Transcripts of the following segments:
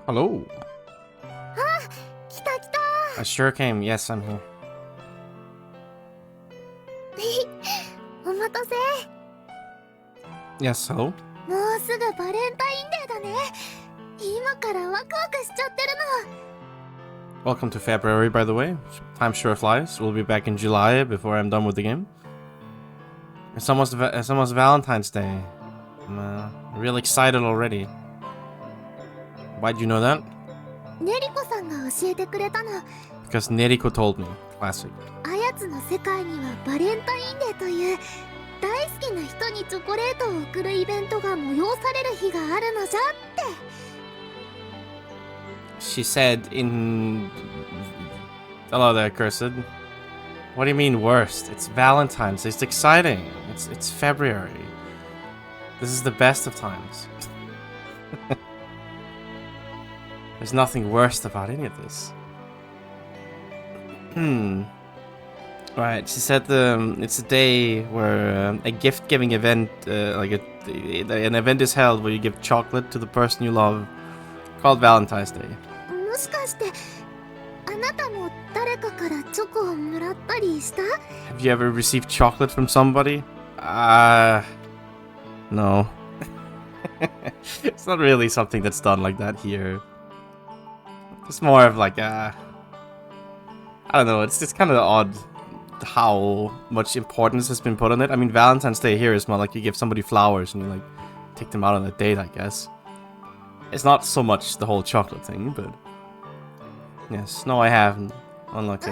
Hello. 来た来た I sure came. Yes, I'm here. お待たせ Yes, hello. もうすぐバレンタインデーだね今からワクワクしちゃってるの Welcome to February, by the way. Time sure flies. We'll be back in July before I'm done with the game. It's almost Valentine's Day. I'm real excited already. Why'd you know that? ネリコさんが教えてくれたの Because Neriko told me. Classic. あやつの世界にはバレンタインデーという大好きな人にチョコレートを贈るイベントが催される日があるのじゃって She said in... Hello there, Cursed. What do you mean worst? It's Valentine's. It's exciting. It's February. This is the best of times. There's nothing worst about any of this. Right, she said it's a day where a gift-giving event, an event is held where you give chocolate to the person you love, called Valentine's Day. もしかしてあなたも誰かからチョコをもらったりした Have you ever received chocolate from somebody? No. It's not really something that's done like that here. It's more of like I don't know, it's kind of odd how much importance has been put on it. I mean, Valentine's Day here is more like you give somebody flowers and you like take them out on a date, I guess. It's not so much the whole chocolate thing, but yes, no, I haven't. Unlucky.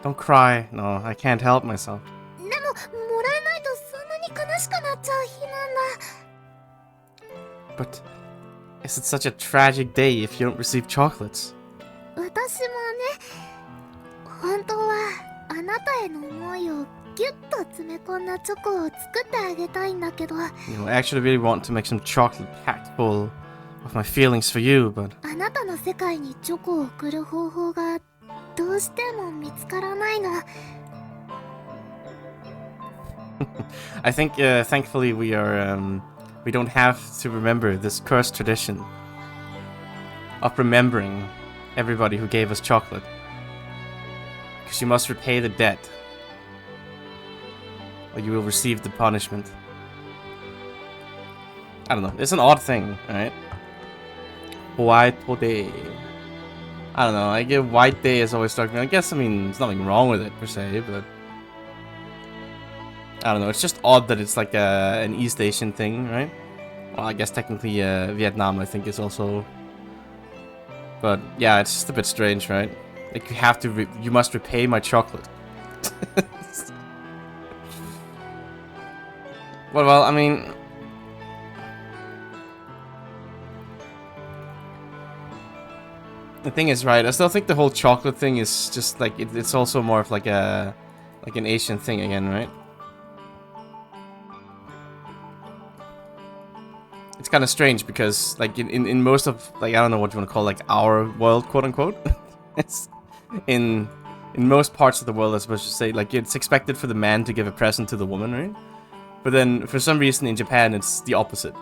Don't cry. No, I can't help myself. でももらえないとそんなに悲しくなっちゃう日なんだ But is it such a tragic day if you don't receive chocolates? 私もね本当はあなたへの思いをギュッと詰め込んだチョコを作ってあげたいんだけど You know, I actually really want to make some chocolate packed full of my feelings for you, but あなたの世界にチョコを送る方法がどうしても見つからないの I think thankfully we don't have to remember this cursed tradition of remembering everybody who gave us chocolate. Because you must repay the debt, or you will receive the punishment. I don't know. It's an odd thing, right? White day. I don't know. I get White Day has always struck me. I guess, I mean, there's nothing wrong with it per se, but I don't know. It's just odd that it's like an East Asian thing, right? Well, I guess technically Vietnam, I think, is also. But yeah, it's just a bit strange, right? Like you have to, you must repay my chocolate. Well, I mean. The thing is, right, I still think the whole chocolate thing is just like, it's also more of like an Asian thing again, right? It's kind of strange because, like, in most of, like, I don't know what you want to call, like, our world, quote-unquote. It's, in most parts of the world, I suppose you say, like, it's expected for the man to give a present to the woman, right? But then, for some reason, in Japan, it's the opposite.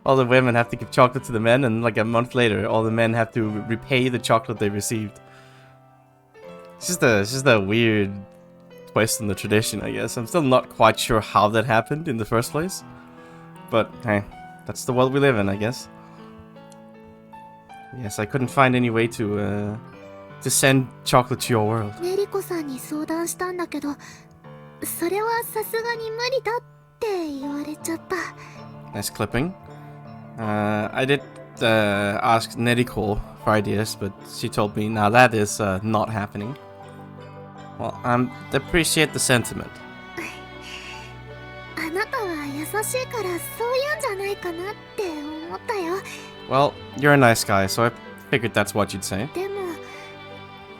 All the women have to give chocolate to the men, and like a month later, all the men have to repay the chocolate they received. It's just a weird twist in the tradition, I guess. I'm still not quite sure how that happened in the first place. But, hey, that's the world we live in, I guess. Yes, I couldn't find any way to send chocolate to your world. ネリコさんに相談したんだけどそれはさすがに無理だって言われちゃった Nice clipping. I did ask Neriko for ideas, but she told me, now that is not happening. Well, I appreciate the sentiment. あなたは優しいからそういうんじゃないかなって思ったよ Well, you're a nice guy, so I figured that's what you'd say. でも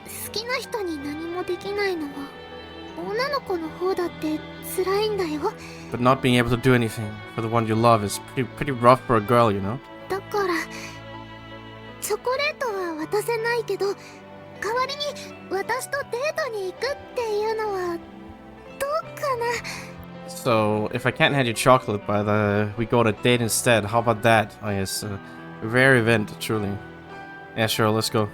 好きな人に何もできないのは女の子の方だって辛いんだよ But not being able to do anything for the one you love is pretty rough for a girl, you know? だからチョコレートは渡せないけど代わりに私とデートに行くっていうのはどうかな So, if I can't hand you chocolate, we go on a date instead. How about that? Oh yes, a rare event, truly. Yeah, sure, let's go.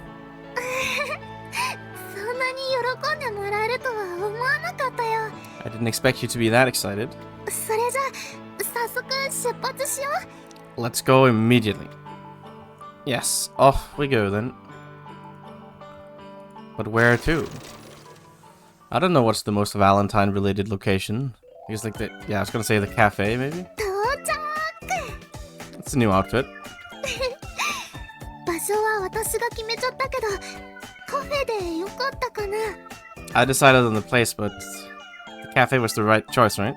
そんなに喜んでもらえるとは思わなかったよ。 I didn't expect you to be that excited. それじゃ早速出発しよう。 Let's go immediately. Yes, off we go then. But where to? I don't know what's the most Valentine-related location. I guess like yeah, I was gonna say the cafe, maybe? 到着。 It's a new outfit. 場所は私が決めちゃったけど、カフェでよかったかな。 I decided on the place, but the cafe was the right choice, right?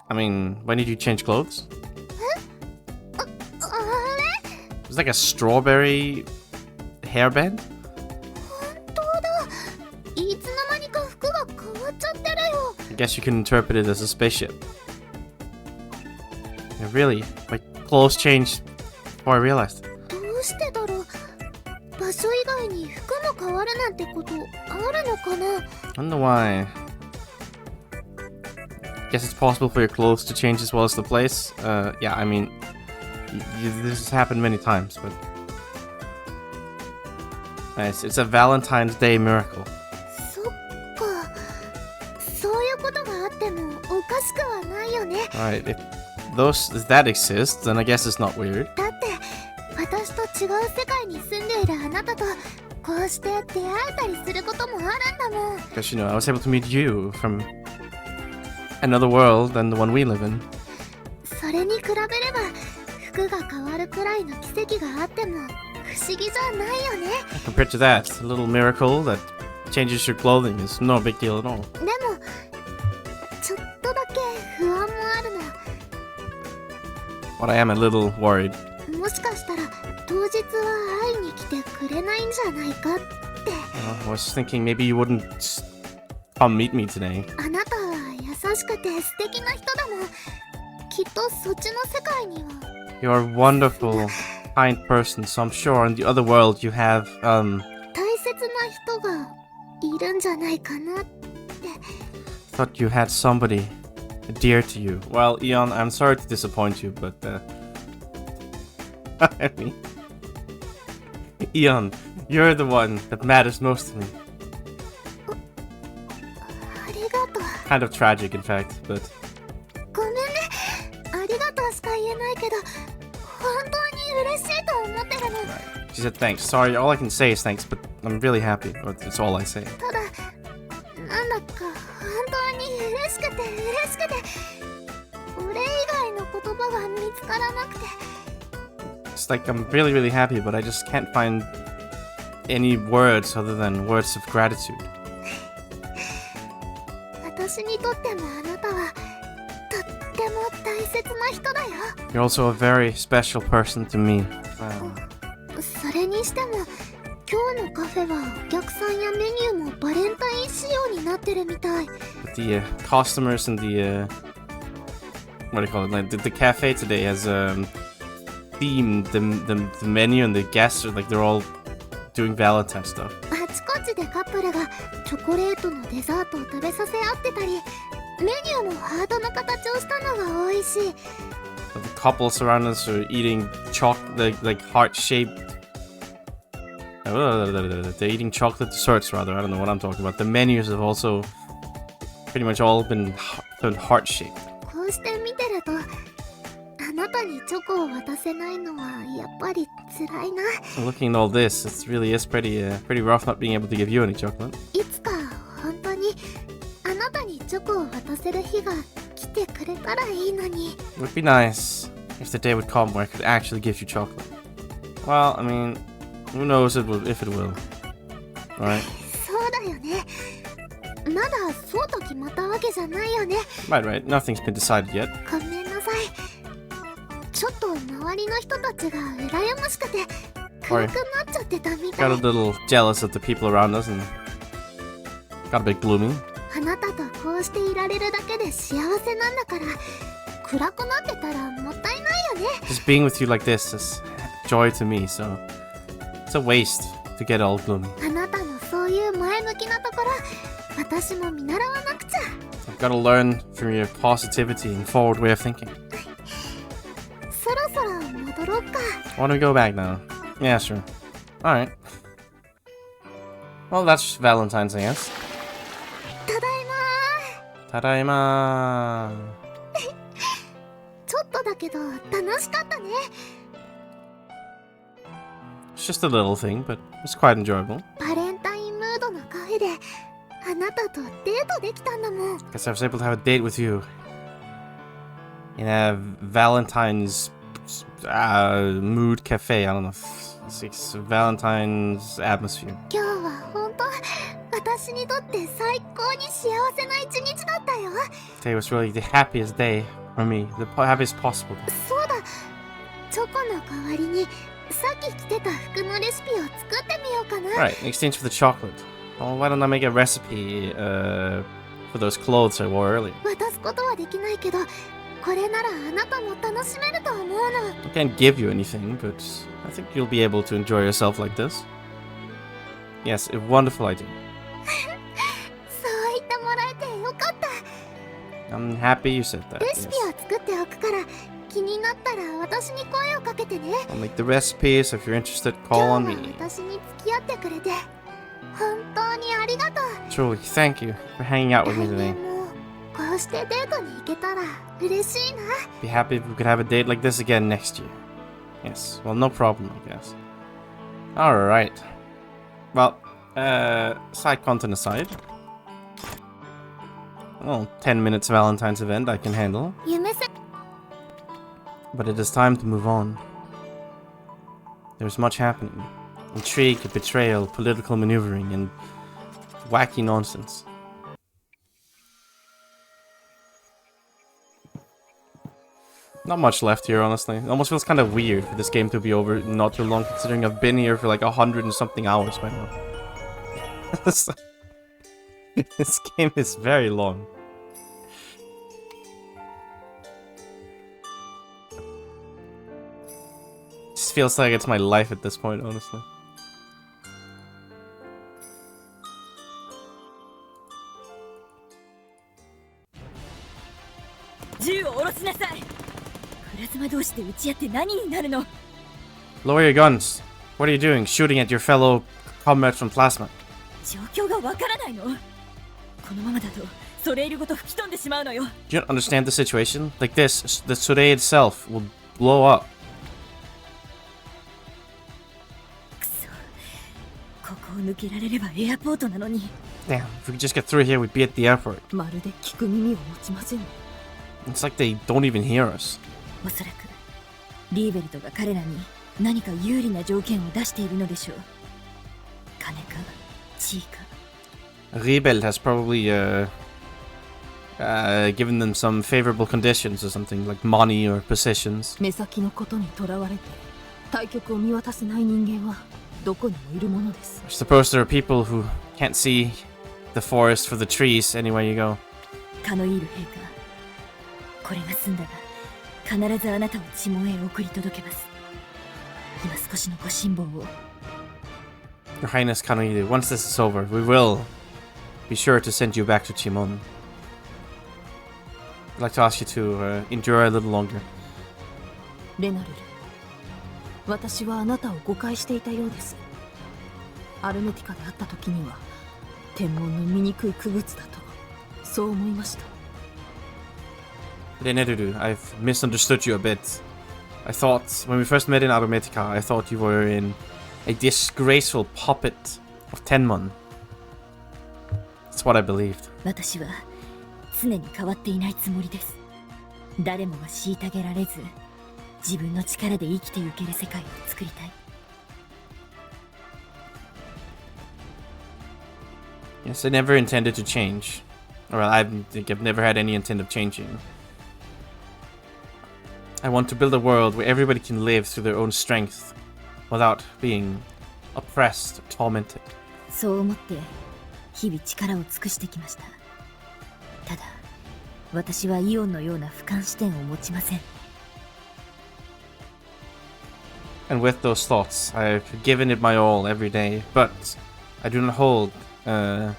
I mean, when did you change clothes? あれ？ It was like a strawberry hairband? 本当だ。いつの間にか服が変わっちゃってるよ。 I guess you can interpret it as a spaceship. Yeah, really? My clothes changed before I realized. どうしてだろう。場所以外に服も変わるなんてことあるのかな。 I don't know why. Guess it's possible for your clothes to change as well as the place. Yeah, I mean, this has happened many times, but nice. It's a Valentine's Day miracle. そっか。そういうことがあってもおかしくはないよね。 Alright, if that exists, then I guess it's not weird. だって私と違う世界に住んでいるあなたとこうして出会えたりすることもあるんだもん。 Because, you know, I was able to meet you from another world than the one we live in. それに比べれば服が変わるくらいの奇跡があっても不思議じゃないよね。 Compared to that, a little miracle that changes your clothing is no big deal at all. でもちょっとだけ不安もあるの。 But I am a little worried. もしかしたら当日は会いに来てくれないんじゃないかって。 I was thinking maybe you wouldn't come meet me today. あなたは優しくて素敵な人だもん。きっとそっちの世界には。 You're a wonderful, kind person, so I'm sure in the other world you have, 大切な人がいるんじゃないかなって。 thought you had somebody dear to you. Well, Eon, I'm sorry to disappoint you, but, I mean, Eon, you're the one that matters most to me. ありがとう。 Kind of tragic, in fact, but ごめんね。ありがとうしか言えないけど、本当に嬉しいと思ってるの。 she said thanks. Sorry, all I can say is thanks, but I'm really happy. That's all I say. ただ、なんだか本当に嬉しくて嬉しくて、お礼以外の言葉が見つからなくて。 It's like I'm really, really happy, but I just can't find any words other than words of gratitude. 私にとってもあなたはとっても大切な人だよ。 You're also a very special person to me. Wow. それにしても今日のカフェはお客さんやメニューもバレンタイン仕様になってるみたい。 But the customers and the what do you call it? Like the cafe today has themed the menu and the guests are like they're all doing Valentine stuff. あちこちでカップルがチョコレートのデザートを食べさせ合ってたり、メニューもハートの形をしたのが多いし。 The couples around us are eating like heart-shaped. They're eating chocolate desserts, rather. I don't know what I'm talking about. The menus have also pretty much all been heart-shaped. こうして見てると、あなたにチョコを渡せないのはやっぱり辛いな。 So looking at all this, it really is pretty rough not being able to give you any chocolate. いつか本当にあなたにチョコを渡せる日が来てくれたらいいのに。 It would be nice if the day would come where I could actually give you chocolate. Well, I mean, who knows if it will, right? そうだよね。まだそうと決まったわけじゃないよね。 Right. Nothing's been decided yet. ごめんなさい。ちょっと周りの人たちが羨ましくて暗くなっちゃってたみた Got a い。 little jealous of the people around us and got a bit gloomy. あなたとこうしていられるだけで幸せなんだから、暗くなってたらもったいないよね。 Just being with you like this is joy to me, so it's a waste to get all gloomy. あなたのそういう前向きなところ、私も見習わなくちゃ。Gotta learn from your positivity and forward way of thinking. そろそろ戻ろうか。 Why don't we go back now? Yeah, sure. Alright. Well, that's Valentine's, I guess. ただいま Tadaima! ちょっとだけど楽しかったね。 It's just a little thing, but it's quite enjoyable. バレンタインムードのカフェであなたとデートできたんだもん。 Guess I was able to have a date with you. In a Valentine's mood cafe. I don't know. It's Valentine's atmosphere. 今日は本当私にとって最高に幸せな一日だったよ。 Today was really the happiest day for me. The happiest possible day. そうだ、チョコの代わりにさっき着てた服のレシピを作ってみようかな。 Right, in exchange for the chocolate. Well, why don't I make a recipe for those clothes I wore earlier? 渡すことはできないけど、これならあなたも楽しめると思うの。 I can't give you anything, but I think you'll be able to enjoy yourself like this. Yes, a wonderful idea. そう言ってもらえてよかった。 I'm happy you said that. レシ Yes. ピを作っておくから気になったら私に声をかけてね。 I'll make the recipe, so if you're interested, 今 call on 日は me. 私に付き合ってくれて本当にありがとう。 Truly, thank you for hanging out with me 来 today. 年もこうしてデートに行けたら嬉しいな。 Be happy if we could have a date like this again next year. Yes, well, no problem, I guess. Alright. Well, side content aside. Well, 10 minutes Valentine's event I can handle. 夢せ But it is time to move on. There's much happening. Intrigue, betrayal, political maneuvering, and wacky nonsense. Not much left here, honestly. It almost feels kind of weird for this game to be over in not too long, considering I've been here for like 100 and something hours by now. This game is very long. Just feels like it's my life at this point, honestly. Lower your guns. What are you doing? Shooting at your fellow comrades from Plasma. 状況がわからないの。このままだとソレイルごと吹き飛んでしまうのよ。 Do you not understand the situation? Like this, the Surrey itself will blow up. くそ、ここを抜けられればエアポートなのに。 Damn, if we could just get through here, we'd be at the airport. まるで聞く耳を持ちません。 It's like they don't even hear us. おそらくリーベルトが彼らに何か有利な条件を出しているのでしょう。金か地位か。 Rebel has probably given them some favorable conditions or something, like money or positions. 目先のことにとらわれて対局を見渡せない人間はどこにもいるものです。 I suppose there are people who can't see the forest for the trees anywhere you go. カノイール陛下、これが済んだら必ずあなたを地門へ送り届けます。今少しのご辛抱を。 Your Highness Kanoide, once this is over, we will be sure to send you back to Chimon. I'd like to ask you to endure a little longer. レナルル、私はあなたを誤解していたようです。アルメティカで会った時には天文の醜い区別だとそう思いました。 Reneduru, I've misunderstood you a bit. I thought, when we first met in Arometica, I thought you were in a disgraceful puppet of Tenmon. That's what I believed. 私は常に変わっていないつもりです。誰もが虐げられず、自分の力で生きてゆける世界を作りたい。 Yes, I never intended to change. Or I think I've never had any intent of changing. I want to build a world where everybody can live through their own strength without being oppressed or tormented. そう思って日々力を尽くしてきました。ただ、私はイオンのような俯瞰視点を持ちません。 And with those thoughts, I've given it my all every day, but I do not hold the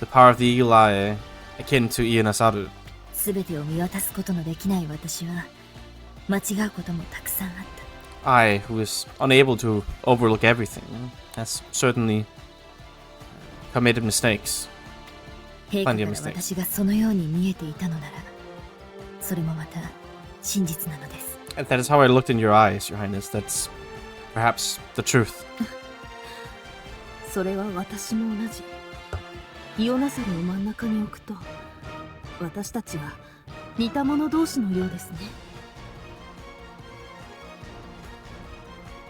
power of the eagle eye akin to Ionasaru. 全てを見渡すことのできない私は間違うこともたくさんあった。 I, who is unable to overlook everything, has certainly committed mistakes. 陛下から私がそのように見えていたのなら、それもまた真実なのです。 And that is how I looked in your eyes, Your Highness. That's perhaps the truth. それは私も同じ。イオナサルを真ん中に置くと、私たちは似た者同士のようですね。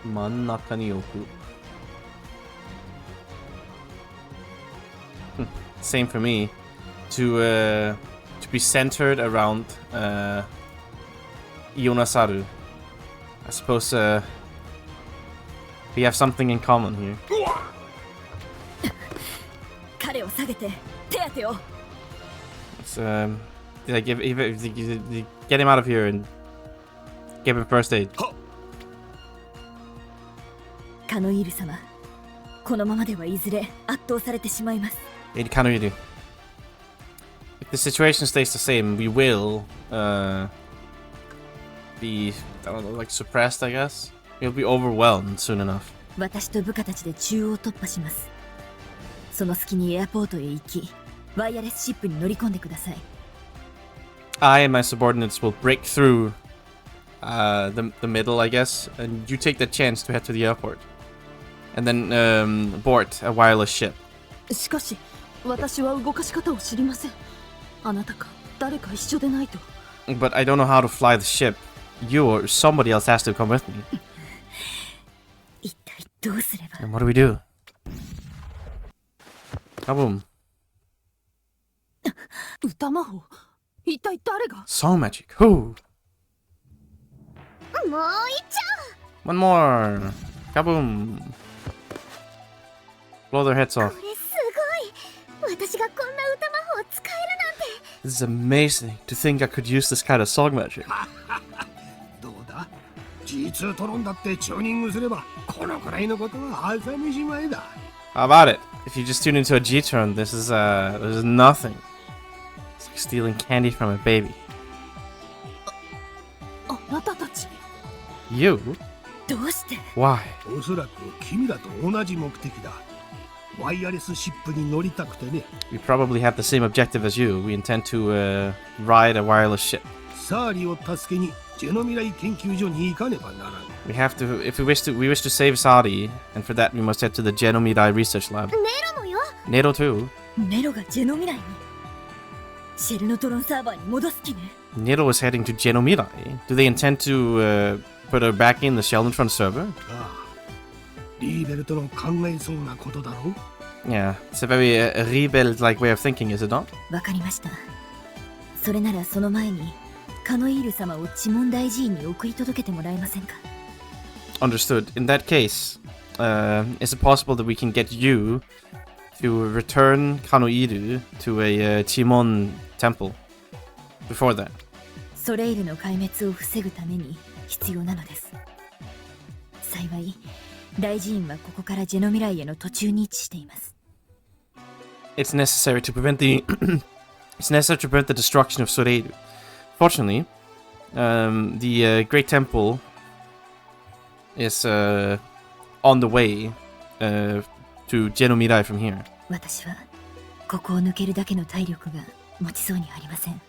真ん中に置く。Same for me. To be centered around Ionasaru. I suppose we have something in common here. 彼を下げて手当てを。 Let's get him out of here and give him first aid. カノイール様、このままではいずれ圧倒されてしまいます。 Kanoiru. If the situation stays the same, we will be, I don't know, like suppressed, I guess. We'll be overwhelmed soon enough. 私と部下たちで中央突破します。その隙にエアポートへ行き、ワイヤレスシップに乗り込んでください。I and my subordinates will break through the middle, I guess, and you take the chance to head to the airport. And then board a wireless ship. しかし、私は動かし方を知りません。あなたか誰か一緒でないと。But I don't know how to fly the ship. You or somebody else has to come with me. 一体どうすれば。 And what do we do? Kaboom. 歌魔法、一体誰が。 Song magic. Who? もう一丁。 One more. Kaboom. Blow their heads off. これすごい。私がこんな歌魔法使えるなんて。 This is amazing to think I could use this kind of song magic. どうだ G2 トロンだってチューニングすればこのくらいのことは朝飯前だ。 How about it? If you just tune into a G-turn, this is nothing. It's like stealing candy from a baby. あなたたち。 You? どうして。 Why? おそらく君らと同じ目的だ。ワイヤレスシップに乗りたくてね。 We probably have the same objective as you. We intend to ride a wireless ship. サーリを助けにジェノミライ研究所に行かねばならん。 We have to, if we wish to save Saudi, and for that we must head to the Genomidae Research Lab. ネロもよ。 Nero too. ネロがジェノ未来に。シェルノトロンサーバーに戻す気ね。 Nero is heading to Genomidae. Do they intend to put her back in the Sheldon server? ああ、リーベルトの考えそうなことだろう。 Yeah, it's a very rebel-like way of thinking, is it not? わかりました。それならその前にカノイール様を知問大寺院に送り届けてもらえませんか。 Understood. In that case, is it possible that we can get you to return Kanoiru to a Chimon temple before that? ソレイルの壊滅を防ぐために必要なのです。幸い大寺院はここからジェノ未来への途中に位置しています。 It's necessary to prevent the destruction of Soreiru. Fortunately, the Great Temple is on the way to Genomidae from here. 私はここを抜けるだけの体力が持ちそうにありません。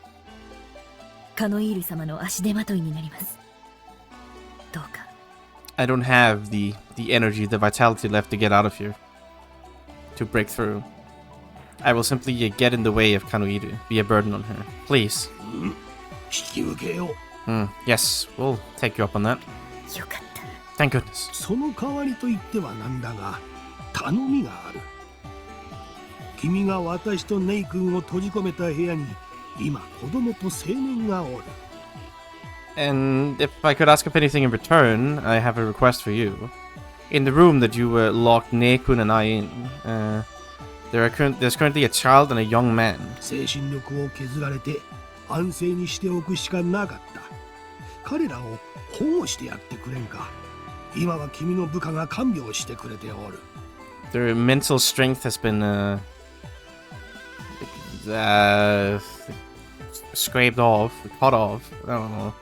カノイール様の足手まといになります。どうか。 I don't have the energy, the vitality left to get out of here, to break through. I will simply get in the way of Kanoiru, be a burden on her. Please. 引き受けよう。 Yes, we'll take you up on that. よかった。 Thank goodness. その代わりと言ってはなんだが頼みがある。君が私とネイ君を閉じ込めた部屋に今子供と青年がおる。 And if I could ask of anything in return, I have a request for you. In the room that you locked Nekun and I in, there's currently a child and a young man. 精神力を削られて安静にしておくしかなかった。彼らを保護してやってくれんか。今は君の部下が看病してくれておる。 Their mental strength has been scraped off, cut off. I don't know.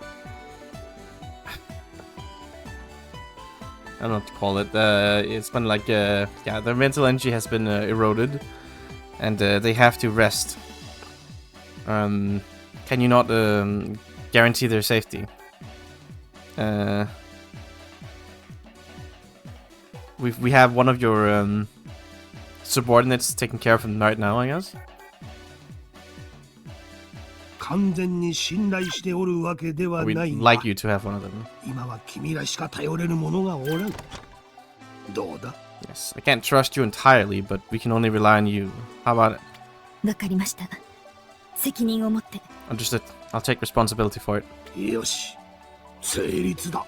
I don't know what to call it. It's been like, yeah, their mental energy has been eroded, and they have to rest. Can you not guarantee their safety? We have one of your subordinates taking care of him right now, I guess. 完全に信頼しておるわけでは We'd ないが、 like you to have one of them. 今は君らしか頼れる者がおらん。どうだ？ Yes, I can't trust you entirely, but we can only rely on you. How about it? わかりました。責任を持って。Understood. I'll take responsibility for it. よし、成立だ。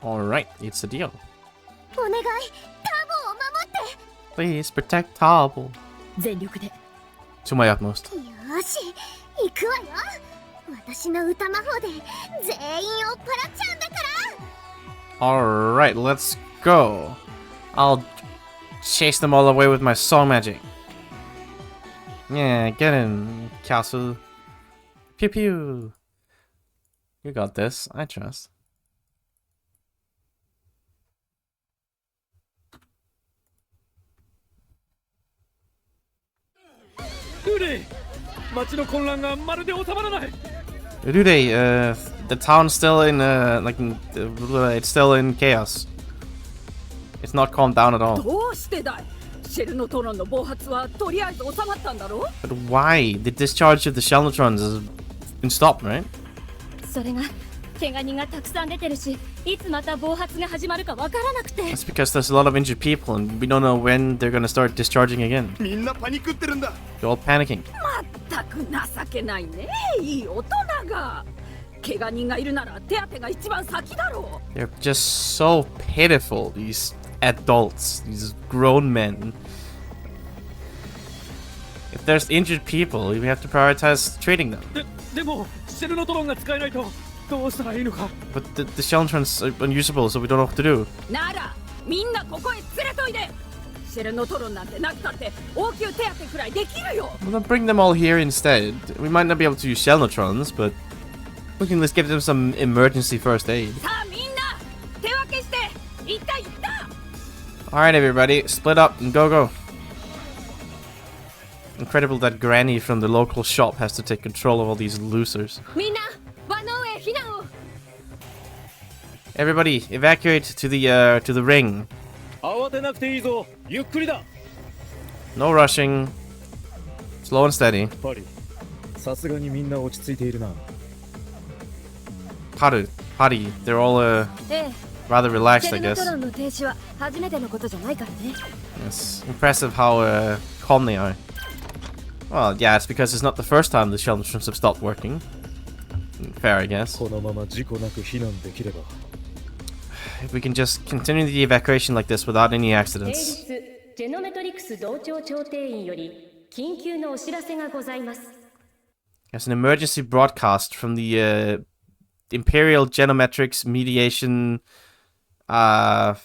Alright, it's a deal. お願い、ターボを守って。 Please protect Tabo. 全力で。 To my utmost. よし、行くわよ。私の歌魔法で全員を追っ払っちゃうんだから。Alright, let's go. I'll chase them all away with my soul magic. Yeah, get in, Castle. Pew pew. You got this, I trust. 街の混乱がまるで収まらない。 Udude, the town's still in, it's still in chaos. It's not calmed down at all. どうしてだい？シェルノトロンの暴発はとりあえず収まったんだろう？ But why? The discharge of the Shellnotrons has been stopped, right? それが怪我人がたくさん出てるし、いつまた暴発が始まるかわからなくて。 That's because there's a lot of injured people and we don't know when they're gonna start discharging again. みんなパニックってるんだ。 They're all panicking. まったく情けないね。いい大人が。怪我人がいるなら手当てが一番先だろう。 They're just so pitiful, these adults, these grown men. If there's injured people, we have to prioritize treating them. でもシェルノトロンが使えないとどうしたらいいのか。 But the Shellnotrons are unusable, so we don't know what to do. ならみんなここへ連れといで。シェルノトロンなんてなくたって応急手当てくらいできるよ。 We'll bring them all here instead. We might not be able to use Shellnotrons, but we can just give them some emergency first aid. さあみんな手分けして行った行った。 Alright everybody, split up and go go. Incredible that Granny from the local shop has to take control of all these losers. みんな輪の上へ避難を。 Everybody, evacuate to the ring. 慌てなくていいぞ。ゆっくりだ。 No rushing. Slow and steady. やっぱりさすがにみんな落ち着いているな。 Haru, they're all ええ。 rather シ relaxed, ェ I ルノト guess. ロンの停止は初めてのことじゃないからね。 It's impressive how calm they are. Well, yeah, it's because it's not the first time the Shellnotrons have stopped working. Fair, I guess. このまま事故なく避難できれば。 If we can just continue the evacuation like this without any 平 accidents. 日ジェノメトリクス同庁調停員より緊急のお知らせがございます。 There's an emergency broadcast from the Imperial Genometrics Mediation, the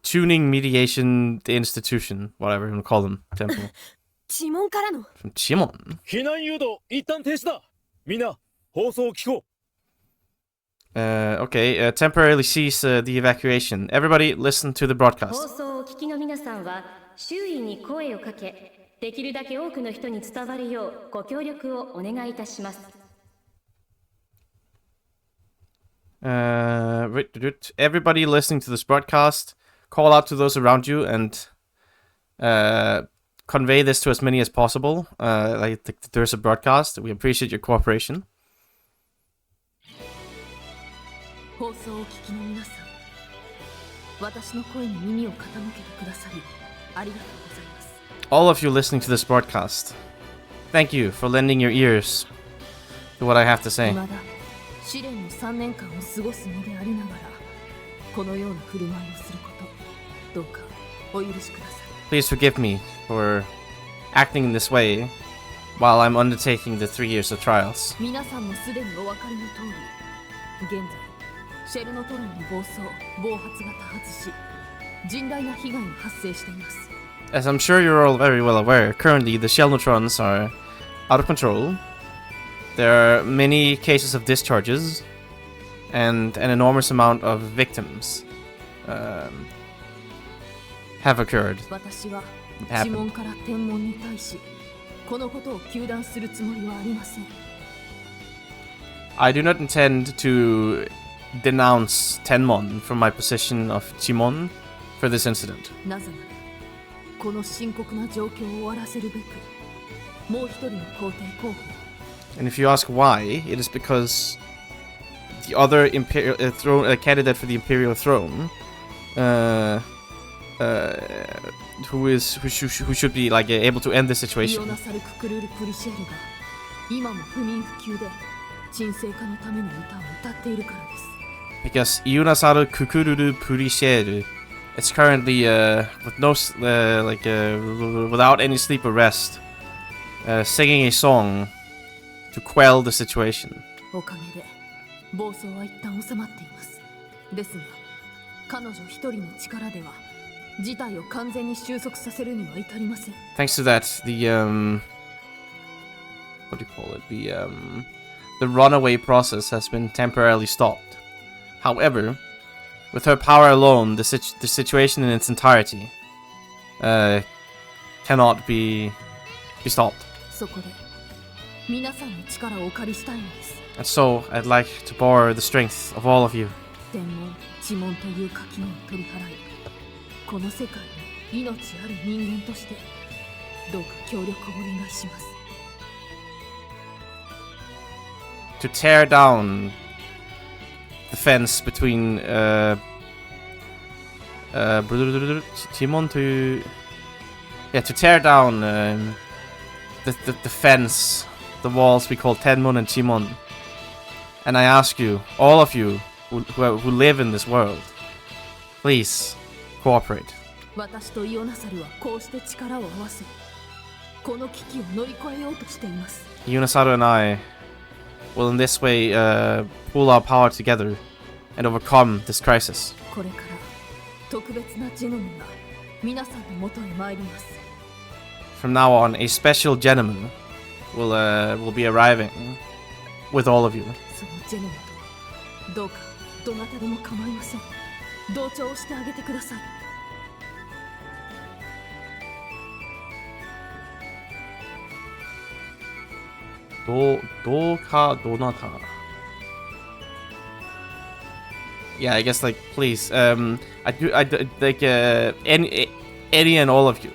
Tuning Mediation Institution, whatever you want to call them, temple. 指紋からの。 From Chimon. 避難誘導一旦停止だ。みんな放送を聞こう。 Okay, temporarily cease the evacuation. Everybody listen to the 放 broadcast. 送をお聞きの皆さんは周囲に声をかけ、できるだけ多くの人に伝わるようご協力をお願いいたします。 Everybody listening to this broadcast, call out to those around you and convey this to as many as possible. Like there's a broadcast. We appreciate your cooperation. 放送をお聞きの皆さん、私の声に耳を傾けてくださりありがとうございます。 All of you listening to this broadcast, thank you for lending your ears to what I have to say. まだ試練の3年間を過ごす身でありながら、このような振る舞いをすること、どうかお許しください。 Please forgive me for acting in this way while I'm undertaking the 3 years of trials. 皆さんもすでにお分かりの通り、現在シェルノトロンの暴走・暴発が多発し、甚大な被害が発生しています。As I'm sure you're all very well aware, currently the shell neutrons are out of control. There are many cases of discharges, and an enormous amount of victims have occurred. 私は Happened. 呪文から天文に対しこのことを糾弾するつもりはありません。 I do not intend to denounce Tenmon from my position of Chimon for this incident. なぜならこの深刻な状況を終わらせるべくもう一人の皇帝候補 And if you ask why, it is because the other imperial candidate for the imperial throne, who should be like able to end the イオ situation, ナサル・ククルール・プリシェールが今も不眠不休で沈静化のための歌を歌っているからです。 because Yunasaru Kukururu Purisheru is currently with no without any sleep or rest, singing a song to quell the situation. おかげで暴走は一旦収まっています。ですが彼女一人の力では事態を完全に収束させるには至りません。 Thanks to that, the what do you call it? The runaway process has been temporarily stopped. However, with her power alone, the situation in its entirety cannot be stopped. そこで皆さんの力をお借りしたいのです。 And so, I'd like to borrow the strength of all of you. 天文、呪文という垣根を取り払い、この世界に命ある人間としてどうか協力をお願いします。 To tear down the fence between Timon to tear down the fence, the walls we call Tenmon and Chimon. And I ask you, all of you who live in this world, please cooperate. 私とイオナサルはこうして力を合わせ、この危機を乗り越えようとしています。 Yunasaru and I will in this way pool our power together and overcome this crisis. これから特別なジェノムが皆さんの元へ参ります。 From now on, a special gentleman will be arriving with all of you. そのジェノムとどうかどなたでも構いません。同調してあげてください。 Yeah, I guess like please, I like any and all of you,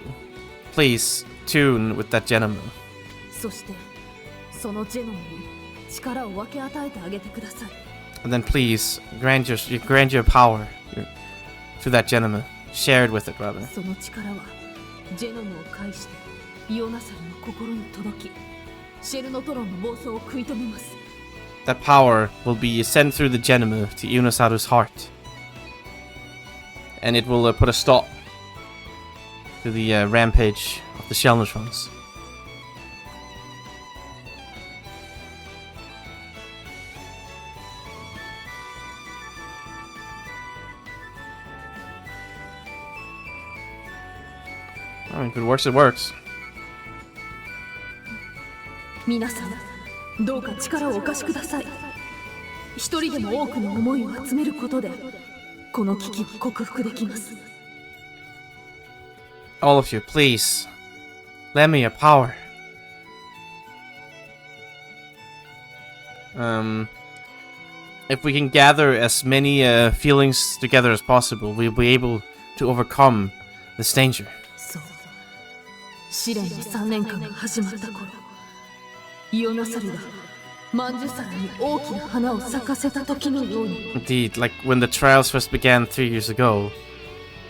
please tune with that gentleman. そしてそのジェノムに力を分け与えてあげてください。 And then please grant your power to that gentleman. Share it with it rather. その力はジェノムを介してイオナサルの心に届き、シェルノトロンの暴走を食い止めます。 That power will be sent through the gentleman to Yunasaru's heart. And it will put a stop to the rampage of the shell neutrons. I mean, if it works, it works. 皆さん、どうか力をお貸しください。一人でも多くの思いを集めることで、この危機を克服できます。 All of you, please, lend me your power. If we can gather as many feelings together as possible, we'll be able to overcome this danger. そう、試練の3年間が始まった頃、イオナサルがマンジュサラに大きな花を咲かせた時のように。 Indeed, like when the trials first began 3 years ago,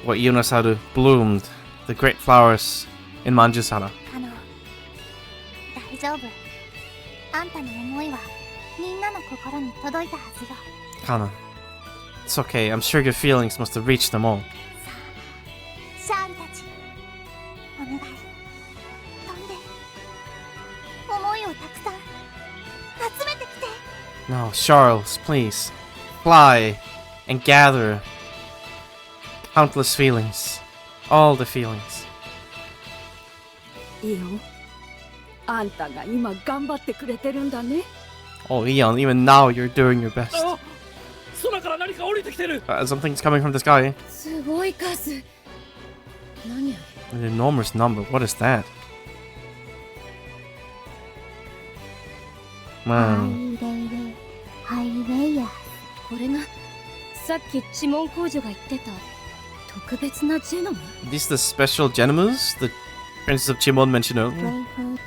where Yunasaru bloomed the great flowers in Manjusara. 大丈夫。あんたの思いはみんなの心に届いたはずよ。 Kana, it's okay. I'm sure your feelings must have reached them all. シャールたち、お願い、飛んで、思いをたくさん集めてきて。 No, Charles, please, fly and gather countless feelings, all the feelings. イオン、あんたが今頑張ってくれてるんだね。 Oh, Eon, even now you're doing your best. あ、空から何か降りてきてる。 Something's coming from the sky. すごい数。何あれ。 An enormous number. What is that? ハ Man. イレイレイハイレイヤーこれがさっき呪文工女が言ってた特別なジェノム。 These the special Genomus? The Princess of Chimon mentioned プ earlier? レイフー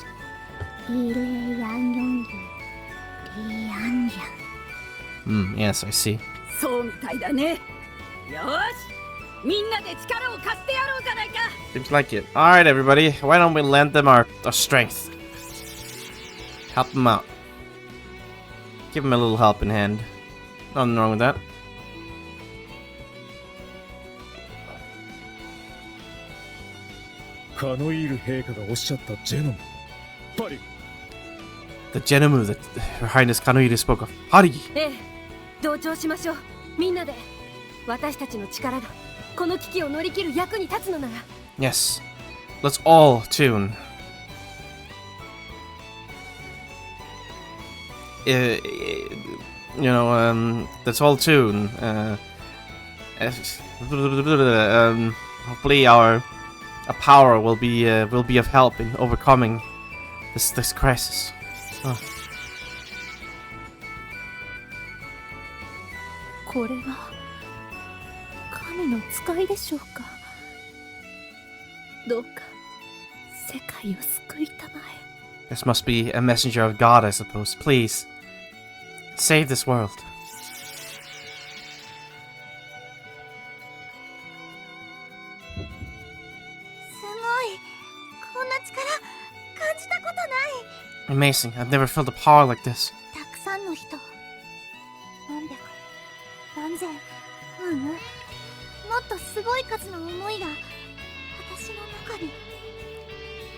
ドリレイヤンヨンユリヤンヤン Yes, I see. そうみたいだね。よーし、みんなで力を貸してやろうじゃないか。 Seems like it. Alright, everybody. Why don't we lend them our strength? Help them out. Give them a little help in hand. Nothing wrong with that. カノイール陛下がおっしゃったジェノム。パリ。 The Genomu that Her Highness Kanoiri spoke of. Hari! ええ、同調しましょう。みんなで。私たちの力がこの危機を乗り切る役に立つのなら。 Yes. Let's all tune. Let's all tune. Hopefully our power will be of help in overcoming this crisis. Oh. これは神の使いでしょうか。どうか世界を救いたまえ。 This must be a messenger of God, I suppose. Please, save this world. すごい、こんな力感じたことない。 Amazing. I've never felt a power like this. たくさんの人、何百何千、もっとすごい数の思いが私の中に。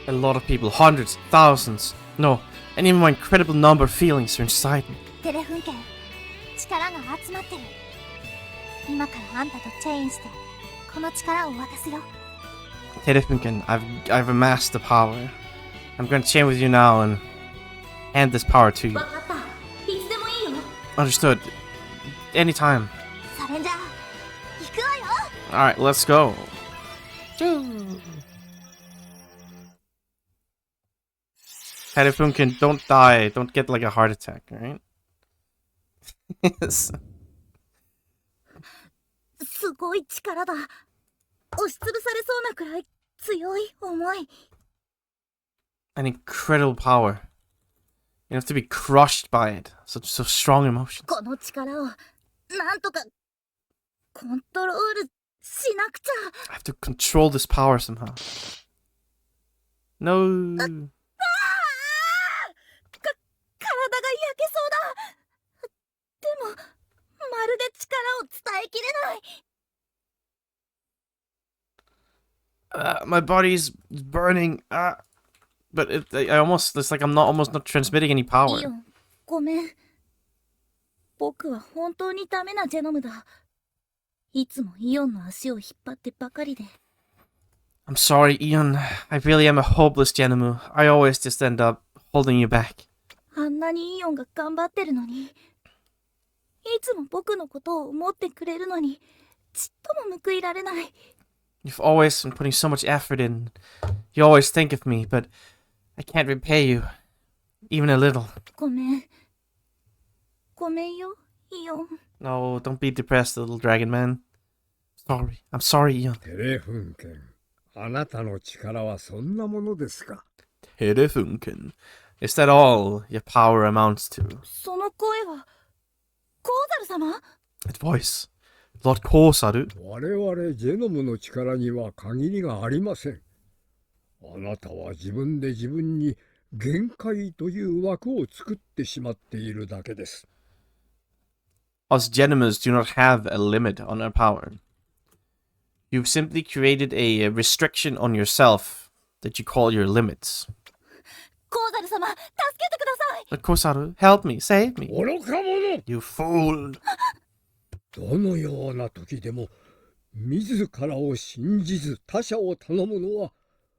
A lot of people, hundreds, thousands, no, an even more incredible number of feelings are inside me. テレフン家、力が集まってる。今からあんたとチェインしてこの力を渡すよ。 Terefunken, I've amassed the power. I'm going to chain with you now and hand this power to you. わかった。いつでもいいよ。 Understood. Anytime. それじゃあ行くわよ。 Alright, let's go. Terefunken, don't die. Don't get like a heart attack, alright? Yes. すごい力だ。押しつぶされそうなくらい強い思い。 An incredible power. You have to be crushed by it. So strong emotions. この力をなんとかコントロールしなくちゃ。 I have to control this power somehow. No. 体が焼けそうだ。でもまるで力を伝えきれない。 My body's burning. But it's like I'm almost not transmitting any イ power. オン、ごめん。僕は本当にダメなジェノムだ。いつもイオンの足を引っ張ってばかりで。 I'm sorry, Eon. I really am a hopeless Genomu. I always just end up holding you back. あんなにイオンが頑張ってるのに。いつも僕のことを思ってくれるのに、ちっとも報いられない。 You've always been putting so much effort in. You always think of me, but I can't repay you. Even a little. ごめん。ごめんよ、イオン。 No, don't be depressed, little dragon man. Sorry. I'm sorry, Eon. テレフンケン、あなたの力はそんなものですか。 Terefunken. Is that all your power amounts to? その声は、コウザル様？ That voice. Lord Kosaru? 我々ジェノムの力には限りがありません。あなたは自分で自分に限界という枠を作ってしまっているだけです。Us Genomas do not have a limit on our power. You've simply created a restriction on yourself that you call your limits. コウザル様、助けてください。 But Kosaru, help me, save me. 愚か者！ You fool. どのような時でも自らを信じず他者を頼むのは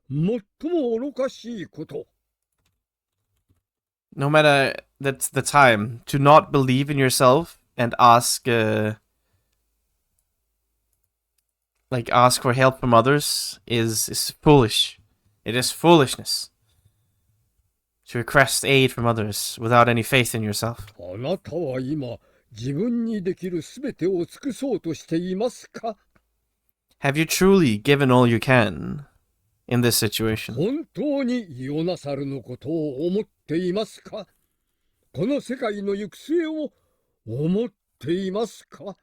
最も愚かしいこと。No matter that's the time, to not believe in yourself and ask ask for help from others is foolish. It is foolishness. To request aid from others without any faith in yourself. あなたは今、自分にできるすべてを尽くそうとしていますか？ Have you truly given all you can in this situation? 本当にヨナサルのことを思っていますか？この世界の行く末を思っていますか？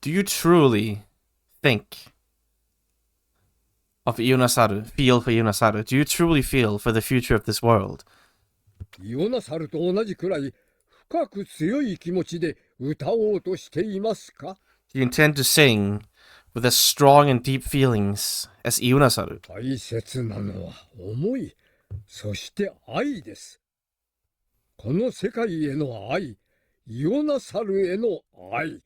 Do you truly think of Ionasaru, feel for Ionasaru? Do you truly feel for the future of this world? ヨナサルと同じくらい深く強い気持ちで歌おうとしていますか？ Do you intend to sing with as strong and deep feelings as Ionasaru? 大切なのは思い、そして愛です。この世界への愛、ヨナサルへの愛。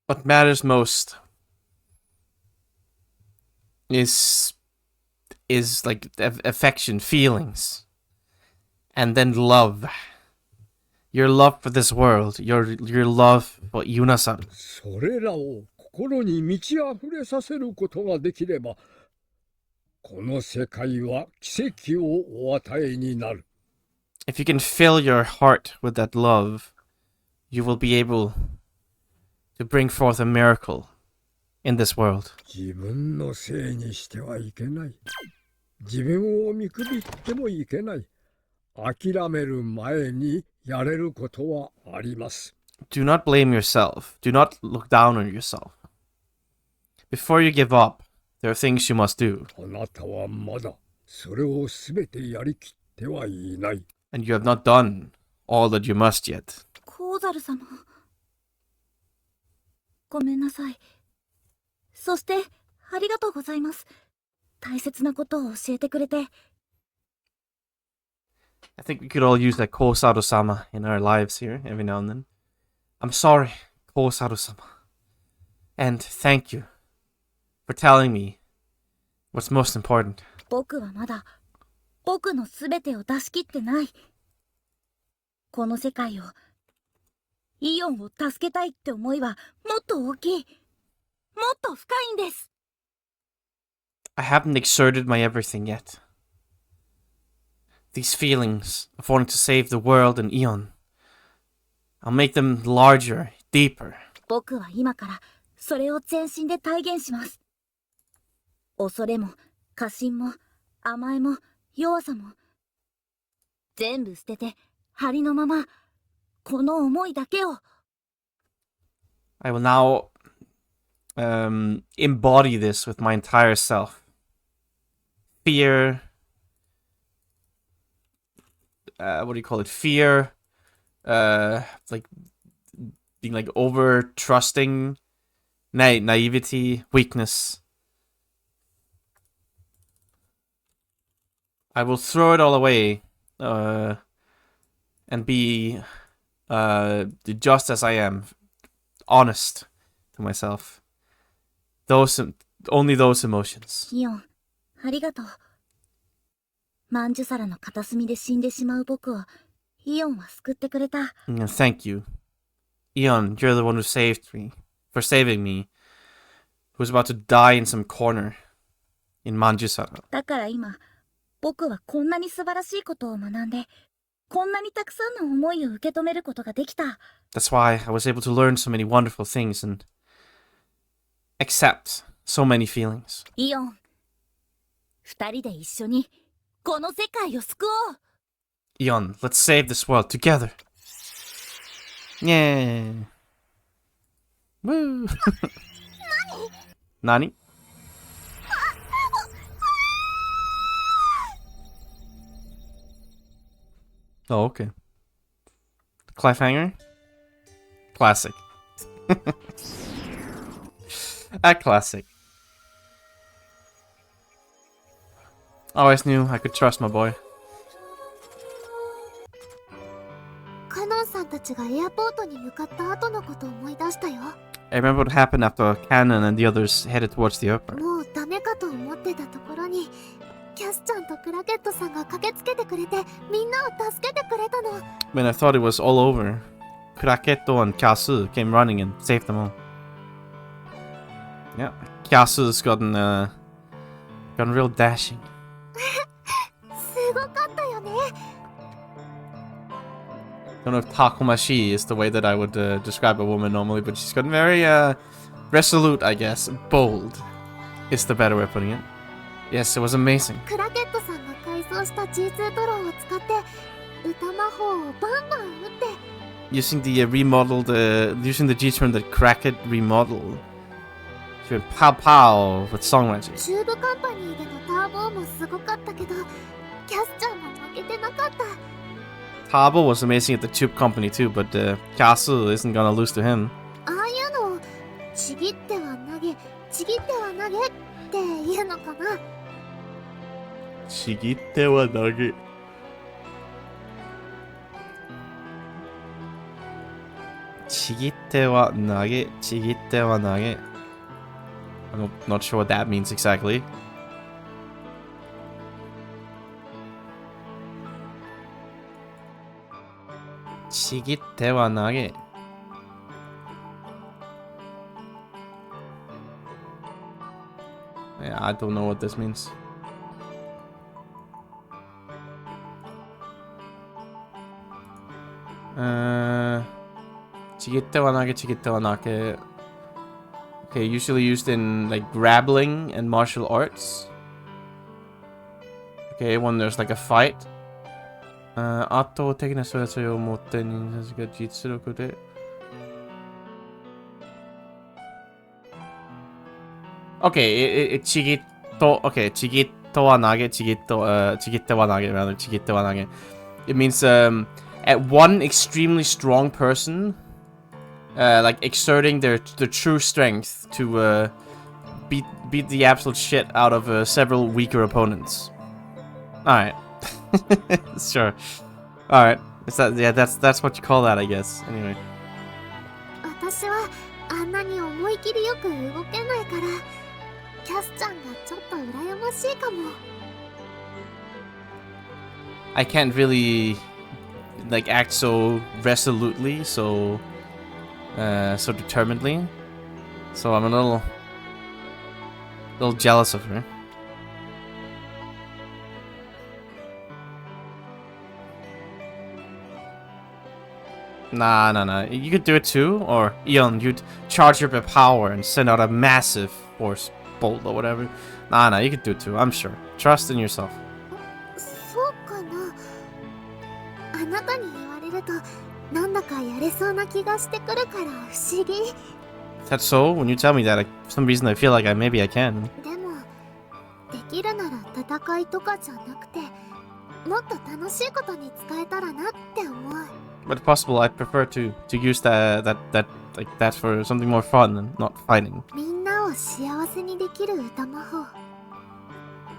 What matters most is like affection, feelings, and then love. Your love for this world, your love for Yunasaru. それらを心に満ち溢れさせることができれば、この世界は奇跡をお与えになる。If you can fill your heart with that love, you will be able to bring forth a miracle in this world. 自分のせいにしてはいけない。自分を見くびってもいけない。諦める前にやれることはあります。Do not blame yourself. Do not look down on yourself. Before you give up, there are things you must do. あなたはまだそれをすべてやりきってはいない。And you have not done all that you must yet. コウザル様。ごめんなさい。そして、ありがとうございます。大切なことを教えてくれて。I think we could all use that Kosaru-sama in our lives here every now and then. I'm sorry, Kosaru-sama. And thank you for telling me what's most important. 僕はまだ、僕のすべてを出し切ってない。この世界を、イオンを助けたいって思いはもっと大きい。もっと深いんです。I haven't exerted my everything yet. These feelings of wanting to save the world and Eon, I'll make them larger, deeper. 僕は今からそれを全身で体現します。恐れも、過信も、甘えも、弱さも、全部捨てて、ありのまま、この思いだけを。I will now embody this with my entire self. Fear, what do you call it? Fear, like being like over trusting, naivety, weakness. I will throw it all away, and be just as I am, honest to myself. Only those emotions. イオン、ありがとう。マンジュサラの片隅で死んでしまう僕を、イオンは救ってくれた。And thank you. Eon, you're the one who saved me. For saving me. Who was about to die in some corner in Manjusara. だから今、僕はこんなに素晴らしいことを学んで、こんなにたくさんの思いを受け止めることができた。That's why I was able to learn so many wonderful things and accept so many feelings. イオン、二人で一緒にこの世界を救おう。Eon, let's save this world together. Yeah. Woo. Nani? Oh, okay. Cliffhanger? Classic. A classic. Always knew I could trust my boy. カノンさんたちがエアポートに向かった後のことを思い出したよ。I remember what happened after Cannon and the others headed towards the airport. もうダメかと思ってたところにキャスちゃんとクラケットさんが駆けつけてくれてみんなを助けてくれたの。 When I thought it was all over, Kuraketo and Kyasu came running and saved them all. Yeah, Kyasu's gotten real dashing. すごかったよね。 Don't know if Takumashi is the way that I would describe a woman normally, but she's gotten very resolute, I guess. Bold is the better way of putting it. Yes, it was amazing. クラケットさんが改装した G2 ドローンを使って歌魔法をバンバン打って Using the remodeled, using the G-turn that Crackett remodeled. She went pow pow with song magic. チューブカンパニーでのターボーもすごかったけどキャスちゃんも負けてなかった。 Tabo was amazing at the Tube Company too, but Kyasu isn't gonna lose to him. ああいうのをちぎっては投げちぎっては投げっていうのかな。 Chigitte wa nage. Chigitte wa nage. Chigitte wa nage. I'm not sure what that means exactly. Chigitte wa nage. Yeah, I don't know what this means. Chigitte wa nage, chigitte wa nage. Okay, usually used in like grappling and martial arts. Okay, when there's like a fight. 圧倒的な素材を持って人数が実力で Okay, chigitto. Okay, chigitto wa nage, chigitto, chigitte wa nage, rather, chigitte wa nage. It means at one extremely strong person, like exerting their true strength to beat the absolute shit out of several weaker opponents. All right. Sure. All right. Is that, yeah, that's what you call that, I guess. Anyway. 私はあんなに思い切りよく動けないからキャスちゃんがちょっと羨ましいかも。 I can't really like act so resolutely, so determinedly. So I'm a little jealous of her. Nah. You could do it too, or Eon, you'd charge up your power and send out a massive force bolt or whatever. Nah, you could do it too, I'm sure. Trust in yourself. そうかな。あなたに言われるとなんだかやれそうな気がしてくるから不思議。 That's so? When you tell me that, for some reason I feel like maybe I can. でもできるなら戦いとかじゃなくてもっと楽しいことに使えたらなって思う。 But if possible, I'd prefer to use that for something more fun and not fighting. みんなを幸せにできる歌魔法。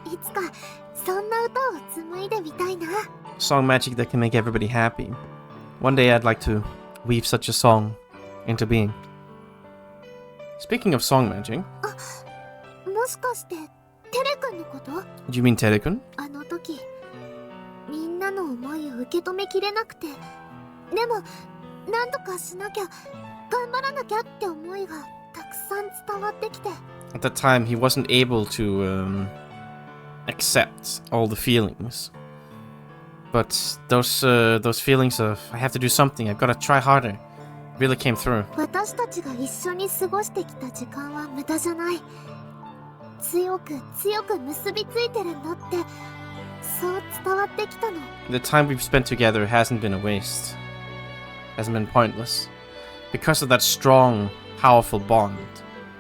いつかそんな歌を紡いでみたいな。 Song magic that can make everybody happy. One day I'd like to weave such a song into being. Speaking of song magic, もしかしてテレ君のこと？ do you mean Terekun? あの時みんなの思いを受け止めきれなくてでもなんとかしなきゃ頑張らなきゃって思いがたくさん伝わってきて At that time, he wasn't able to accept all the feelings. But those feelings of I have to do something, I've got to try harder, really came through. 私たちが一緒に過ごしてきた時間は無駄じゃない強く結びついてるんだってそう伝わってきたの The time we've spent together hasn't been a waste. Hasn't been pointless. Because of that strong, powerful bond,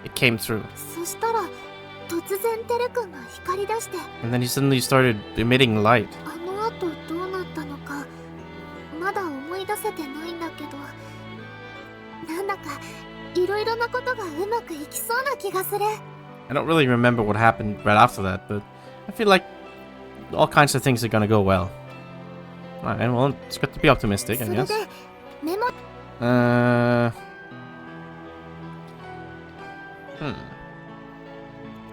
it came through. そしたら突然テレ君が光り出して And then he suddenly started emitting light. あの後どうなったのかまだ思い出せてないんだけどなんだかいろいろなことがうまくいきそうな気がする I don't really remember what happened right after that, but I feel like all kinds of things are gonna go well. Alright, well, it's good to be optimistic, I それ guess. でメモ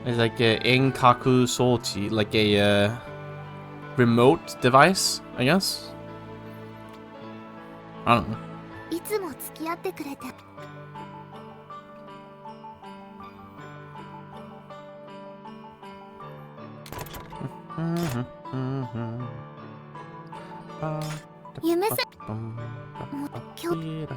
It's like a Enkaku Sochi, like a remote device, I guess. I don't know. いつも付き合ってくれて。夢せ。もう今日。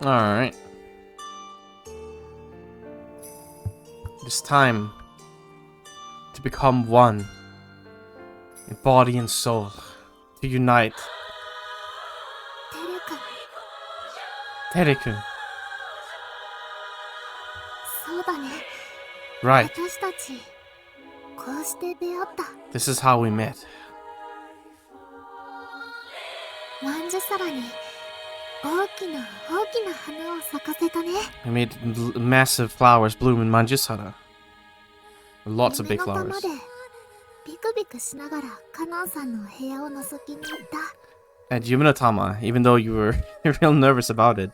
Alright. It's time to become one in body and soul. To unite. てるくん。 Tereku. そうだね。 Right. 私たちこうして出会った。 This is how we met. まんじゅ皿に大きな花を咲かせたね。 We made massive flowers bloom in Manjusara. Lots of big 夢の flowers. 玉でビクビクしながらカノンさんの部屋を覗きに行った。 At Yuminotama, even though you were real nervous about it,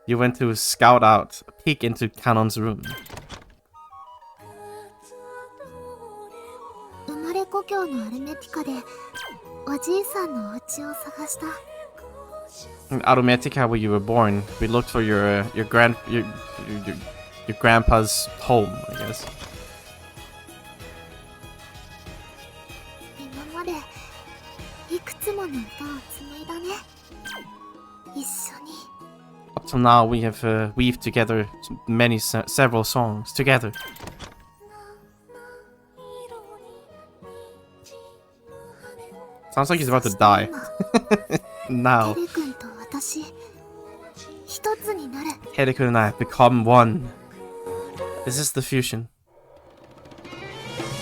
you went to scout out, peek into Kanon's room. 生まれ故郷のアルメティカでおじいさんのお家を探した。 In Aromatica, where you were born, we looked for your grandpa's home, I guess. 今までいくつもの歌を紡いだね。一緒に。 Up till now, we have weaved together several songs together. Sounds like he's about to die. Now, テル君と私一つになる。 Tereku and I have become one. This is the fusion.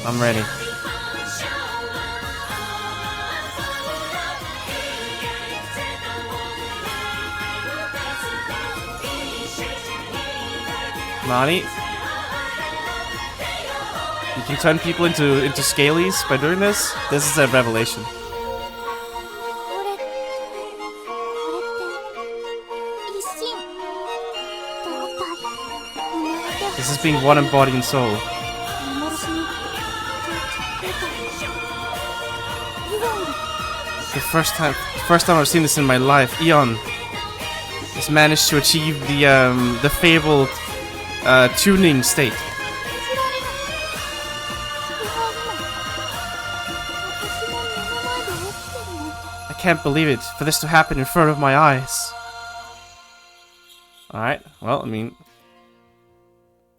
I'm ready. Nani? You can turn people into scalies by doing this? This is a revelation. これって一心同体生まれて This is being one in body and soul. 幻にThe first time I've seen this in my life, Eon has managed to achieve the fabled tuning state. I can't believe it, for this to happen in front of my eyes. Alright, well, I mean,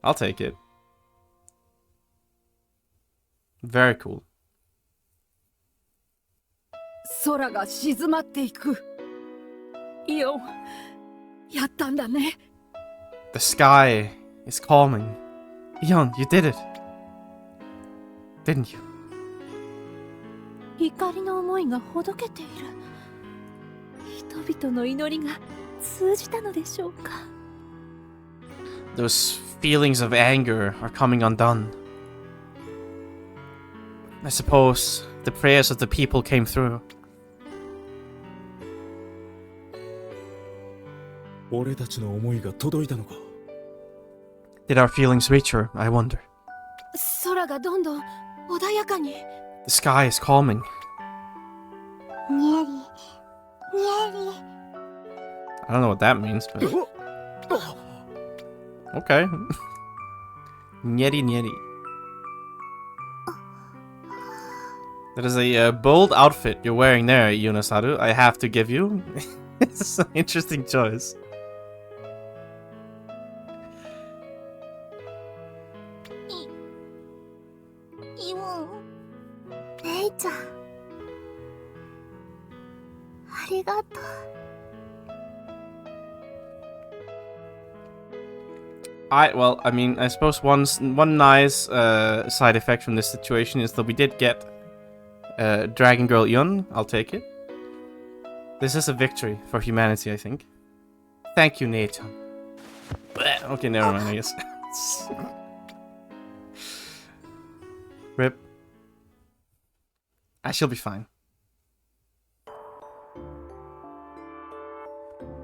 I'll take it. Very cool. 空が静まっていく。イオン、やったんだね。 The sky is calming. Eon, you did it. Didn't you? 怒りの思いがほどけている。人々の祈りが通じたのでしょうか。 Those feelings of anger are coming undone. I suppose the prayers of the people came through. 俺たちの思いが届いたのか。 Did our feelings reach her, I wonder? 空がどんどん穏やかに。 The sky is calming. にえりにえり I don't know what that means, but... Okay. Nyeri nyeri. That is a bold outfit you're wearing there, Yunasaru. I have to give you. It's an interesting choice. イオンレイちゃんありがとう。 Well, I mean, I suppose one nice side effect from this situation is that we did get Dragon Girl Yun, I'll take it. This is a victory for humanity, I think. Thank you, Nathan. Okay, never mind, I guess. Rip. I shall be fine.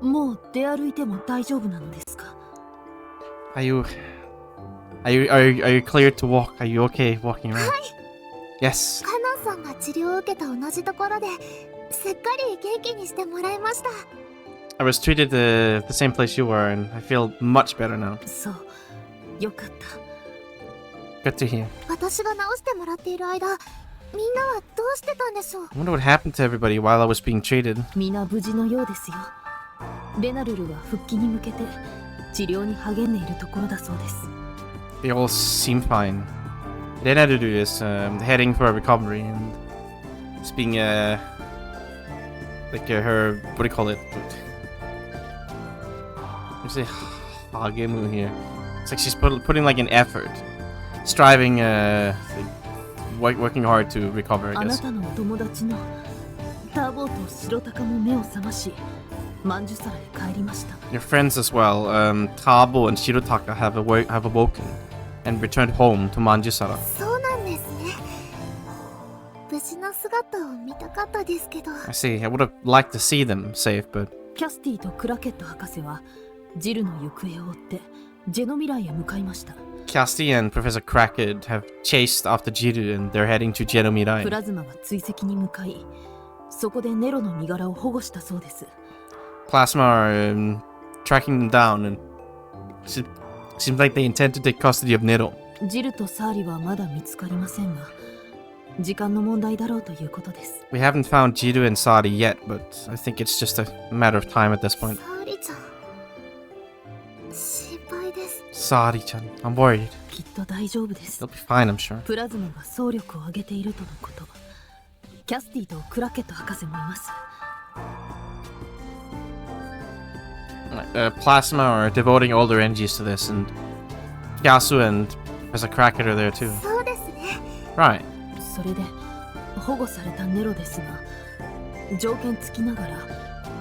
もう出歩いても大丈夫なのですか？ Are you cleared to walk? Are you okay walking around? Yes. カノンさんが治療を受けた同じところですっかり元気にしてもらいました。 I was treated the same place you were, and I feel much better now. そう、よかった。 Good to hear. 私が治してもらっている間、みんなはどうしてたんでしょう。 I wonder what happened to everybody while I was being treated. 皆無事のようですよ。レナルルは復帰に向けて治療に励んでいるところだそうです。 They all seem fine. Renaruru is heading for a recovery and it's being like her, what do you call it? You say hagemu here. It's like she's putting like an effort, striving, working hard to recover, I あな guess. たのお友達のターボーと白鷹も目を覚まし、マンジュサラへ帰りました。 Your friends as well, Tabo and Shirotaka have awoken and returned home to Manjusara. そうなんですね。無事な姿を見たかったですけど。 I see. I would have liked to see them safe, but キャスティとクラケット博士はジルの行方を追ってジェノミライへ向かいました。 Casti and Professor Cracked have chased after Jiru and they're heading to プ Genomirai. ラズマが追跡に向かい、そこでネロの身柄を保護したそうです。 Plasma are tracking them down and seems like they intend to take custody of Nero. ジルとサーリはまだ見つかりませんが、時間の問題だろうということです。 We haven't found Jiru and Sadi yet, but I think it's just a matter of time at this point. 沙織ちゃん、心配です。 Sadi-chan, I'm worried. きっと大丈夫です。 They'll be fine, I'm sure. プラズマが総力を上げているとのこと。キャスティとクラケット博士もいます。 Plasma are devoting all their energies to this, and Yasu and Professor Cracked are there too. そうですね。 Right. それで保護されたネロですが、条件付きながら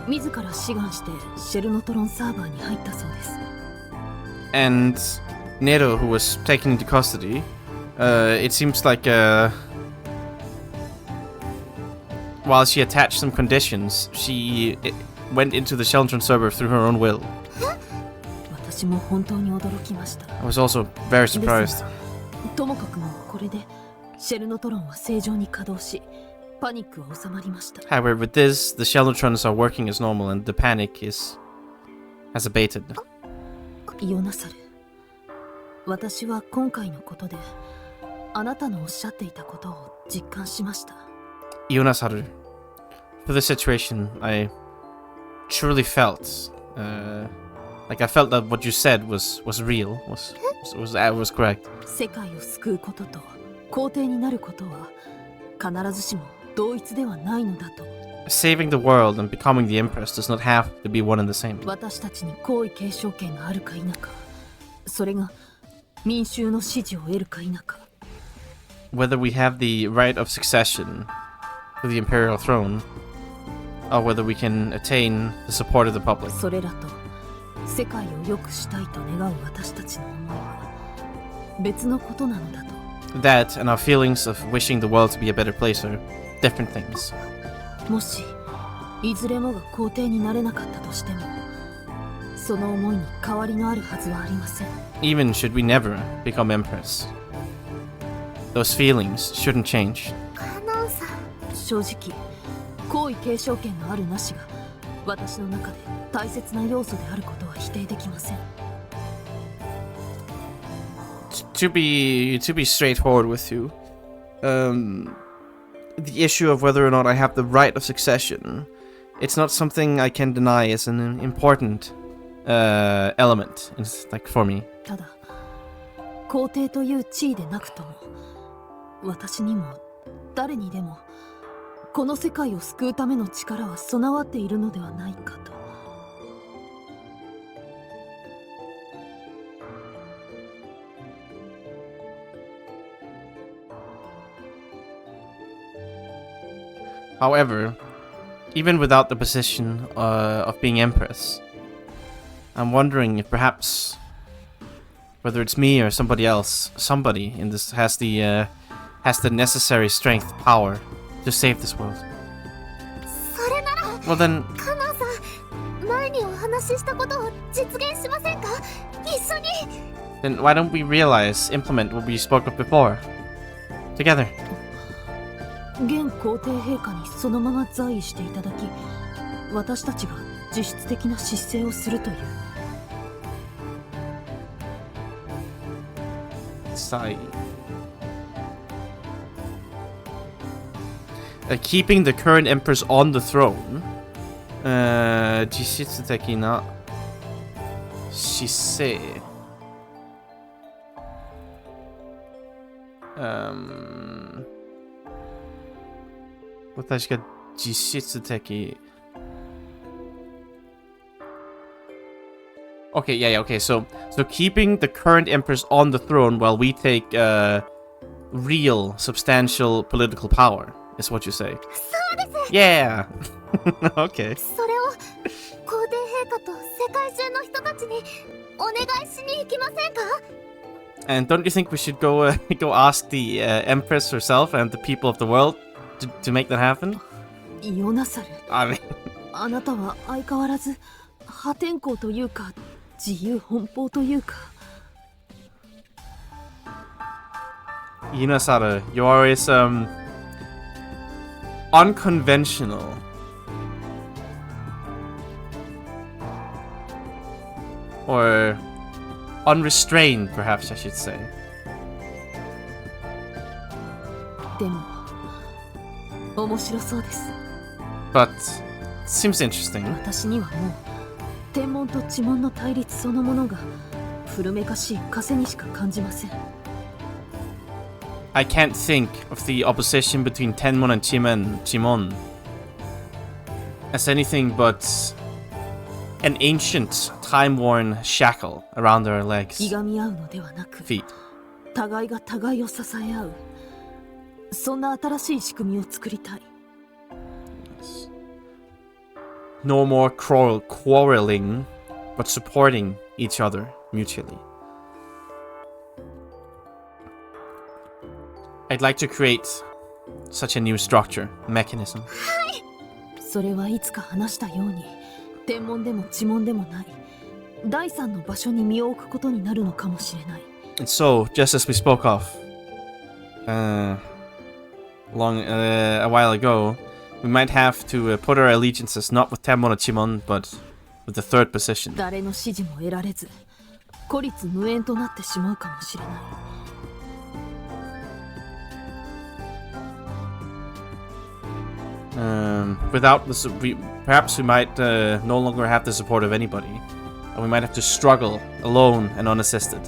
自ら志願してシェルノトロンサーバーに入ったそうです。 And Nero, who was taken into custody, it seems like while she attached some conditions, she went into the Sheltron server through her own will. 私も本当に驚きました。 I was also very です surprised. がともかくもこれでシェルノトロンは正常に稼働し、パニックは収まりました。 However, with this, the Sheltrons are working as normal and the panic has abated. イオナサル、私は今回のことであなたのおっしゃっていたことを実感しました。 Ionasaru, for this situation, I truly felt, like I felt that what you said was real, was correct. 世界を救うことと皇帝になることは必ずしも同一ではないのだと。 Saving the world and becoming the Empress does not have to be one and the same. 私たちに皇位継承権があるか否か、それが民衆の支持を得るか否か。 Whether we have the right of succession to the imperial throne, or whether we can attain the support of the public. それらと世界を良くしたいと願う私たちの思いは別のことなのだと。 That and our feelings of wishing the world to be a better place are different things. もしいずれもが皇帝になれなかったとしても、その思いに変わりのあるはずはありません。 Even should we never become Empress, those feelings shouldn't change. カノンさん、正直皇位継承権のあるなしが私の中で大切な要素であることは否定できません。 To be straightforward with you, the issue of whether or not I have the right of succession, it's not something I can deny as an important element, like for me. ただ皇帝という地位でなくとも、私にも誰にでもこの世界を救うための力は備わっているのではないかと。However, even without the position of being Empress, I'm wondering if perhaps, whether it's me or somebody else, somebody in this has the necessary strength, power to save this world. Well then, why don't we implement what we spoke of before, together? 現皇帝陛下にそのまま在位していただき、私たちが実質的な失政をするという。Keeping the current empress on the throne. 実質的な姿勢。私が実質的。Okay, yeah, okay. So keeping the current empress on the throne while we take real, substantial political power is what you say. Yeah. Okay. And don't you think we should go ask the empress herself and the people of the world to make that happen? ヨナサル。I mean, あなたは相変わらず破天荒というか自由奔放というか。Yunasaru, you are always unconventional. Or unrestrained, perhaps I should say. でも面白そうです。 But seems interesting. 私にはもう天文と地文の対立そのものが古めかしい枷にしか感じません。I can't think of the opposition between Tenmon and Chimon as anything but an ancient, time-worn shackle around their legs, いがみ合うのではなく、 feet. 互いが互いを支え合う、そんな新しい仕組みを作りたい。No more quarreling, but supporting each other mutually. I'd like to create such a new structure, mechanism. それはいつか話したように、天文でも地文でもない第三の場所に身を置くことになるのかもしれない。And so, just as we spoke of a while ago, we might have to put our allegiances not with Tenmon or Chimon, but with the third position. 誰の指示も得られず、孤立無縁となってしまうかもしれない。Without perhaps we might no longer have the support of anybody, and we might have to struggle alone and unassisted.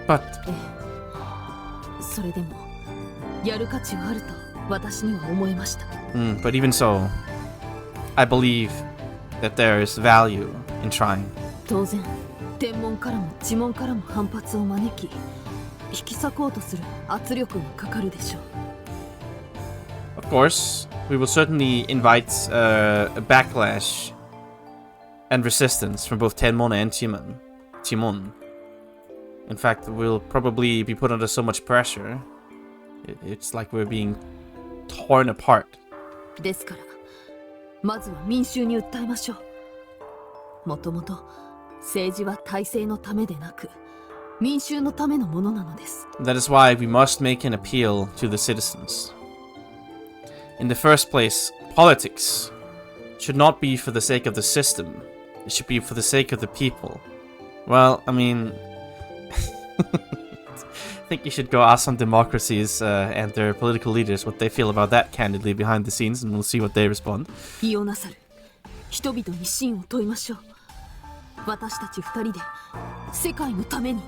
But それでもやる価値はあると私には思いました。but even so, I believe that there is value in trying. 当然、天文からも地文からも反発を招き、引き裂こうとする圧力がかかるでしょう。Of course, we will certainly invite a backlash and resistance from both Tenmon and Chimon. In fact, we'll probably be put under so much pressure. It's like we're being torn apart. ですから、まずは民衆に訴えましょう。もともと政治は体制のためでなく、民衆のためのものなのです。That is why we must make an appeal to the citizens. In the first place, politics should not be for the sake of the system. It should be for the sake of the people. Well, I mean, I think you should go ask some democracies and their political leaders what they feel about that candidly behind the scenes, and we'll see what they respond. イオナサル、人々に真を問いましょう。私たち二人で世界のために。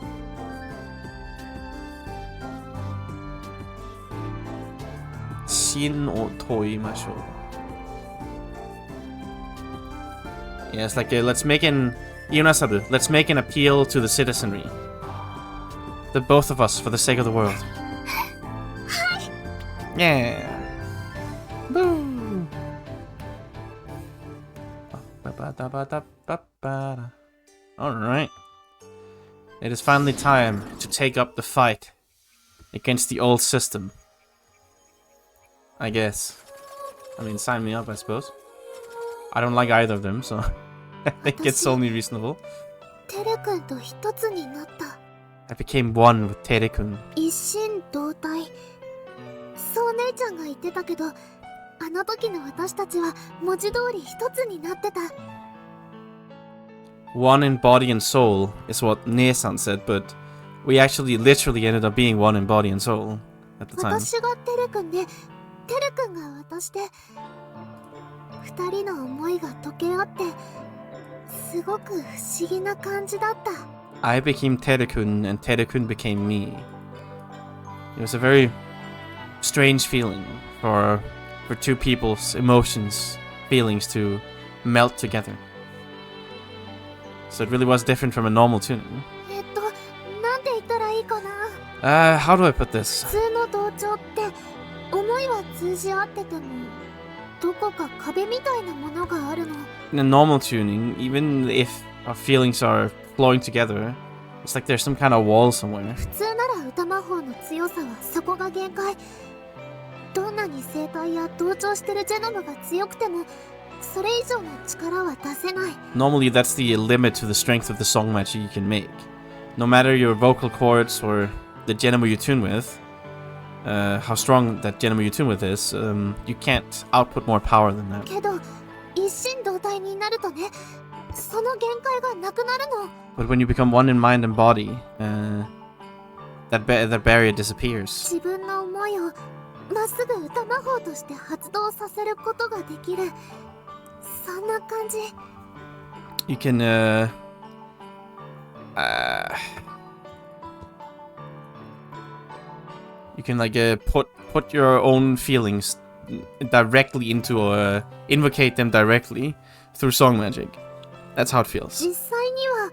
真を問いましょう。Yeah, it's like let's make an appeal to the citizenry. The both of us for the sake of the world. Yeah. Boo. Alright. It is finally time to take up the fight against the old system. I guess. I mean, sign me up, I suppose. I don't like either of them, so I think it's only reasonable. テレ君と一つになった。 I became one with Tere-kun. 一心同体。そう姉ちゃんが言ってたけど、あの時の私たちは文字通り一つになってた。 One in body and soul is what Ne-san said, but we actually literally ended up being one in body and soul at the time. 私がテレ君で、テレ君が私で、二人の思いが溶け合って、すごく不思議な感じだった。 I became Tere-kun and Tere-kun became me. It was a very strange feeling for two people's emotions, feelings to melt together. So it really was different from a normal tuning. なんて言ったらいいかな。How do I put this? 普通の同調って思いは通じ合っててもどこか壁みたいなものがあるの。 In a normal tuning, even if our feelings are flowing together, it's like there's some kind of wall somewhere. 普通なら歌魔法の強さはそこが限界。どんなに生体や同調してるジェノムが強くてもそれ以上の力は出せない。 Normally that's the limit to the strength of the song magic you can make. No matter your vocal cords or the genome you tune with, how strong that genome you tune with is, you can't output more power than that. けど一心同体になるとね、その限界がなくなるの。 But when you become one in mind and body, that barrier disappears. 自分の思いをまっすぐ歌魔法として発動させることができる。そんな感じ。 You can, you can like put your own feelings directly into invocate them directly through song magic. That's how it feels. 実際には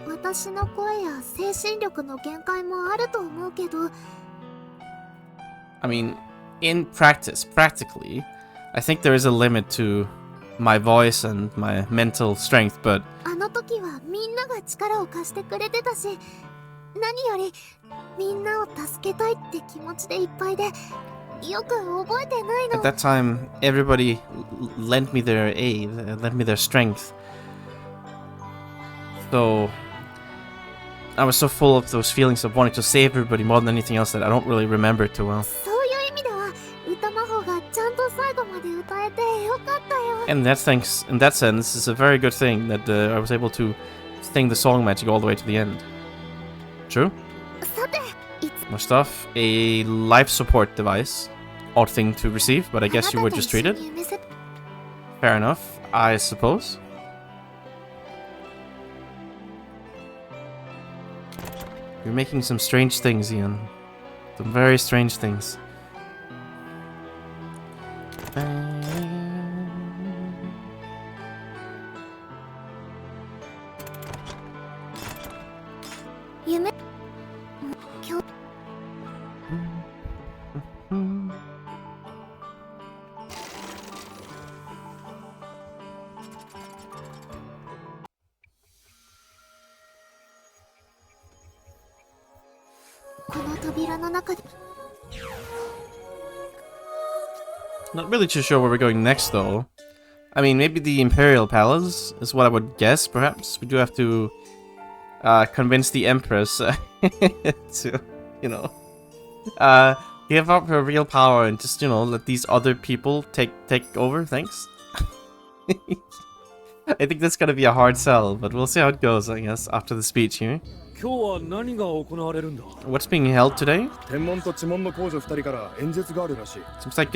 私の声や精神力の限界もあると思うけど。 I mean, in practice, practically, I think there is a limit to my voice and my mental strength, but あの時はみんなが力を貸してくれてたし、何よりみんなを助けたいって気持ちでいっぱいで、よく覚えてないの。 at that time, everybody lent me their aid, lent me their strength. So I was so full of those feelings of wanting to save everybody more than anything else that I don't really remember it too well. そういう意味では歌魔法がちゃんと最後まで歌えてよかったよ。 And in that sense, it's a very good thing that I was able to sing the song magic all the way to the end. True? さて、いつ More stuff. A life support device. Odd thing to receive, but I guess you were just あなた treated. と一緒に夢せ Fair enough, I suppose. You're making some strange things, Ian. Some very strange things. 夢今日この扉の中で Not really too sure where we're going next, though. I mean, maybe the Imperial Palace is what I would guess, perhaps. We do have to convince the Empress to, you know, give up her real power and just, you know, let these other people take over. Thanks. I think that's gonna be a hard sell, but we'll see how it goes, I guess, after the speech here. 今日は何が行われるんだ。 What's being held today? 天文と地紋の工女2人から演説があるらしい。 Seems like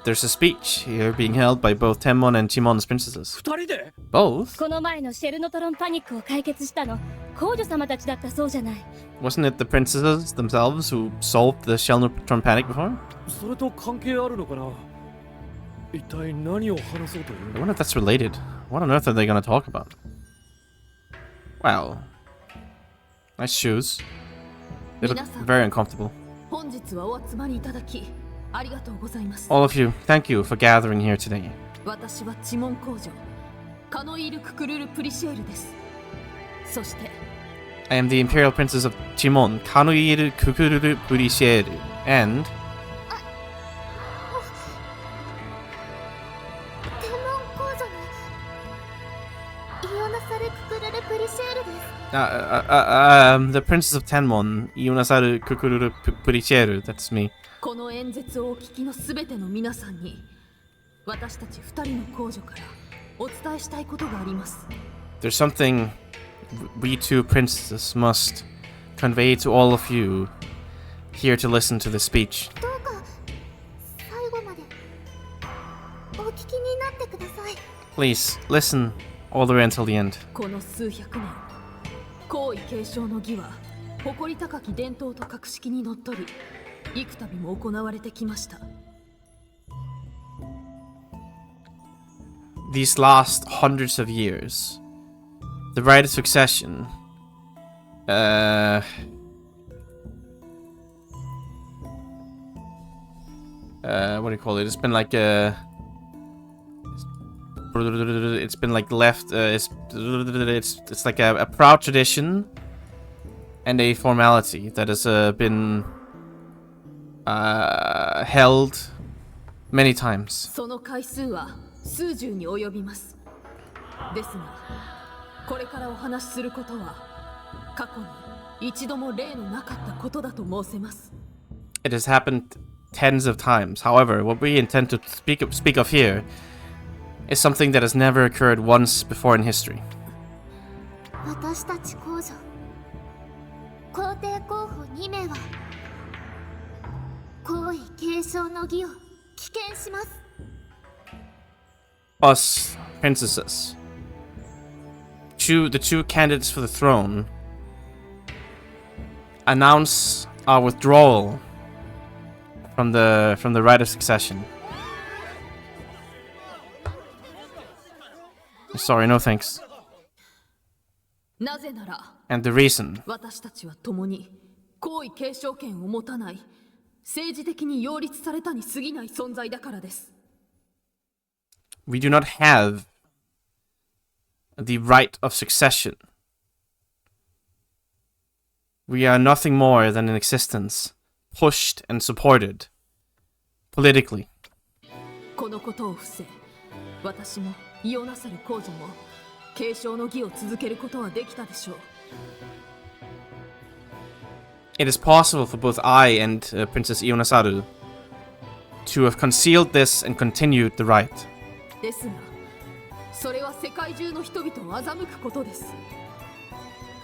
there's a speech here being held by both Tenmon and Chimon's princesses. 2人で Both? この前のシェルノトロンパニックを解決したの皇女様たちだったそうじゃない。 Wasn't it the princesses themselves who solved the Shelnotron panic before? それと関係あるのかな。一体何を話そうという I wonder if that's related. What on earth are they gonna talk about? Wow. Nice shoes. They look very uncomfortable. 本日はお集まりいただきありがとうございます。 All of you, thank you for gathering here today. 私は知門工女カノイル・ククルル・プリシェールです。そして I am the Imperial Princess of Chimon, Kanuiru Kukururu Purisheru, and 天文工女のイオナサル・ククルル・プリシェールです。the Princess of Tenmon, Ionasaru Kukururu Purisheru, that's me. この演説をお聞きのすべての皆さんに、私たち二人の皇女からお伝えしたいことがあります。There's something we two princesses must convey to all of you here to listen to the speech. どうか最後までお聞きになってください。 Please, listen all the way until the end. この数百年、皇位継承の儀は誇り高き伝統と格式にのっとり、幾度も行われてきました。These last hundreds of years, the right of succession, what do you call it? It's been like it's been like left. It's like a proud tradition and a formality that has been held many times. その回数は数十に及びます。ですが、これからお話しすることは過去に一度も例のなかったことだと申せます。It has happened tens of times. However, what we intend to speak of here is something that has never occurred once before in history. 私たち皇女、皇帝候補2名は皇位継承の儀を棄権します。Us princesses, the two candidates for the throne, announce our withdrawal from the right of succession. Sorry, no thanks. なぜなら、 And the reason 私たちは共に皇位継承権を持たない、政治的に擁立されたに過ぎない存在だからです。we do not have the right of succession. We are nothing more than an existence, pushed and supported politically. このことを伏せ、私もイオナサル皇女も継承の儀を続けることはできたでしょう。It is possible for both I and Princess Ionasaru to have concealed this and continued the rite. ですが、それは世界中の人々を欺くことです。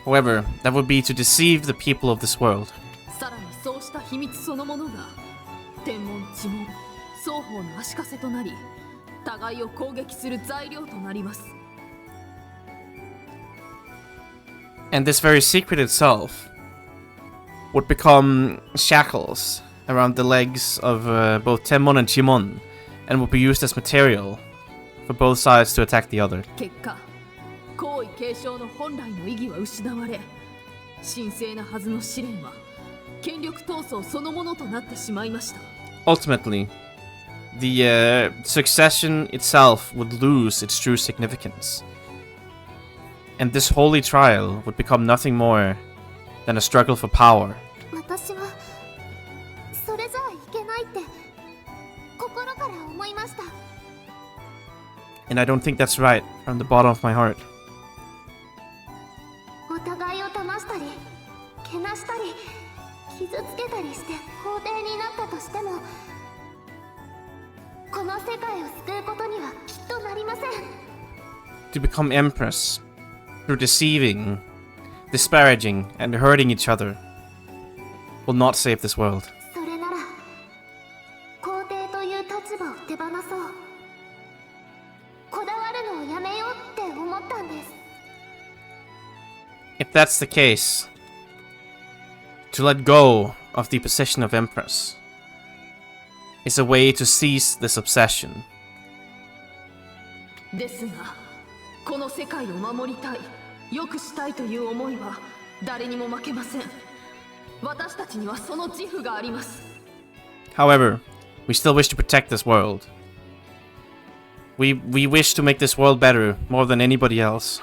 However, that would be to deceive the people of this world. さらにそうした秘密そのものが天文地文双方の足かせとなり、互いを攻撃する材料となります。And this very secret itself would become shackles around the legs of both Tenmon and Chimon, and would be used as material for both sides to attack the other. 結果、皇位継承の本来の意義は失われ、神聖なはずの試練は権力闘争そのものとなってしまいました。Ultimately, the succession itself would lose its true significance. And this holy trial would become nothing more than a struggle for power. 私はそれじゃあいけないって心から思いました。And I don't think that's right from the bottom of my heart. お互いを騙したり、けなしたり、傷つけたりして皇帝になったとしても、この世界を救うことにはきっとなりません。To become empress through deceiving, disparaging, and hurting each other will not save this world. それなら皇帝という立場を手放そう。こだわるのをやめようって思ったんです。If that's the case, to let go of the position of empress is a way to cease this obsession. ですが、この世界を守りたい、良くしたいという思いは誰にも負けません。私たちにはその自負があります。However, we still wish to protect this world. We wish to make this world better more than anybody else.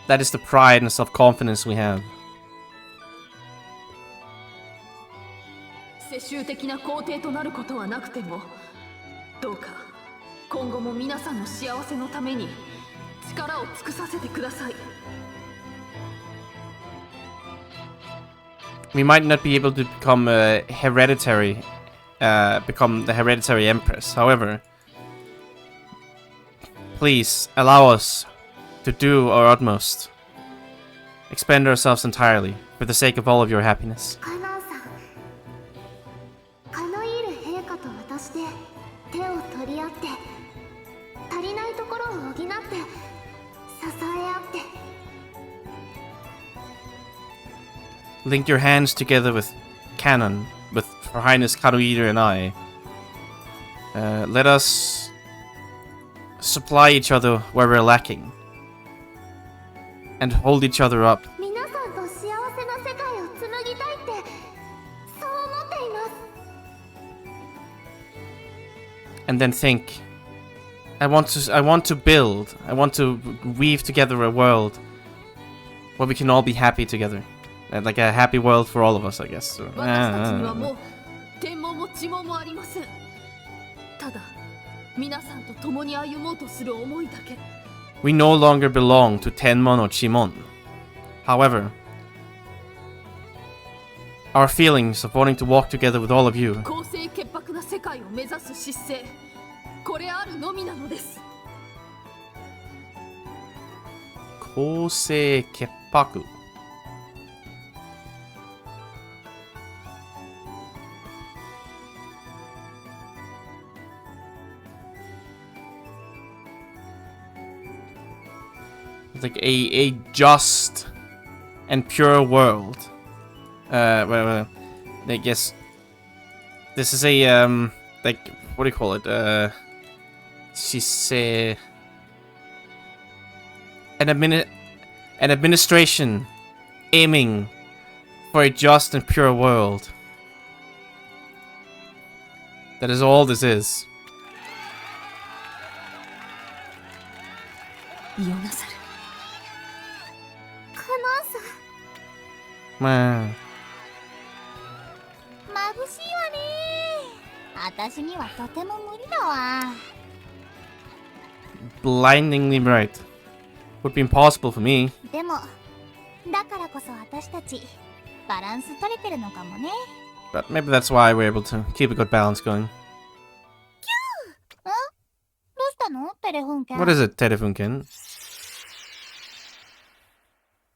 That is the pride and self-confidence we have. 世襲的な皇帝となることはなくても、どうか今後も皆さんの幸せのために力を尽くさせてください。We might not be able to become become the hereditary empress. However, please allow us to do our utmost. Expend ourselves entirely for the sake of all of your happiness. カナンさん、カノイール陛下と私で手を取り合って、足りないところを補って、支え合って。Link your hands together with Canon, with Her Highness Karuhira and I. Let us supply each other where we're lacking. And hold each other up. 皆さんと幸せな世界を紡ぎたいって、そう思っています。 And then think, I want to build, I want to weave together a world where we can all be happy together. Like a happy world for all of us, I guess. 私たちにはもう天文も地紋もありません。ただ皆さんと共に歩もうとする思いだけ。 We no longer belong to Tenmon or Chimon. However, our feelings of wanting to walk together with all of you 公正潔白な世界を目指す姿勢、これあるのみなのです。 Kosei Keppaku. Like a just and pure world. Well, I guess this is a like, what do you call it? She's an administration aiming for a just and pure world. That is all this is. イオナサル。 カナンさん、まあ、眩しいわね。私にはとても無理だわ。blindingly bright. Would be impossible for me. でも、だからこそ私たちバランス取れてるのかもね。But maybe that's why we're able to keep a good balance going. どうしたのテレフンケン。 What is it, Terefunken?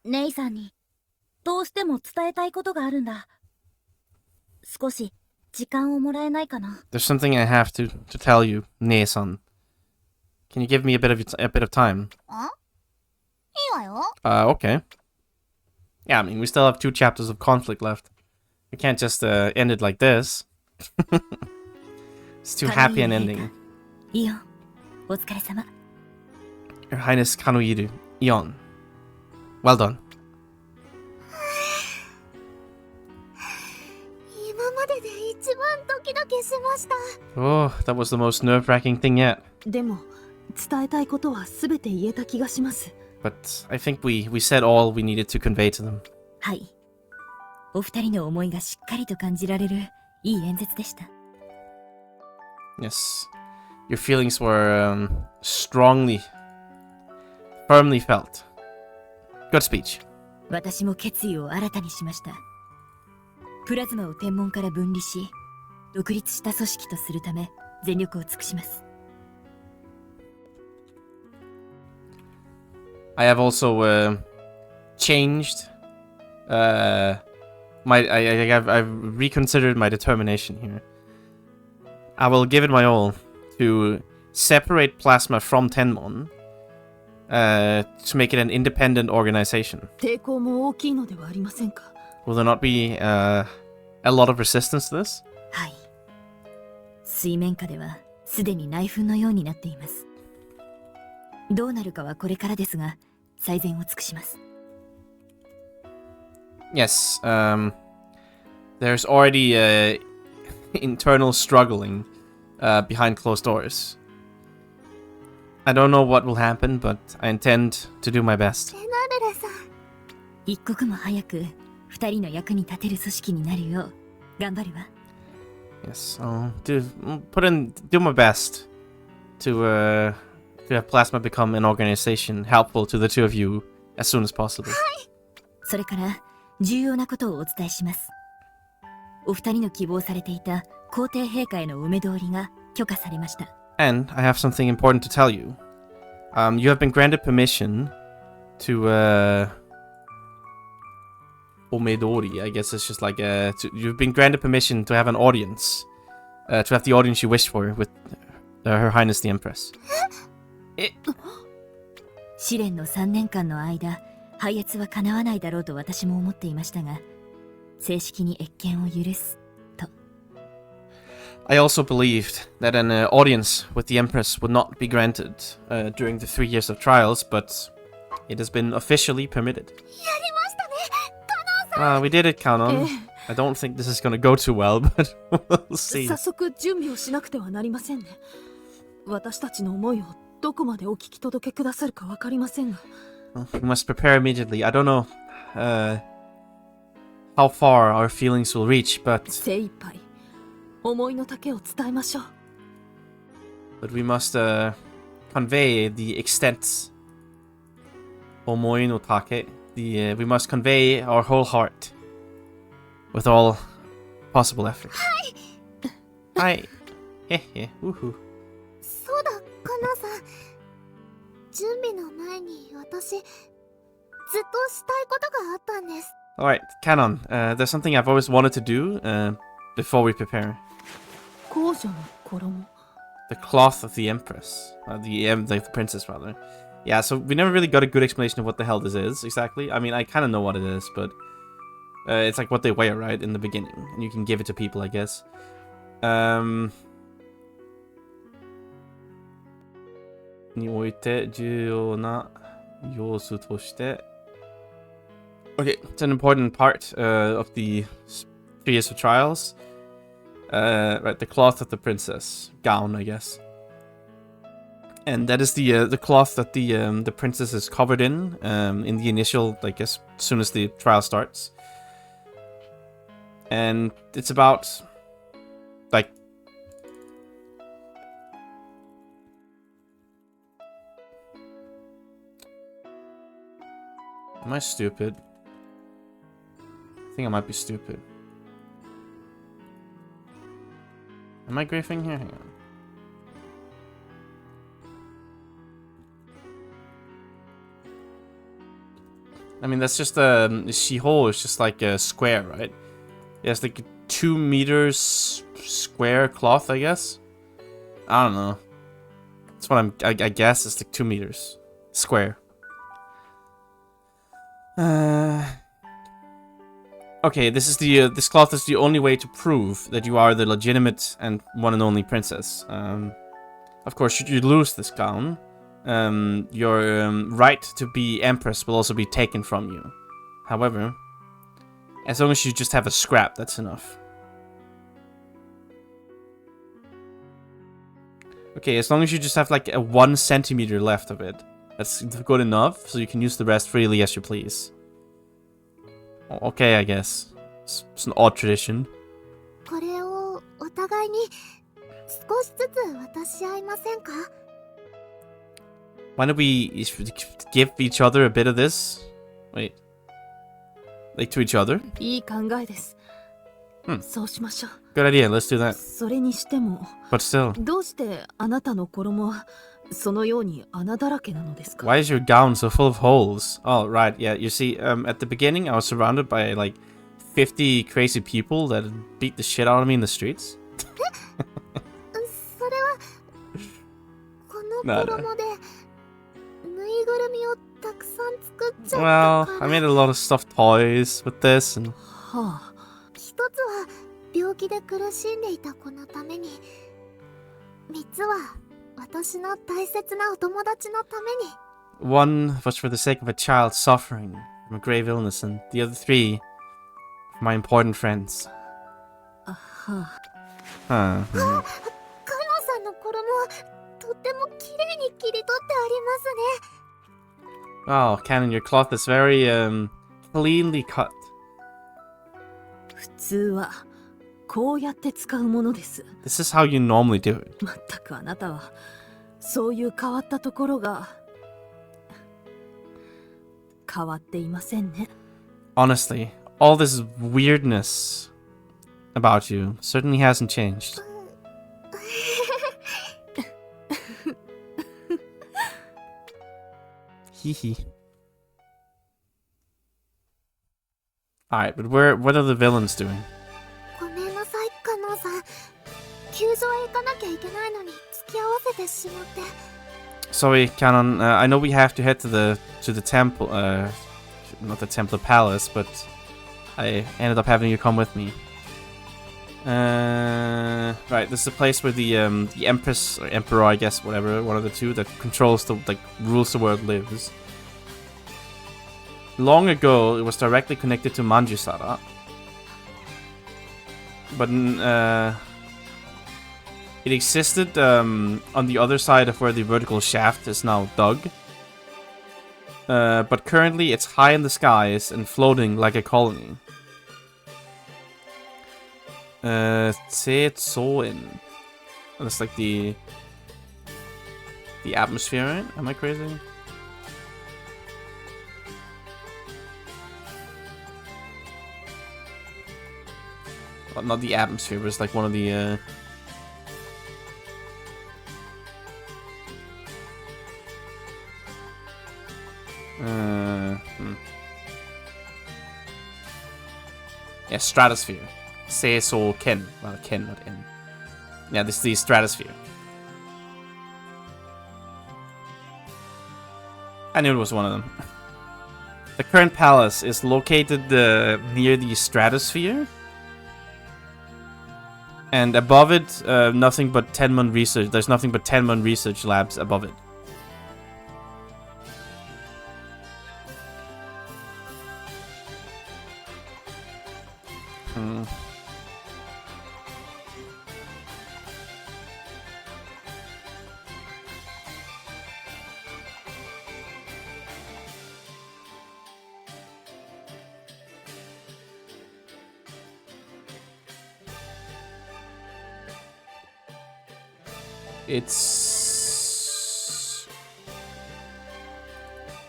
ネイさんにどうしても伝えたいことがあるんだ。少し時間をもらえないかな。 There's something I have to tell you, Ne-san. Can you give me a bit of time? あ？いいわよ。Okay. Yeah, I mean, we still have 2 chapters of conflict left. We can't just end it like this. It's too happy an ending. イオン、お疲れ様。 Your Highness Kanuiru, Ion. Well done. 今までで一番ドキドキしました。 Oh, that was the most nerve-wracking thing yet. でも伝えたいことはすべて言えた気がします。 But I think we said all we needed to convey to them. はい。お二人の思いがしっかりと感じられるいい演説でした。 Yes. Your feelings were firmly felt. Good speech. 私も決意を新たにしました。プラズマを天文から分離し、独立した組織とするため全力を尽くします。 I have also changed I've reconsidered my determination here. I will give it my all to separate Plasma from Tenmon to make it an independent organization. 抵抗も大きいのではありませんか。 Will there not be a lot of resistance to this? はい。水面下ではすでに内紛のようになっています。どうなるかはこれからですが、最善を尽くします。 Yes, there's already internal struggling behind closed doors. I don't know what will happen, but I intend to do my best. 一刻も早く二人の役に立てる組織になるよう頑張るわ。Yes, I'll do my best to have Plasma become an organization helpful to the two of you as soon as possible. それから重要なことをお伝えします。お二人の希望されていた皇帝陛下へのお目通りが許可されました。And I have something important to tell you. You have been granted permission to Omedori, I guess it's just like you've been granted permission to have an audience, to have the audience you wish for with Her Highness the Empress. 試練の3年間の間、拝謁は叶わないだろうと私も思っていましたが、正式に謁見を許すと。I also believed that an audience with the Empress would not be granted during the 3 years of trials, but it has been officially permitted. We did it, Kanon. I don't think this is gonna go too well, but we'll see. 早速準備をしなくてはなりませんね。私たちの思いをどこまでお聞き届けくださるかわかりませんが。We must prepare immediately. I don't know how far our feelings will reach, but 精一杯思いの丈を伝えましょう。But we must convey the extent. Omoi no take. We must convey our whole heart with all possible effort. Hi. Hehe. Woohoo. そうだ、カナさん。準備の前に私、ずっとしたいことがあったんです。Alright, Canon, there's something I've always wanted to do before we prepare. 皇女の衣。 The cloth of the Empress. The princess, rather. Yeah, so we never really got a good explanation of what the hell this is, exactly. I mean, I kind of know what it is, but it's like what they wear, right, in the beginning. And you can give it to people, I guess. Okay, it's an important part of the 3 years of trials. Right, the cloth of the princess. Gown, I guess. And that is the cloth that the princess is covered in the initial, I guess, as soon as the trial starts. And it's about, like, am I stupid? I think I might be stupid. Am I griefing here? Hang on. I mean, that's just Shiho is just like a square, right? Yeah, it's like 2 meters square cloth, I guess. I don't know. That's what I guess it's like 2 meters square. Okay, this cloth is the only way to prove that you are the legitimate and one and only princess. Of course, should you lose this gown, your right to be empress will also be taken from you. However, as long as you just have a scrap, that's enough. Okay, as long as you just have like a 1 centimeter left of it, that's good enough, so you can use the rest freely as you please. Okay, I guess. It's an odd tradition. これをお互いに少しずつ渡し合いませんか? Why don't we give each other a bit of this? Wait. Like to each other? いい考えです。そうしましょう。 Good idea, let's do that. それにしても、 But still, どうしてあなたの衣はそのように穴だらけなのですか? why is your gown so full of holes? Oh, right, yeah, you see, at the beginning I was surrounded by like 50 crazy people that beat the shit out of me in the streets. それはこの衣でぬいぐるみをたくさん作っちゃった Well, か I ら。 made a lot of stuffed toys with this, and はあ、一つは病気で苦しんでいた子のために、三つは私の大切なお友達のために。 one was for the sake of a child suffering from a grave illness, and the other 3 for my important friends. はあ、Huh. カノさんの衣とっても綺麗に切り取ってありますね。 Oh, Canon, your cloth is very cleanly cut. 普通はこうやって使うものです。 This is how you normally do it. まったくあなたはそういう変わったところが変わっていませんね。 Honestly, all this weirdness about you certainly hasn't changed. Hee. Alright, but what are the villains doing? ごめんなさい、カノさん。球場へ行かなきゃいけないのに付き合わせてしまって。 Sorry, Canon. I know we have to head to the temple. Not the temple, the palace, but I ended up having you come with me. Right, this is the place where the empress or emperor, I guess, whatever, one of the two that controls rules the world lives. Long ago, it was directly connected to Manjusara, but it existed on the other side of where the vertical shaft is now dug. But currently, it's high in the skies and floating like a colony. Tsetsoin. That's like the atmosphere, right? Am I crazy? Well, not the atmosphere, but it's like one of the yeah, stratosphere. Seiso Ken. Well, Ken, not N. Yeah, this is the stratosphere. I knew it was one of them. The current palace is located near the stratosphere. And above it, nothing but Tenmon research. There's nothing but Tenmon research labs above it. It's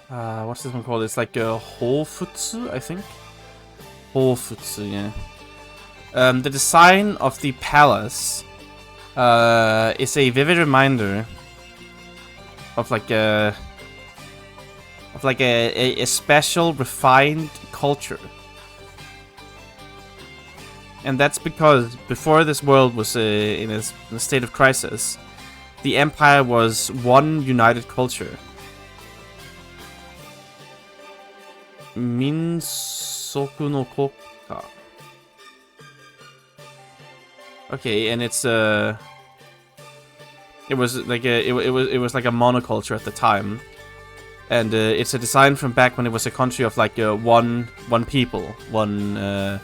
what's this one called? It's like a Hofutsu, I think. Hofutsu, yeah. The design of the palace is a vivid reminder of like a special refined culture. And that's because before this world was in a state of crisis, the Empire was one united culture. Minsoku no Koka. Okay, and it's it was like a monoculture at the time, and it's a design from back when it was a country of like one people, one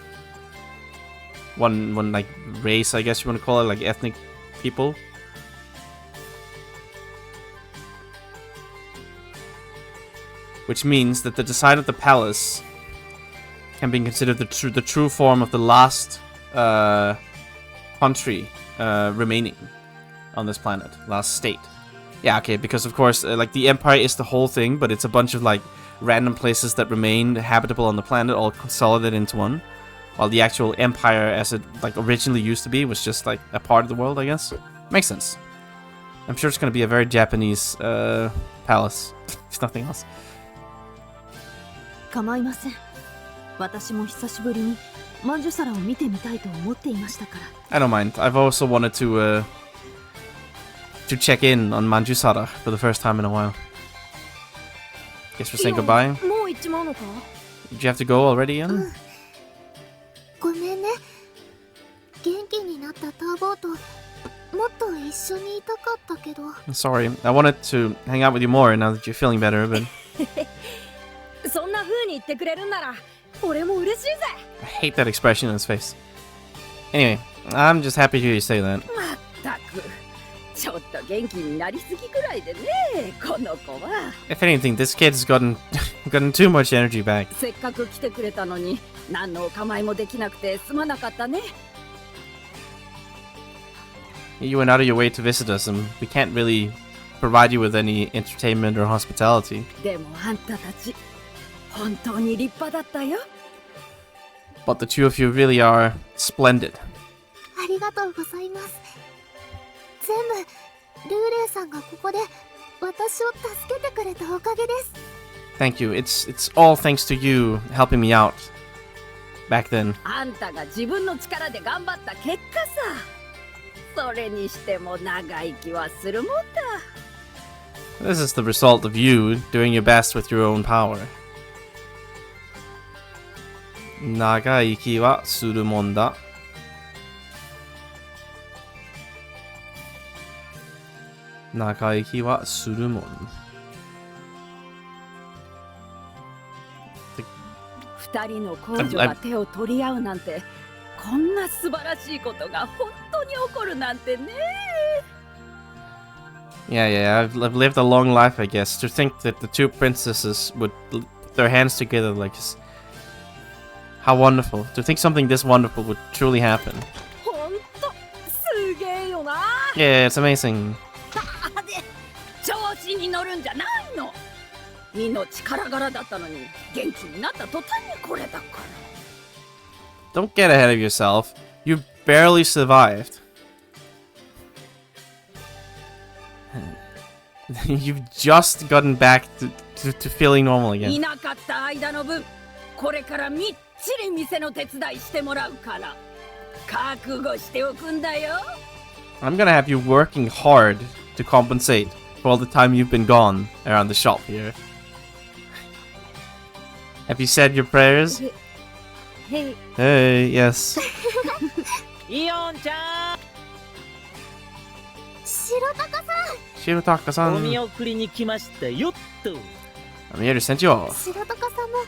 like race, I guess you want to call it, like ethnic people. Which means that the design of the palace can be considered the true form of the last country remaining on this planet, last state. Yeah, okay, because of course, like the Empire is the whole thing, but it's a bunch of like random places that remain habitable on the planet, all consolidated into one. While the actual Empire, as it like originally used to be, was just like a part of the world, I guess. Makes sense. I'm sure it's gonna be a very Japanese palace, if nothing else. 構いません。私も久しぶりにマンジュサラを見てみたいと思っていましたから。I don't mind. I've also wanted to check in on Manjusara for the first time in a while. Guess we're saying goodbye. もう行っちまうのか? Did you have to go already, Ian? ごめんね。元気になったターボーともっと一緒にいたかったけど。Sorry, I wanted to hang out with you more now that you're feeling better, but そんな風に言ってくれるんなら俺も嬉しいぜ。 I hate that expression on his face. Anyway, I'm just happy to hear you say that. まったくちょっと元気になりすぎくらいでねこの子は If anything, this kid's gotten too much energy back. せっかく来てくれたのに何のお構いもできなくてすまなかったね You went out of your way to visit us, and we can't really provide you with any entertainment or hospitality. でもあんたたち本当に立派だったよ But the two of you really are splendid. ありがとうございます。全部ルーレイさんがここで私を助けてくれたおかげです。 Thank you. It's all thanks to you helping me out back then. あんたが自分の力で頑張った結果さそれにしても長生きはするもんだ This is the result of you doing your best with your own power. 長生きはするもんだ. 長生きはするもん. 二人の公女が手を取り合うなんてこんな素晴らしいことが本当に起こるなんてね Yeah, I've lived a long life, I guess. To think that the two princesses would put their hands together like this. How wonderful. To think something this wonderful would truly happen. 本当すげえよな Yeah, it's amazing. で調子に乗るんじゃないの命からがらだったのに元気になった途端にこれだから Don't get ahead of yourself. You barely survived. You've just gotten back to feeling normal い again. なかった間の分これからみっちり店の手伝いしてもらうから覚悟しておくんだよ I'm gonna have you working hard to compensate for all the time you've been gone around the shop here. Have you said your prayers? Hey. Hey, yes. イオンちゃん白鷹さん Shirotaka-san, お見送りに来ましたよっと I'm here to send you off. 白鷹さんもも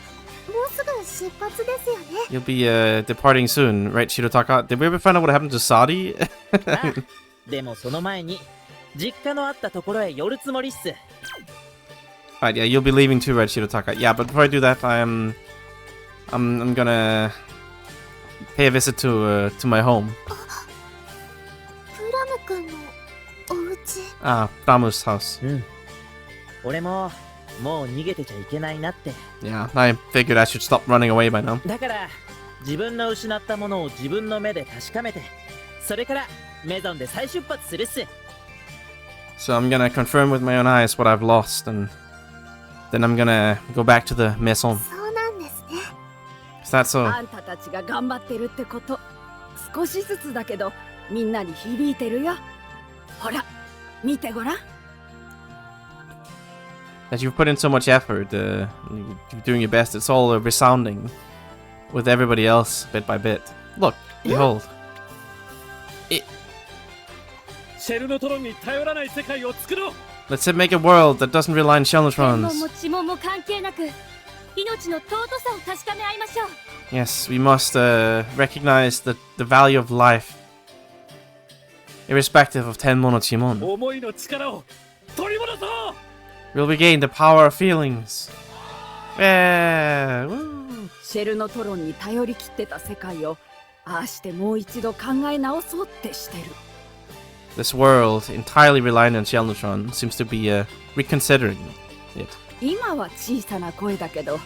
うすぐ出発ですよね You'll be departing soon, right, Shirotaka? Did we ever find out what happened to Sadi? あでもその前に実家のあったところへ寄るつもりっす Right, yeah, you'll be leaving too, right, Shirotaka? Yeah, but before I do that, I'm gonna pay a visit to my home. プラム君のお家 Ah, Pramu's house. うん俺ももう逃げてちゃいけないなって Yeah, I figured I should stop running away by now. だから自分の失ったものを自分の目で確かめてそれからメゾンで再出発するっす So I'm gonna confirm with my own eyes what I've lost, and then I'm gonna go back to the maison. そうなんですね Is that so? あんたたちが頑張ってるってこと少しずつだけどみんなに響いてるよほら見てごらん That you've put in so much effort, you're doing your best. It's all resounding with everybody else, bit by bit. Look, behold. シェルノトロンに頼らない世界を作ろう Let's make a world that doesn't rely on 天文 Shellnetrons. も地紋も関係なく命の尊さを確かめ合いましょう Yes, we must recognize the value of life, irrespective of Tenmon or Chimon. 思いの力を取り戻そう We'll regain the power of feelings. Yeah, woo. シェルノトロンに頼り切ってた世界をああしてもう一度考え直そうってしてる This world, entirely reliant on Shellnetron, seems to be reconsidering it. 今は小さな声だけど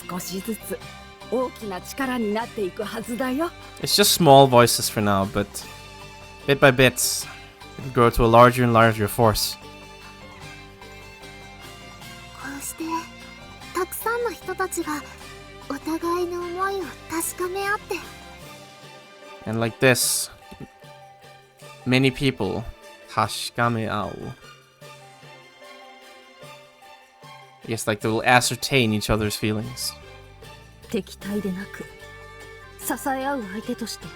少しずつ大きな力になっていくはずだよ It's just small voices for now, but bit by bit, it'll grow to a larger and larger force. こうしてたくさんの人たちがお互いの思いを確かめ合って And like this, many people tashikameao. Yes, like they will ascertain each other's feelings. 敵対でなく支え合う相手として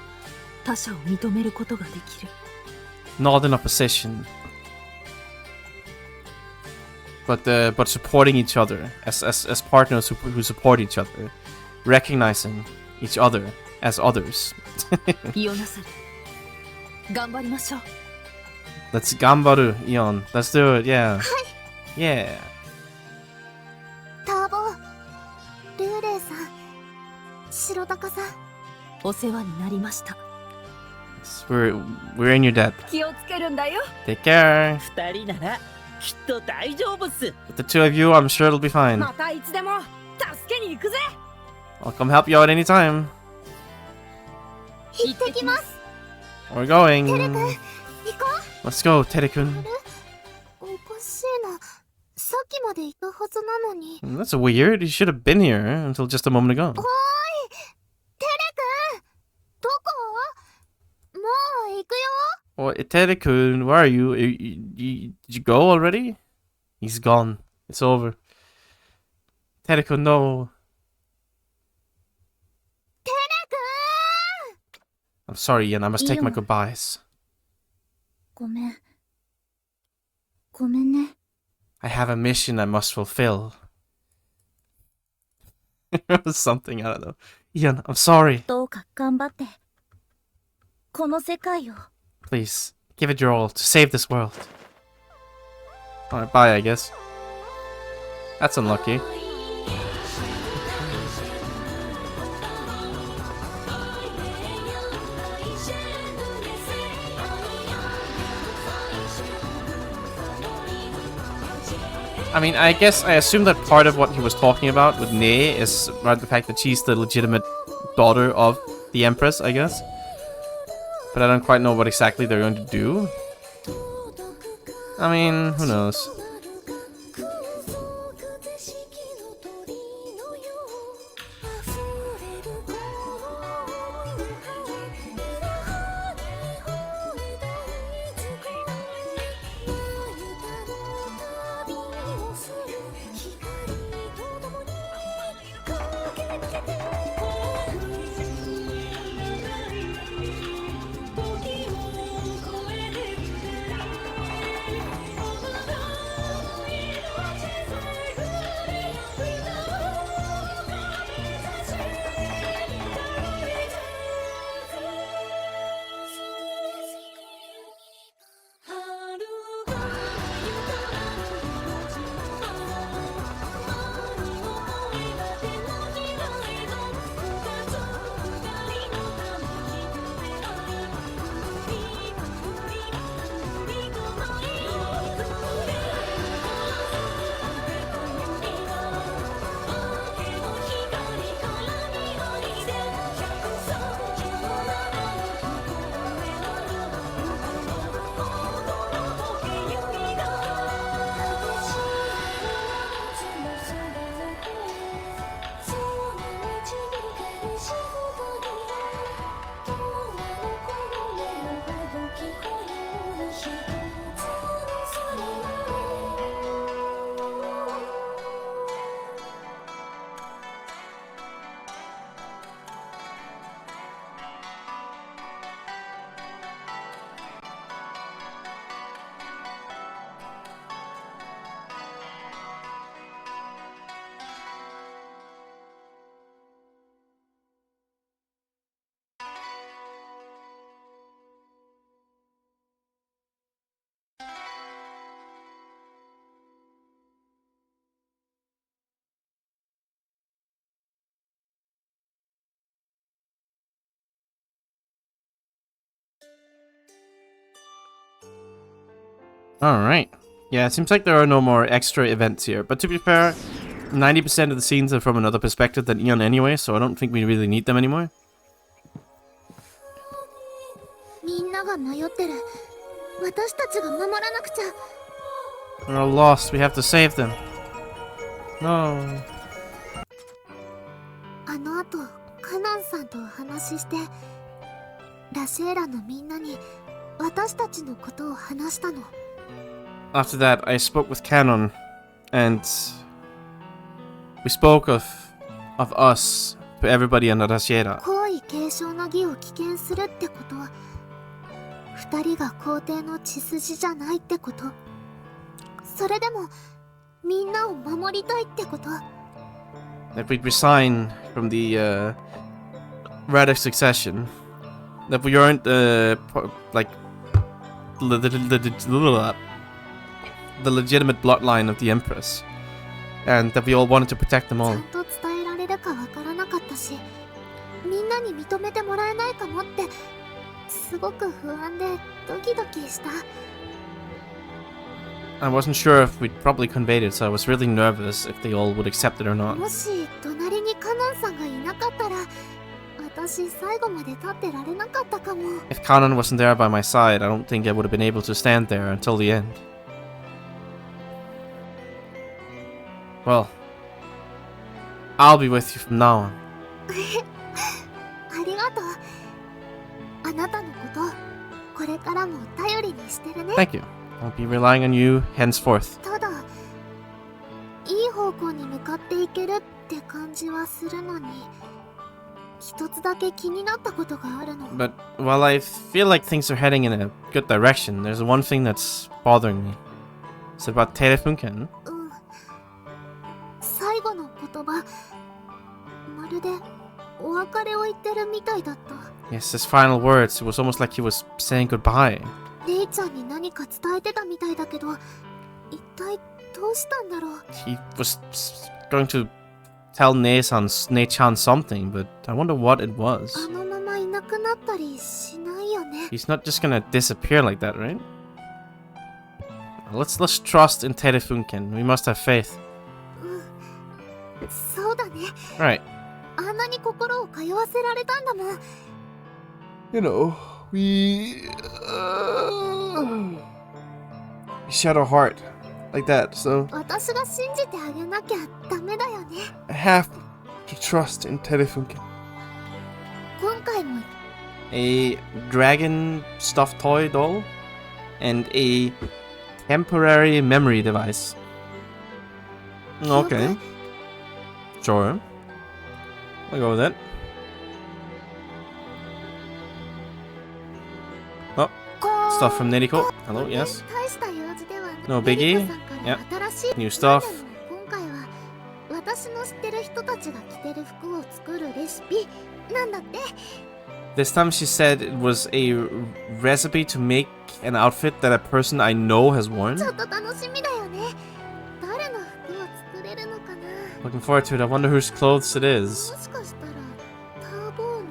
他者を認めることができる Not in opposition, but supporting each other as partners who support each other, recognizing each other as others. イオナサル、頑張りましょう。 Let's gambaru, Ion. Let's do it, yeah. Yeah. ターボルーレイさん、白鷹さん、お世話になりました。 We're in your debt. 気をつけるんだよ。 Take care. 二人ならきっと大丈夫っす。 With the two of you, I'm sure it'll be fine. またいつでも助けに行くぜ。 I'll come help you out anytime. 行ってきます。 We're going. テレ君、行こ Let's go, Terekun. う。おかしいな。さっきまでいたはずなのに。 That's weird. You should have been here until just a moment ago. おーい、テレ君、どこ？もう行くよ。 Oh, Terekun, where are you? Did you go already? He's gone. It's over. Terekun, no. テレ君。 I'm sorry, Ian. I must take my goodbyes. ごめん。ごめんね。 I have a mission I must fulfill. Something, I don't know. Ian, I'm sorry. どうか頑張って。この世界を。 Please, give it your all to save this world. Alright, bye, I guess. That's unlucky. I mean, I assume that part of what he was talking about with Ne is right, the fact that she's the legitimate daughter of the Empress, I guess. But I don't quite know what exactly they're going to do. I mean, who knows? Alright. Yeah, it seems like there are no more extra events here. But to be fair, 90% of the scenes are from another perspective than Eon anyway, so I don't think we really need them anymore. みんなが迷ってる。私たちが守らなくちゃ。 They're all lost. We have to save them. No. あの後、カナンさんとお話しして、ラシェーラのみんなに私たちのことを話したの。 After that, I spoke with Canon, and we spoke of us to everybody in Rashiera. 皇位継承の儀を棄権するってことは、二人が皇帝の血筋じゃないってこと。それでもみんなを守りたいってこと。 That we'd resign from the Radic succession that we aren't like the legitimate bloodline of the Empress, and that we all wanted to protect them ちゃ all. んと伝えられるかわからなかったし、みんなに認めてもらえないかもってすごく不安でドキドキした。 I wasn't sure if we'd properly conveyed it, so I was really nervous if they all would accept it or not. もし隣にカナンさんがいなかったら、私最後まで立ってられなかったかも。 If Kanan wasn't there by my side, I don't think I would have been able to stand there until the end. Well, I'll be with you from now on. ありがとう。あなたのことこれからも頼りにしてるね。 Thank you. I'll be relying on you henceforth. ただ、いい方向に向かっていけるって感じはするのに、一つだけ気になったことがあるの。 But while I feel like things are heading in a good direction, there's one thing that's bothering me. It's about Telefunken. 最後の言葉、まるでお別れを言ってるみたいだった。 Yes, his final words, it was almost like he was saying goodbye. レイちゃんに何か伝えてたみたいだけど、一体どうしたんだろう。 He was going to tell Nei-chan something, but I wonder what it was. あのままいなくなったりしないよね。 He's not just gonna disappear like that, right? Let's trust in Telefunken. We must have faith. そうだね。 Right. あんなに心を通わせられたんだもん。 You know, we shut our heart like that, so 私が信じてあげなきゃダメだよね。 I have to trust in Telefunken. 今回も A dragon stuffed toy doll and a temporary memory device. Okay. Sure. I'll go with it. Oh, stuff from Neriko. Hello, yes. 大した用事では No biggie. ネリコさんから Yeah. 新しい New stuff. 今回は私の知ってる人たちが着てる服を作るレシピなんだって。 This time she said it was a recipe to make an outfit that a person I know has worn. ちょっと楽しみだよね。誰の服を作れるのかな。 Looking forward to it. I wonder whose clothes it is. もしかしたらターボーの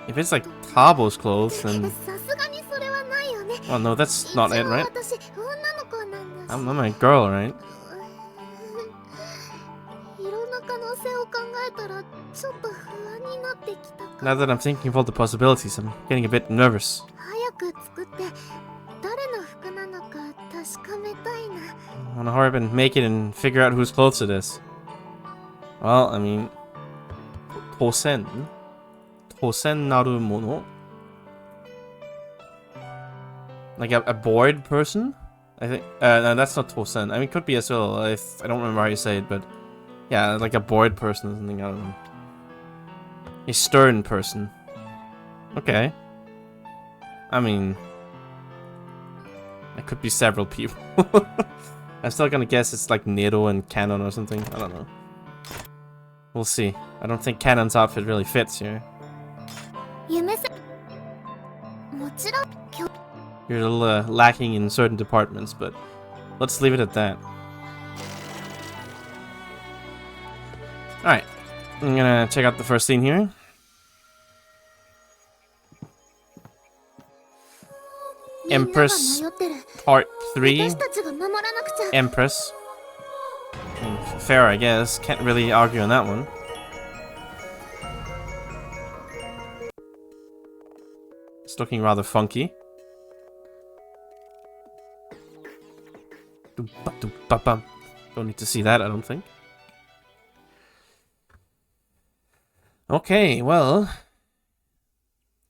服。 If it's like Tabo's clothes, then さすがにそれはないよね。 well, no, that's not it, 一応 right? 私女の子なんだし。 I'm a girl, right? いろんな可能性を考えたらちょっと不安になってきたか Now that I'm thinking of all the possibilities, I'm getting a bit nervous. 早く作って誰の服なのか確かめたいな。 I wanna hurry up and make it and figure out whose clothes it is. Well, I mean, Tosen naru mono? Like a bored person? I think, no, that's not Tosen. I mean, it could be as well. I don't remember how you say it, but yeah, like a bored person or something, I don't know. A stern person. Okay. I mean, it could be several people. I'm still gonna guess it's like Nero and Canon or something. I don't know. We'll see. I don't think Canon's outfit really fits here. 夢せもちろん今日 You're a little lacking in certain departments, but let's leave it at that. Alright. I'm gonna check out the first scene here. Empress みんなが迷ってる。 Part 3. 私たちが守らなくちゃ。 Empress. Fair, I guess. Can't really argue on that one. It's looking rather funky. Don't need to see that, I don't think. Okay, well,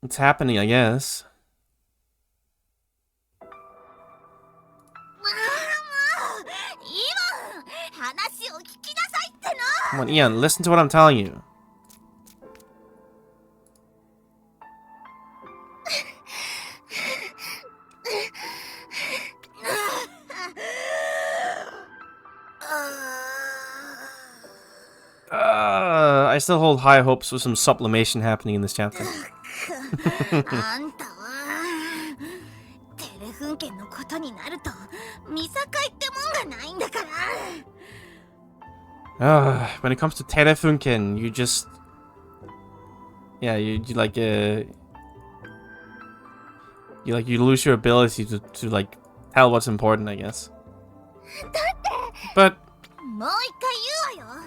it's happening, I guess. Come on, Ian, listen to what I'm telling you. I still hold high hopes for some sublimation happening in this chapter. あんたはテレフン県のことになると見境ってもんがないんだから。When it comes to Telefunken, you just... Yeah, you like you lose your ability to like tell what's important, I guess. But もう一回言うわよ。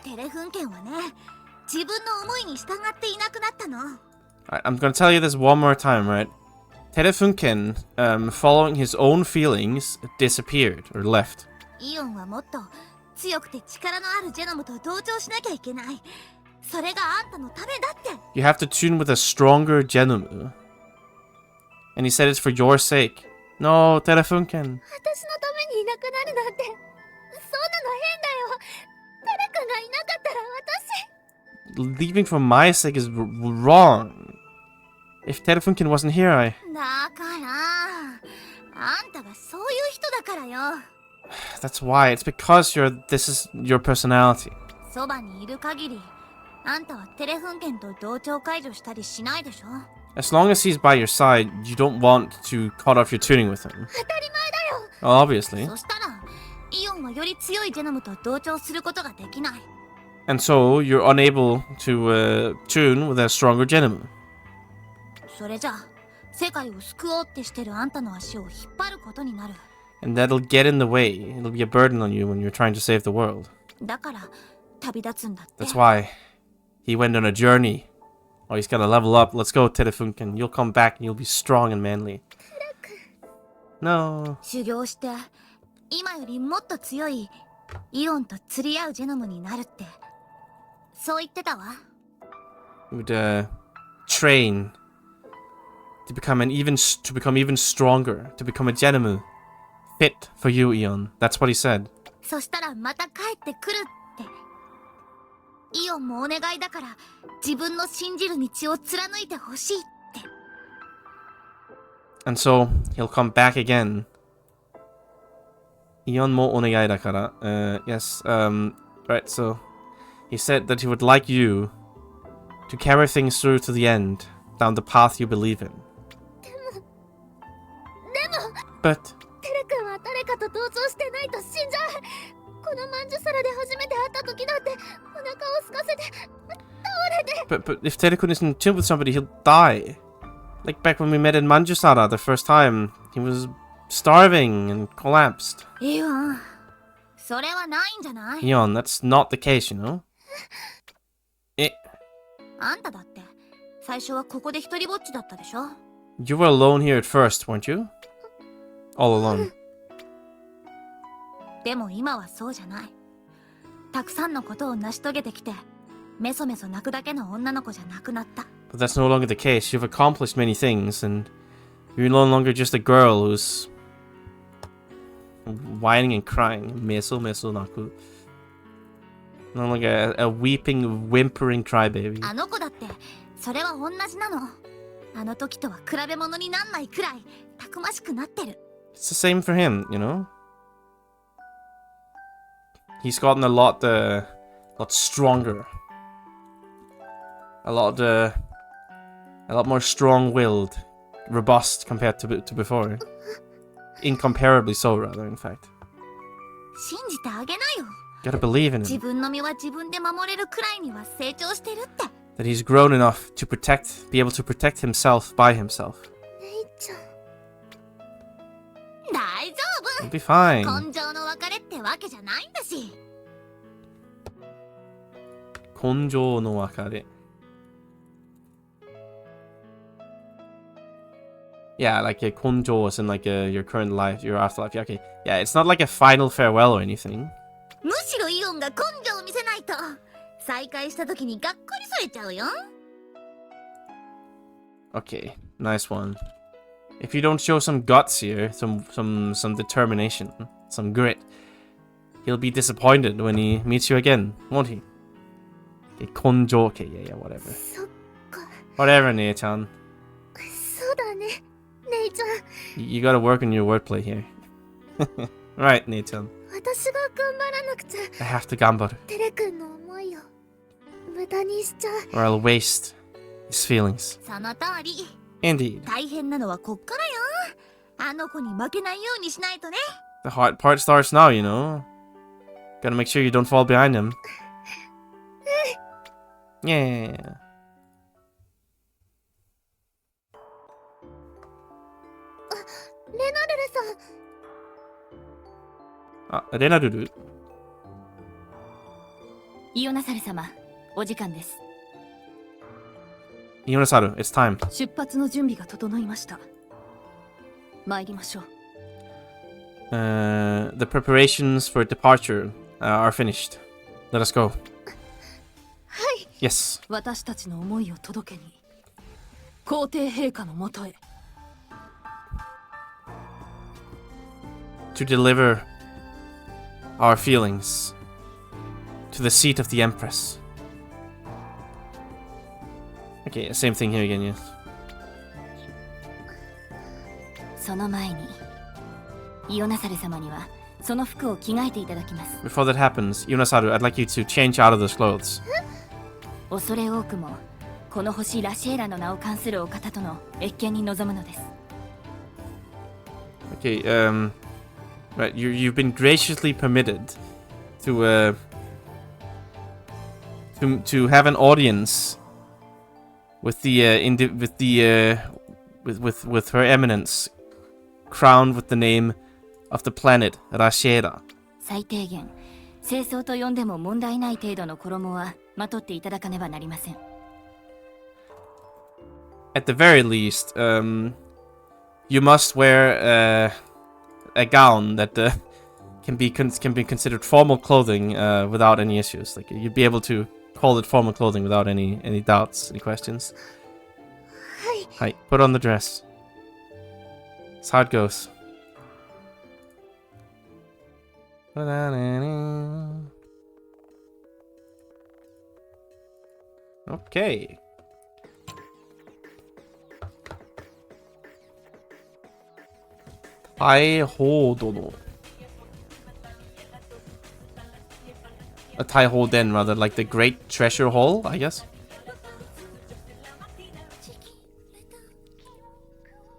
テレフン県はね、自分の思いに従っていなくなったの。Alright, I'm gonna tell you this one more time, right? Telefunken, following his own feelings, disappeared or left. イオンはもっと強くて力のあるジェノムと同調しなきゃいけない。それがあんたのためだって。You have to tune with a stronger Genomu. And he said it's for your sake. No, Telefunken. 私のためにいなくなるなんて、そんなの変だよ。テレ君がいなかったら私。 Leaving for my sake is wrong. If Telefunken wasn't here, だから、あんたがそういう人だからよ。That's why. It's because this is your personality. そばにいる限り、あんたはテレフン県と同調解除したりしないでしょ。As long as he's by your side, you don't want to cut off your tuning with him. 当たり前だよ。Well, obviously. そしたら、イオンはより強いジェノムと同調することができない。And so, you're unable to tune with a stronger Genomu. それじゃあ、世界を救おうってしてるあんたの足を引っ張ることになる。And that'll get in the way. It'll be a burden on you when you're trying to save the world. だから、旅立つんだって。That's why he went on a journey. Oh, he's gotta level up. Let's go, Telefunken. You'll come back and you'll be strong and manly. No. 修行して、今よりもっと強いイオンと釣り合うジェノムになるって、そう言ってたわ。He would train to become even stronger, to become a Genomu fit for you, Eon. That's what he said. そしたらまた帰ってくるって。イオンもお願いだから自分の信じる道を貫いてほしいって。And so he'll come back again. Eon mo onegai dakara. Yes. Right. So he said that he would like you to carry things through to the end, down the path you believe in. But テレ君は誰かと同調してないと死んじゃう。このまんじゅ皿で初めて会った時だってお腹を空かせて倒れて。But if Telekun isn't tuned with somebody, he'll die. Like back when we met in Manjusara the first time, he was starving and collapsed. イオン、それはないんじゃない？ Eon, that's not the case, you know? あんただって最初はここで一人ぼっちだったでしょ？ You were alone here at first, weren't you? All alone. でも今はそうじゃない。たくさんのことを成し遂げてきて、メソメソ泣くだけの女の子じゃなくなった。But that's no longer the case. You've accomplished many things, and you're no longer just a girl who's whining and crying. Meso naku. No longer a weeping, whimpering crybaby. あの子だってそれは同じなの。あの時とは比べ物になんないくらいたくましくなってる。It's the same for him, you know? He's gotten a lot stronger. A lot more strong-willed, robust compared to before. Incomparably so, rather, in fact. 信じてあげなよ。 You gotta believe in 自 him. 分の身は自分で守れるくらいには成長してるって。That he's grown enough to be able to protect himself by himself. 姉ちゃん。大丈 He'll be 夫。 fine. 根性の別れってわけじゃないんだし。根性の別れ. Yeah, like a konjo is in like your current life, your afterlife. Yeah, okay. Yeah, it's not like a final farewell or anything. むしろイオンが根性を見せないと再会した時にがっかりされちゃうよ。 Okay, nice one. If you don't show some guts here, some determination, some grit, he'll be disappointed when he meets you again, won't he? Okay, konjo. Okay, yeah, whatever. そっか。 Whatever, Nei-chan. そうだね、姉ちゃん。You gotta work on your wordplay here. Right, Nei-chan. 私が頑張らなくちゃ。 I have to gambaru, テレ君の思いを無駄にしちゃう。 or I'll waste his feelings. その通り。 Indeed. 大変なのはこっからよ。あの子に負けないようにしないとね。 The hard part starts now, you know. Gotta make sure you don't fall behind him. Yeah. レナルルさん、 Ah, Renaruru. イオナサル様、お時間です。 Ionasaru, it's time. 出発の準備が整いました。参りましょう。The preparations for departure are finished. Let us go. はい。 Yes. 私たちの思いを届けに、皇帝陛下のもとへ。To deliver our feelings to the seat of the Empress. Okay, same thing here again, yes. その前に、イオナサル様にはその服を着替えていただきます。 Before that happens, Ionasaru, I'd like you to change out of those clothes. 恐れ多くも、この星ラシエラの名を冠するお方との謁見に臨むのです。 Okay, right, you've been graciously permitted to have an audience with with Her Eminence, crowned with the name of the planet Rashera. 最低限、清掃と呼んでも問題ない程度の衣はまとっていただかねばなりません。 At the very least, you must wear a gown that can be considered formal clothing without any issues. Like you'd be able to call it formal clothing without any doubts, any questions. Hi, put on the dress. That's how it goes. Okay. Taiho Dono. A Taiho Den, rather, like the Great Treasure Hall, I guess.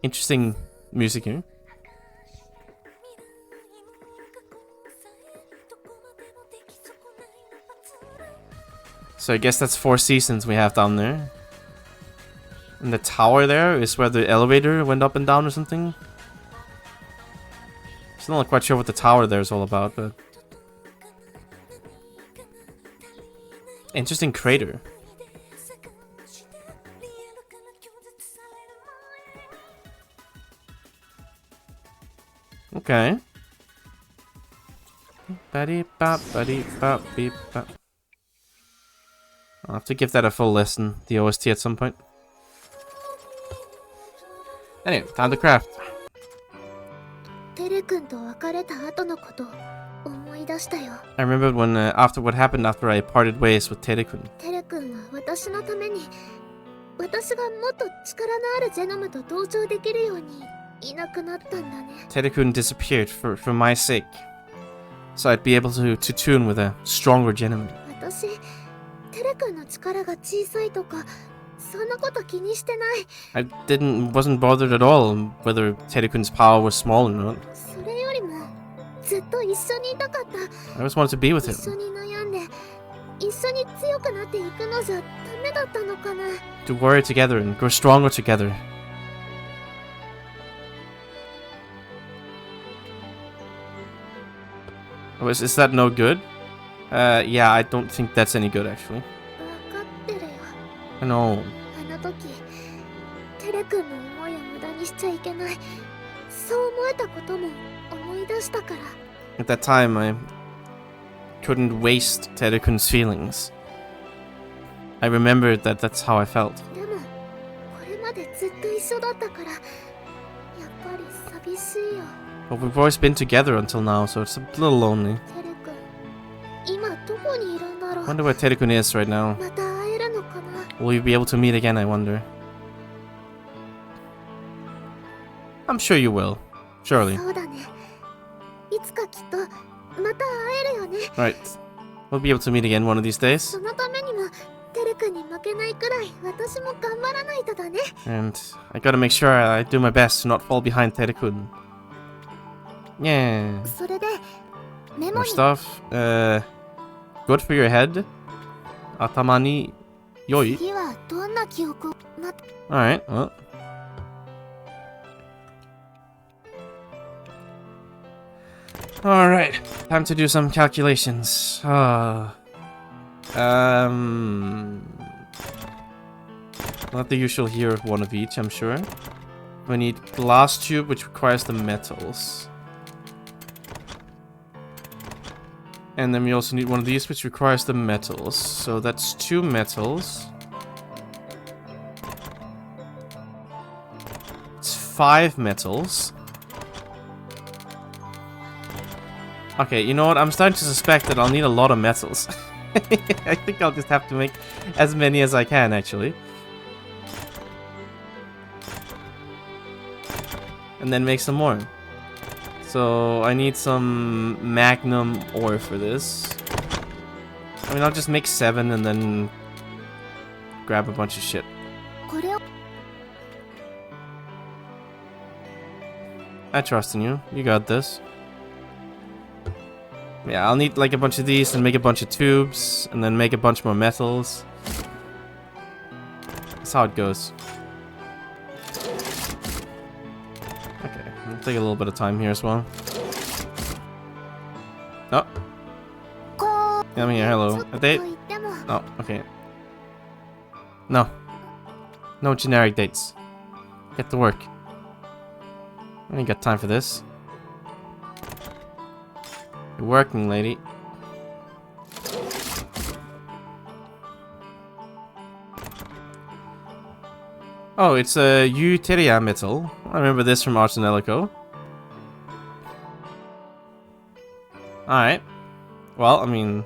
Interesting music here. So I guess that's 4 seasons we have down there. And the tower there is where the elevator went up and down or something. Still not quite sure what the tower there is all about, but... Interesting crater. Okay. I'll have to give that a full listen, the OST at some point. Anyway, time to craft. テレ君と別れた後のことを思い出したよ。 I remembered when, after what happened after I parted ways with Tere-kun. テレ君は私のために、私がもっと力のあるジェノムと同調できるようにいなくなったんだね。 Tere-kun disappeared for my sake, so I'd be able to tune with a stronger gentleman. 私、テレ君の力が小さいとか、そんなこと気にしてない。 I wasn't bothered at all whether Tere-kun's power was small or not. それよりも、ずっと一緒にいたかった。 I just wanted to be with 一緒 him, に悩んで、一緒に強くなっていくのじゃダメだったのかな。 to worry together and grow stronger together. Oh, is that no good? Yeah, I don't think that's any good, actually. 分かってるよ。 I know. あの時、テレ君の思いを無駄にしちゃいけない。そう思えたことも思い出したから。 At that time, I couldn't waste Tere-kun's feelings. I remembered that that's how I felt. でも、これまでずっと一緒だったから、やっぱり寂しいよ。 But we've always been together until now, so it's a little lonely. テレ君、今どこにいるんだろう。 Wonder where Tere-kun is right now. また会えるのかな。 Will we be able to meet again, I wonder? I'm sure you will. Surely. そうだね。いつかきっとまた会えるよね。 Right. We'll be able to meet again one of these days. そのためにもテレ君に負けないくらい私も頑張らないとだね。 And I gotta make sure I do my best to not fall behind Terekun. Yeah. それでメ More モに stuff. Good for your head. Atamani yoi. 次はどんな記憶をな Alright, well. Alright, time to do some calculations. Not the usual here of one of each, I'm sure. We need glass tube, which requires the metals. And then we also need one of these, which requires the metals. So that's 2 metals. It's 5 metals. Okay, you know what? I'm starting to suspect that I'll need a lot of metals. I think I'll just have to make as many as I can, actually. And then make some more. So I need some magnum ore for this. I mean, I'll just make 7 and then grab a bunch of shit. これを I trust in you. You got this. Yeah, I'll need like a bunch of these and make a bunch of tubes and then make a bunch more metals. That's how it goes. Okay, it'll take a little bit of time here as well. Oh. こ I'm here, う hello. ちょっ A と date? 言っても Oh, okay. No. No generic dates. Get to work. I ain't got time for this. You're working, lady. Oh, it's a Euteria metal. I remember this from Ars Nelico. Alright. Well, I mean...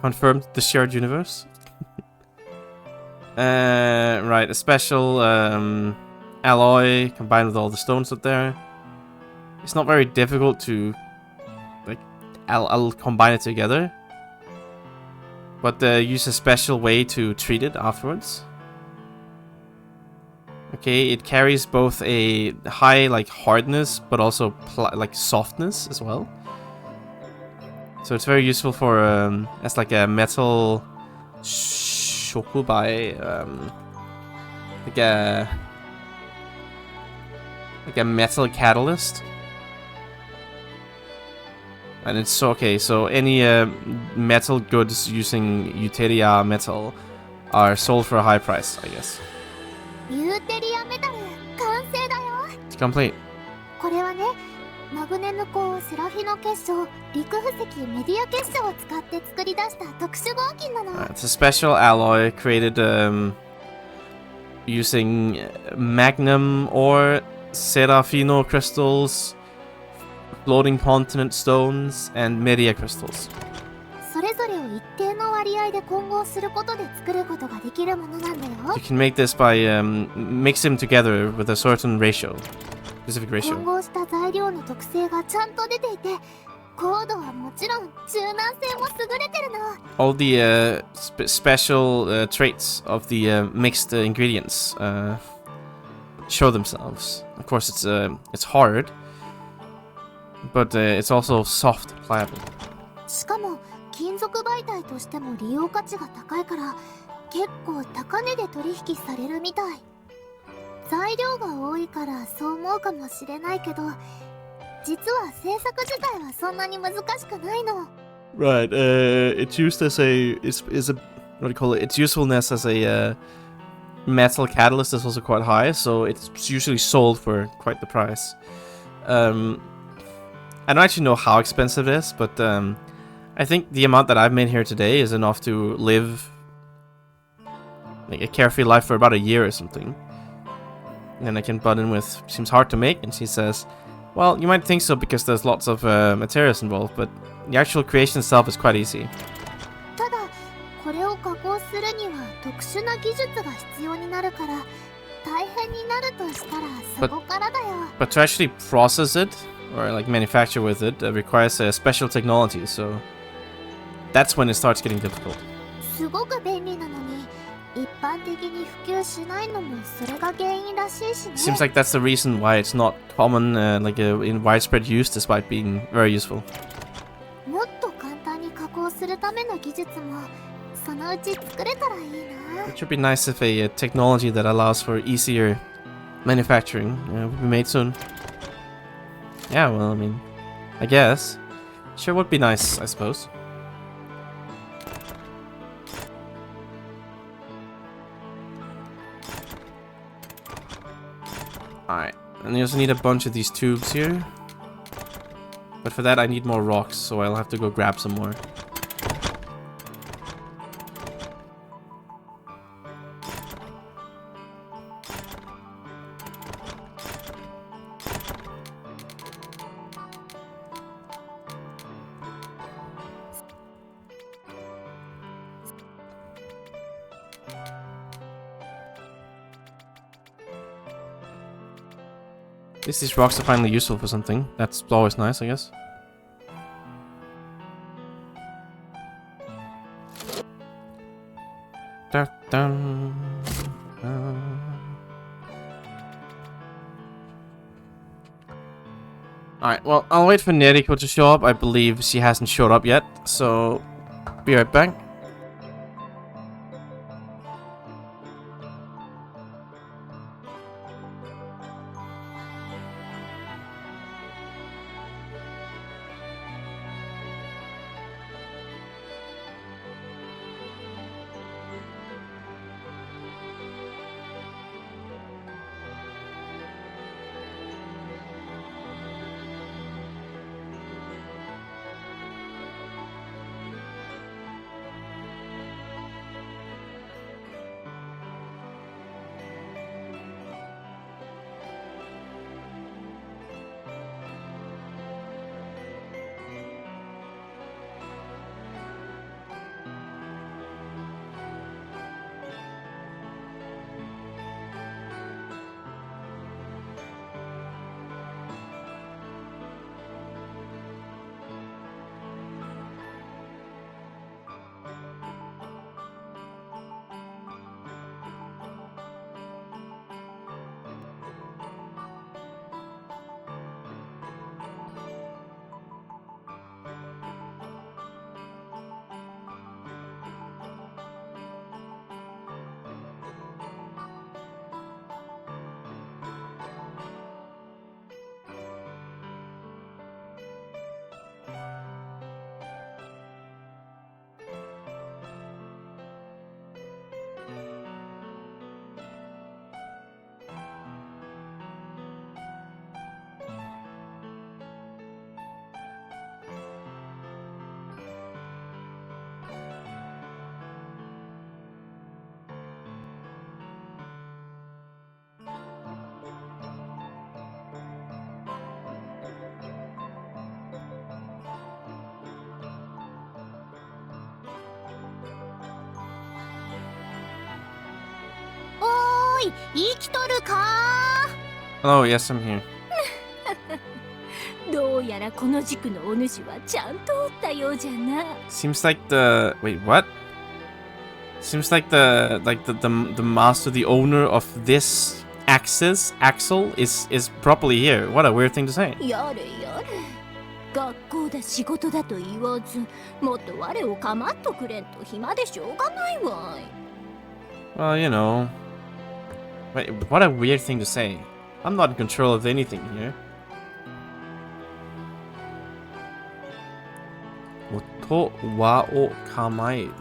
confirmed the shared universe. Right, a special alloy combined with all the stones up there. It's not very difficult to... like, I'll combine it together. But use a special way to treat it afterwards. Okay, it carries both a high like hardness, but also like softness as well. So it's very useful for as like a metal shokubai, like a metal catalyst. And it's okay. So any metal goods using Euteria metal are sold for a high price, I guess. ユーテリアメタル完成だよ。 It's complete. これはね、マグネム鋼セラフィノ結晶、陸布石メディア結晶を使って作り出した特殊合金なの。 It's a special alloy created using magnum ore, serafino crystals, floating continent stones, and media crystals. それぞれを一定の割合で混合することで作ることができるものなんだよ。 You can make this by mix them together with a certain ratio, specific 混 ratio. 合した材料の特性がちゃんと出ていて、高度はもちろん柔軟性も優れてるの。 All the special traits of the mixed ingredients show themselves. Of course, it's hard, but it's also soft, pliable. しかも金属媒体としても利用価値が高いから結構高値で取引されるみたい。材料が多いからそう思うかもしれないけど、実は製作自体はそんなに難しくないの。 Right. It's used as is a what do you call it? Its usefulness as a metal catalyst is also quite high, so it's usually sold for quite the price. I don't actually know how expensive it is, but I think the amount that I've made here today is enough to live like a carefree life for about a year or something. And then I can butt in with seems hard to make, and she says, well, you might think so because there's lots of materials involved, but the actual creation itself is quite easy. ただこれを加工するには特殊な技術が必要になるから大変になるとしたらそこからだよ。 But to actually process it or like manufacture with it requires a special technology, so that's when it starts getting difficult. すすごく便利なのに一般的に普及しないのもそれが原因らしいしね。 Seems like that's the reason why it's not common, in widespread use, despite being very useful. もっと簡単に加工するための技術もそのうち作れたらいいな。 It should be nice if a technology that allows for easier manufacturing would be made soon. Yeah, well, I mean, I guess. Sure would be nice, I suppose. Alright, and you also need a bunch of these tubes here. But for that I need more rocks, so I'll have to go grab some more. At least these rocks are finally useful for something. That's always nice, I guess. Dun, dun, dun. Alright, well, I'll wait for Neriko to show up. I believe she hasn't showed up yet, so be right back. Oh, yes, I'm here. どうやらこの軸のお主はちゃんとおったようじゃな。 Seems like the what? Seems like the master, the owner of this axle is properly here. What a weird thing to say. やれやれ。学校だ仕事だと言わず、もっと我を構っとくれんと暇でしょうがないわい。 Well, you know. Wait, what a weird thing to say. I'm not in control of anything here. 音輪を構える。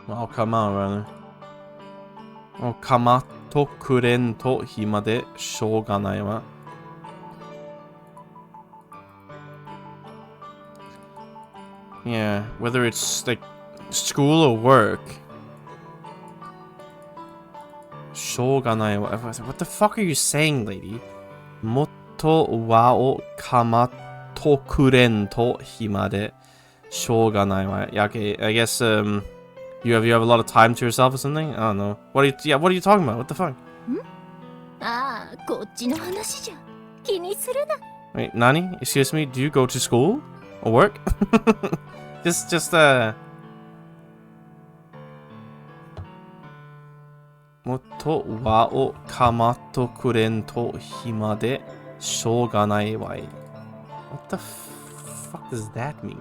を構う rather. を構っとくれんと暇でしょうがないわ。Yeah, whether it's like school or work. しょうがないわ。What the fuck are you saying, lady? もっと輪を構っとくれんと暇でしょうがないわ。Yeah, okay, I guess you have a lot of time to yourself or something? I don't know. What are you talking about? What the fuck? ああ、こっちの話じゃ。気にするな。 Wait, Nani? Excuse me, do you go to school? Or work? just, もっと輪をかまっとくれんと暇でしょうがないわい。What the fuck does that mean?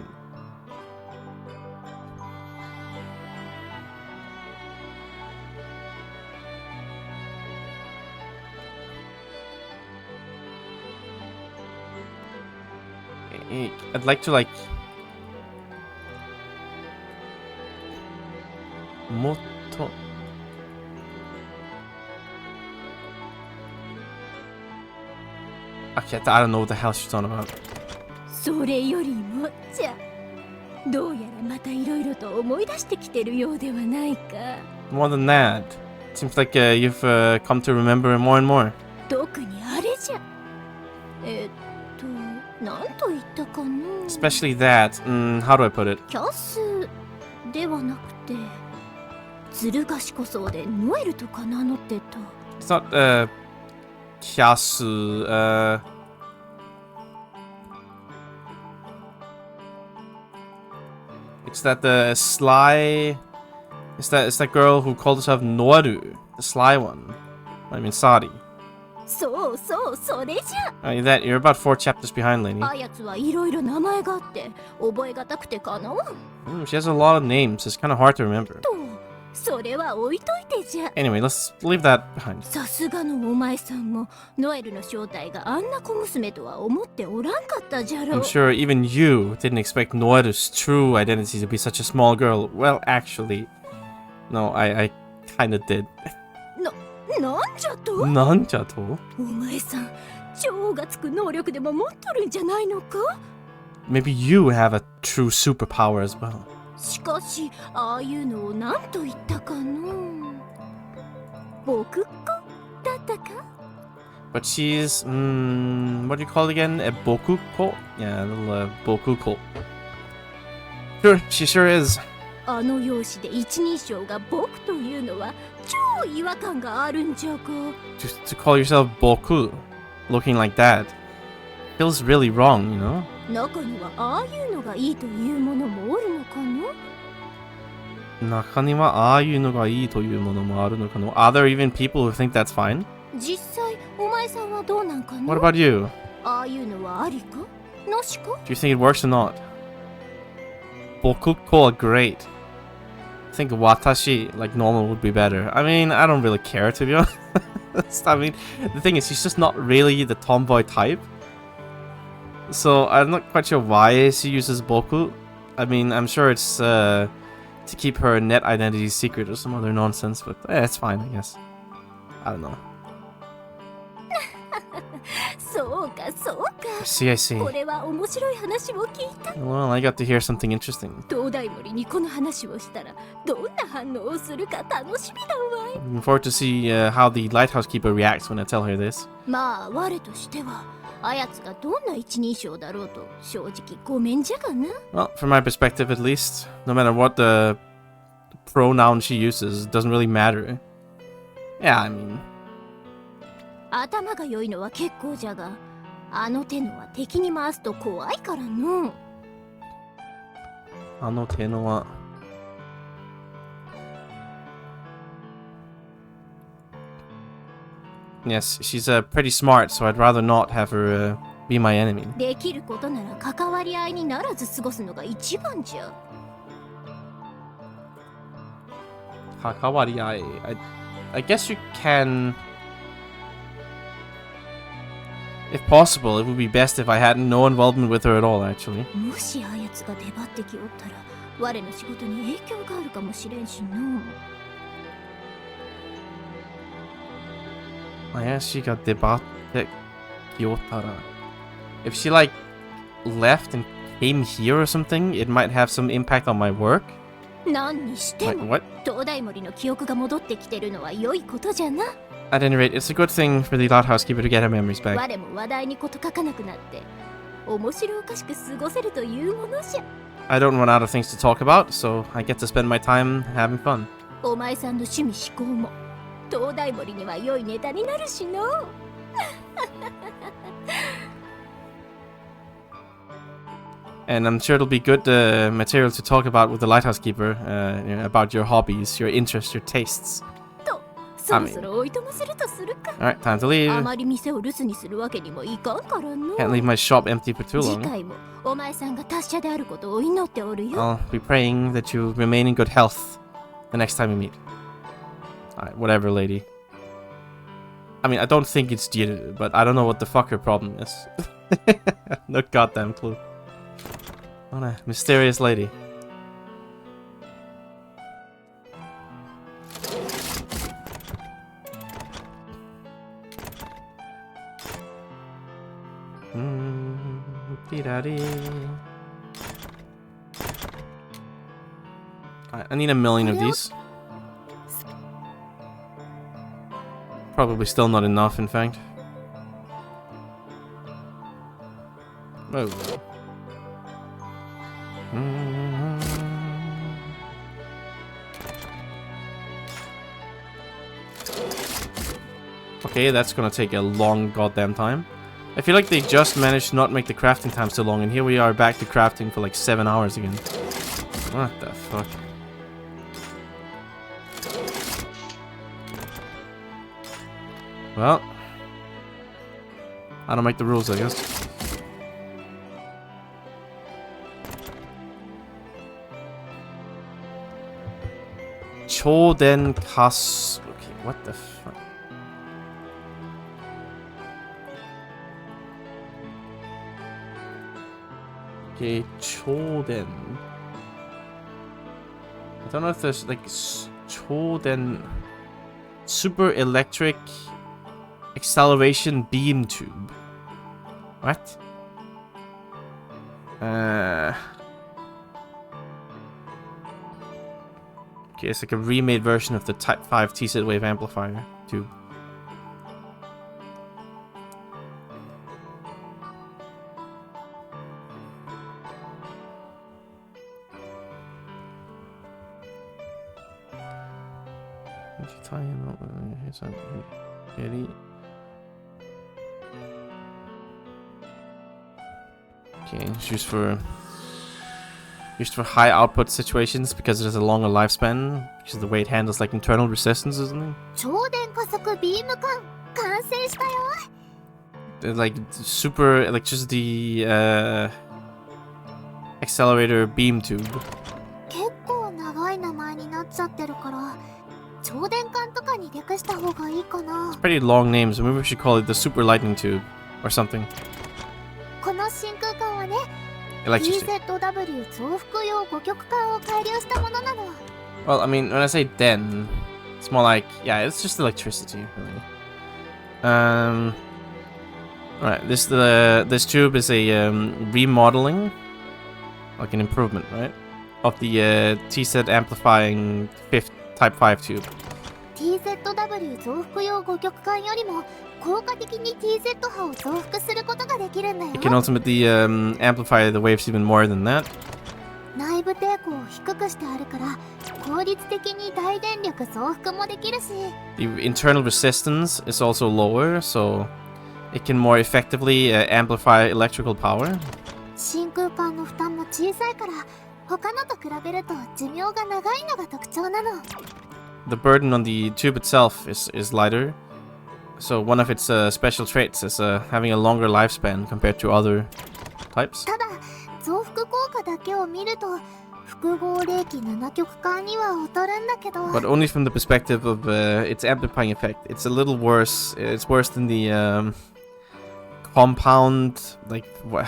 I'd like to like もっとI don't know what the hell she's on about. それよりもじゃ、どうやらまたいろいろと思い出してきてるようではないか。 More than that, seems like you've come to remember more and more. 特にあれじゃ。なんと言ったかな。 Especially that, how do I put it? キャスではなくて、鶴ヶ子荘でノエルとか名乗ってた。 It's not Kyasu, it's that sly. It's that girl who called herself Noru, the sly one. I mean Sari. そうそう、それじゃ。You're about 4 chapters behind, lady. あやつはいろいろ名前があって覚えがたくてかなわん。 She has a lot of names. It's kind of hard to remember. と、それは置いといてじゃ。 Anyway, let's leave that behind. さすがのお前さんもノエルの正体があんな小娘とは思っておらんかったじゃろ。 I'm sure even you didn't expect Noeru's true identity to be such a small girl. Well, actually, no, I kind of did. なんじゃと？なんじゃと？お前さん、超がつく能力でも持っとるんじゃないのか？ Maybe you have a true superpower as well. しかし、ああいうのを何と言ったかの？僕っ子だったか？ But she's, what do you call it again? A bokuko? Yeah, a little bokuko. Sure, she sure is. あの容姿で一人称が僕というのは超違和感があるんじゃが。 Just to call yourself boku, looking like that, feels really wrong, you know? 中にはああいうのがいいというものもおるのかな？中にはああいうのがいいというものもあるのかな? Are there even people who think that's fine? 実際、お前さんはどうなんかな？ What about you? ああいうのはありか？なしか？ Do you think it works or not? Bokuko are great. I think watashi, like normal, would be better. I mean, I don't really care, to be honest. I mean, the thing is, she's just not really the tomboy type. So, I'm not quite sure why she uses Boku. I mean, I'm sure it's to keep her net identity secret or some other nonsense, but it's fine, I guess. I don't know. そうか、そうか。 I see, I see. これは面白い話を聞いた。 Well, I got to hear something interesting. 東大森にこの話をしたらどんな反応をするか楽しみだわい。 Looking forward to see how the lighthouse keeper reacts when I tell her this. まあ我としてはあやつがどんな一人称だろうと正直ごめんじゃがな。 Well, from my perspective at least, no matter what the pronoun she uses, it doesn't really matter. Yeah, I mean... 頭が良いのは結構じゃが、あの手のは敵に回すと怖いからの。あの手のは... Yes, she's pretty smart, so I'd rather not have her be my enemy. できることなら関わり合いにならず過ごすのが一番じゃ。関わり合い. I guess you can... If possible, it would be best if I had no involvement with her at all, actually. もしあやつが出張ってきおったら我の仕事に影響があるかもしれんしの。Ayashiが出張ってきおったら... If she, like, left and came here or something, it might have some impact on my work. 何にしても、 What? 東大森の記憶が戻ってきてるのは良いことじゃな。 At any rate, it's a good thing for the lighthouse keeper to get her memories back. 我も話題にこと書かなくなって面白おかしく過ごせるというものじゃ。 I don't run out of things to talk about, so I get to spend my time having fun. お前さんの趣味思考も東大森には良いネタになるしの。And I'm sure it'll be good material to talk about with the lighthouse keeper, you know, about your hobbies, your interests, your tastes. と、そろそろおいとまするとするか。 Alright, time to leave. あまり店を留守にするわけにもいかんからの。 Can't leave my shop empty for too 次 long. 回もお前さんが達者であることを祈っておるよ。 I'll be praying that you remain in good health the next time we meet. Alright, whatever, lady. I mean, I don't think it's Jiru, but I don't know what the fuck her problem is. No goddamn clue. What a mysterious lady. Alright, I need 1,000,000 of these. Probably still not enough, in fact. Oh. Okay, that's gonna take a long goddamn time. I feel like they just managed to not make the crafting time so long, and here we are back to crafting for like 7 hours again. What the fuck? Well, I don't make the rules, I guess. Jegerkaj. Okay, what the fuck? Okay, Choden. I don't know if there's like Choden super electric acceleration beam tube. What? Okay, it's like a remade version of the Type 5 T-set wave amplifier tube. Okay, it's used for high output situations because it has a longer lifespan, because of the way it handles like internal resistance or something. Like super electricity accelerator beam tube. It's pretty long name, so maybe we should call it the super lightning tube or something. Electricity. Well, I mean, when I say den, it's more like, yeah, it's just electricity, really. Alright, this tube is a remodeling, like an improvement, right, of the T-set amplifying Type 5 tube. You can ultimately amplify the waves even more than that. The internal resistance is also lower, so it can more effectively amplify electrical power. The burden on the tube itself is lighter, so one of its special traits is having a longer lifespan compared to other types. But only from the perspective of its amplifying effect. It's a little worse. It's worse than the compound, like what?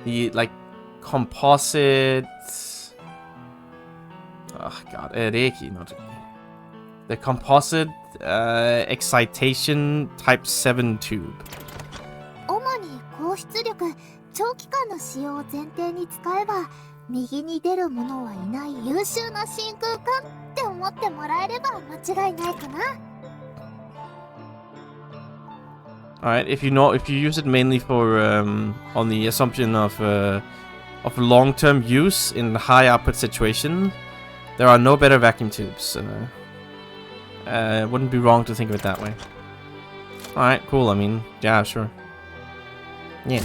The like composite. Oh god, the composite excitation Type 7 tube. Alright, if you use it mainly for on the assumption of of long-term use in high output situation, there are no better vacuum tubes. Wouldn't be wrong to think of it that way. Alright, cool. I mean, yeah, sure. Yeah.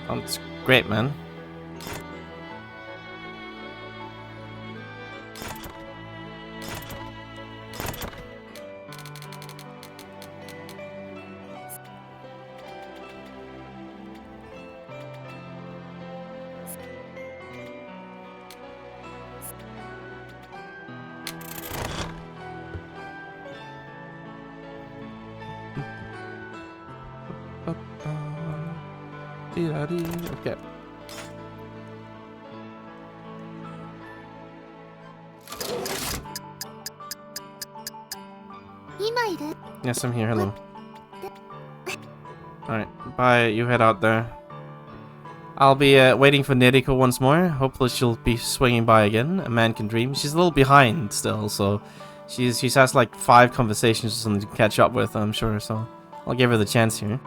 Sounds great, man. Okay. Yes, I'm here. Hello. Alright, bye. You head out there. I'll be waiting for Neriko once more. Hopefully she'll be swinging by again. A man can dream. She's a little behind still, so she's has like 5 conversations or something to catch up with, I'm sure, so I'll give her the chance here.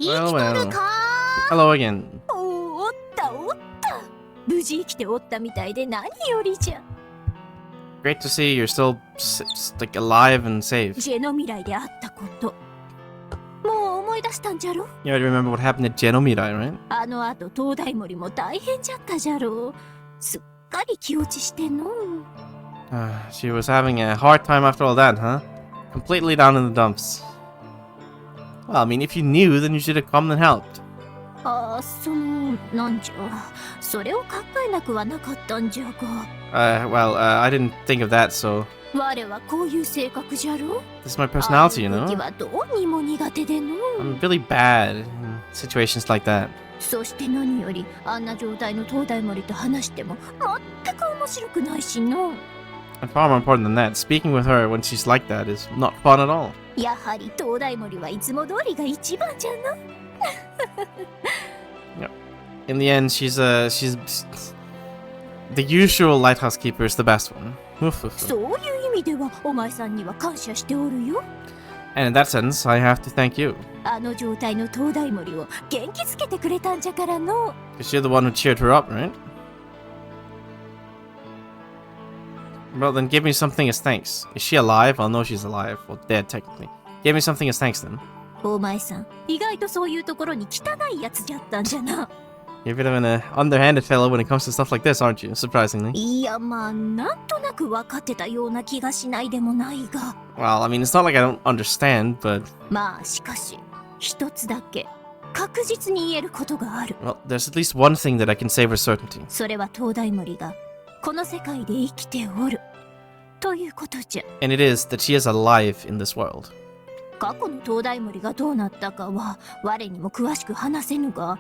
Well. Hello again. おったおった。無事生きておったみたいで何よりじゃ。Great to see you're still like alive and safe. ジェノ未来であったこと。もう思い出したんじゃろ You already remember what happened at Jegerkaj, right? あの後東大森も大変じゃったじゃろう。すっかり気落ちしての。She was having a hard time after all that, huh? Completely down in the dumps. Well, I mean, if you knew, then you should have come and helped. ああ、なんじゃ。それを考えなくはなかったんじゃが。Well, I didn't think of that, so... 我はこういう性格じゃろ This is my personality, you know? 時はどうにも苦手での。I'm really bad in situations like that. そして何より、あんな状態の東大森と話しても、全く面白くないしの。And far more important than that, speaking with her when she's like that is not fun at all. やはり東大森はいつも通りが一番じゃな。Yep. In the end, she's the usual lighthouse keeper is the best one. そういう意味ではお前さんには感謝しておるよ。And in that sense, I have to thank you. あの状態の東大森を元気づけてくれたんじゃからの。Because you're the one who cheered her up, right? Well, then give me something as thanks. Is she alive? I'll know she's alive. Well, dead, technically. Give me something as thanks, then. お前さん、意外とそういうところに汚いやつじゃったんじゃな。You're a bit of an underhanded fellow when it comes to stuff like this, aren't you? Surprisingly. いや、まあ、なんとなく分かってたような気がしないでもないが。Well, I mean, it's not like I don't understand, but... まあ、しかし、一つだけ。確実に言えることがある。 Well, there's at least one thing that I can say for certainty. それは灯台森がこの世界で生きておるということじゃ。 And it is that she is alive in this world. 過去の灯台森がどうなったかは我にも詳しく話せぬが、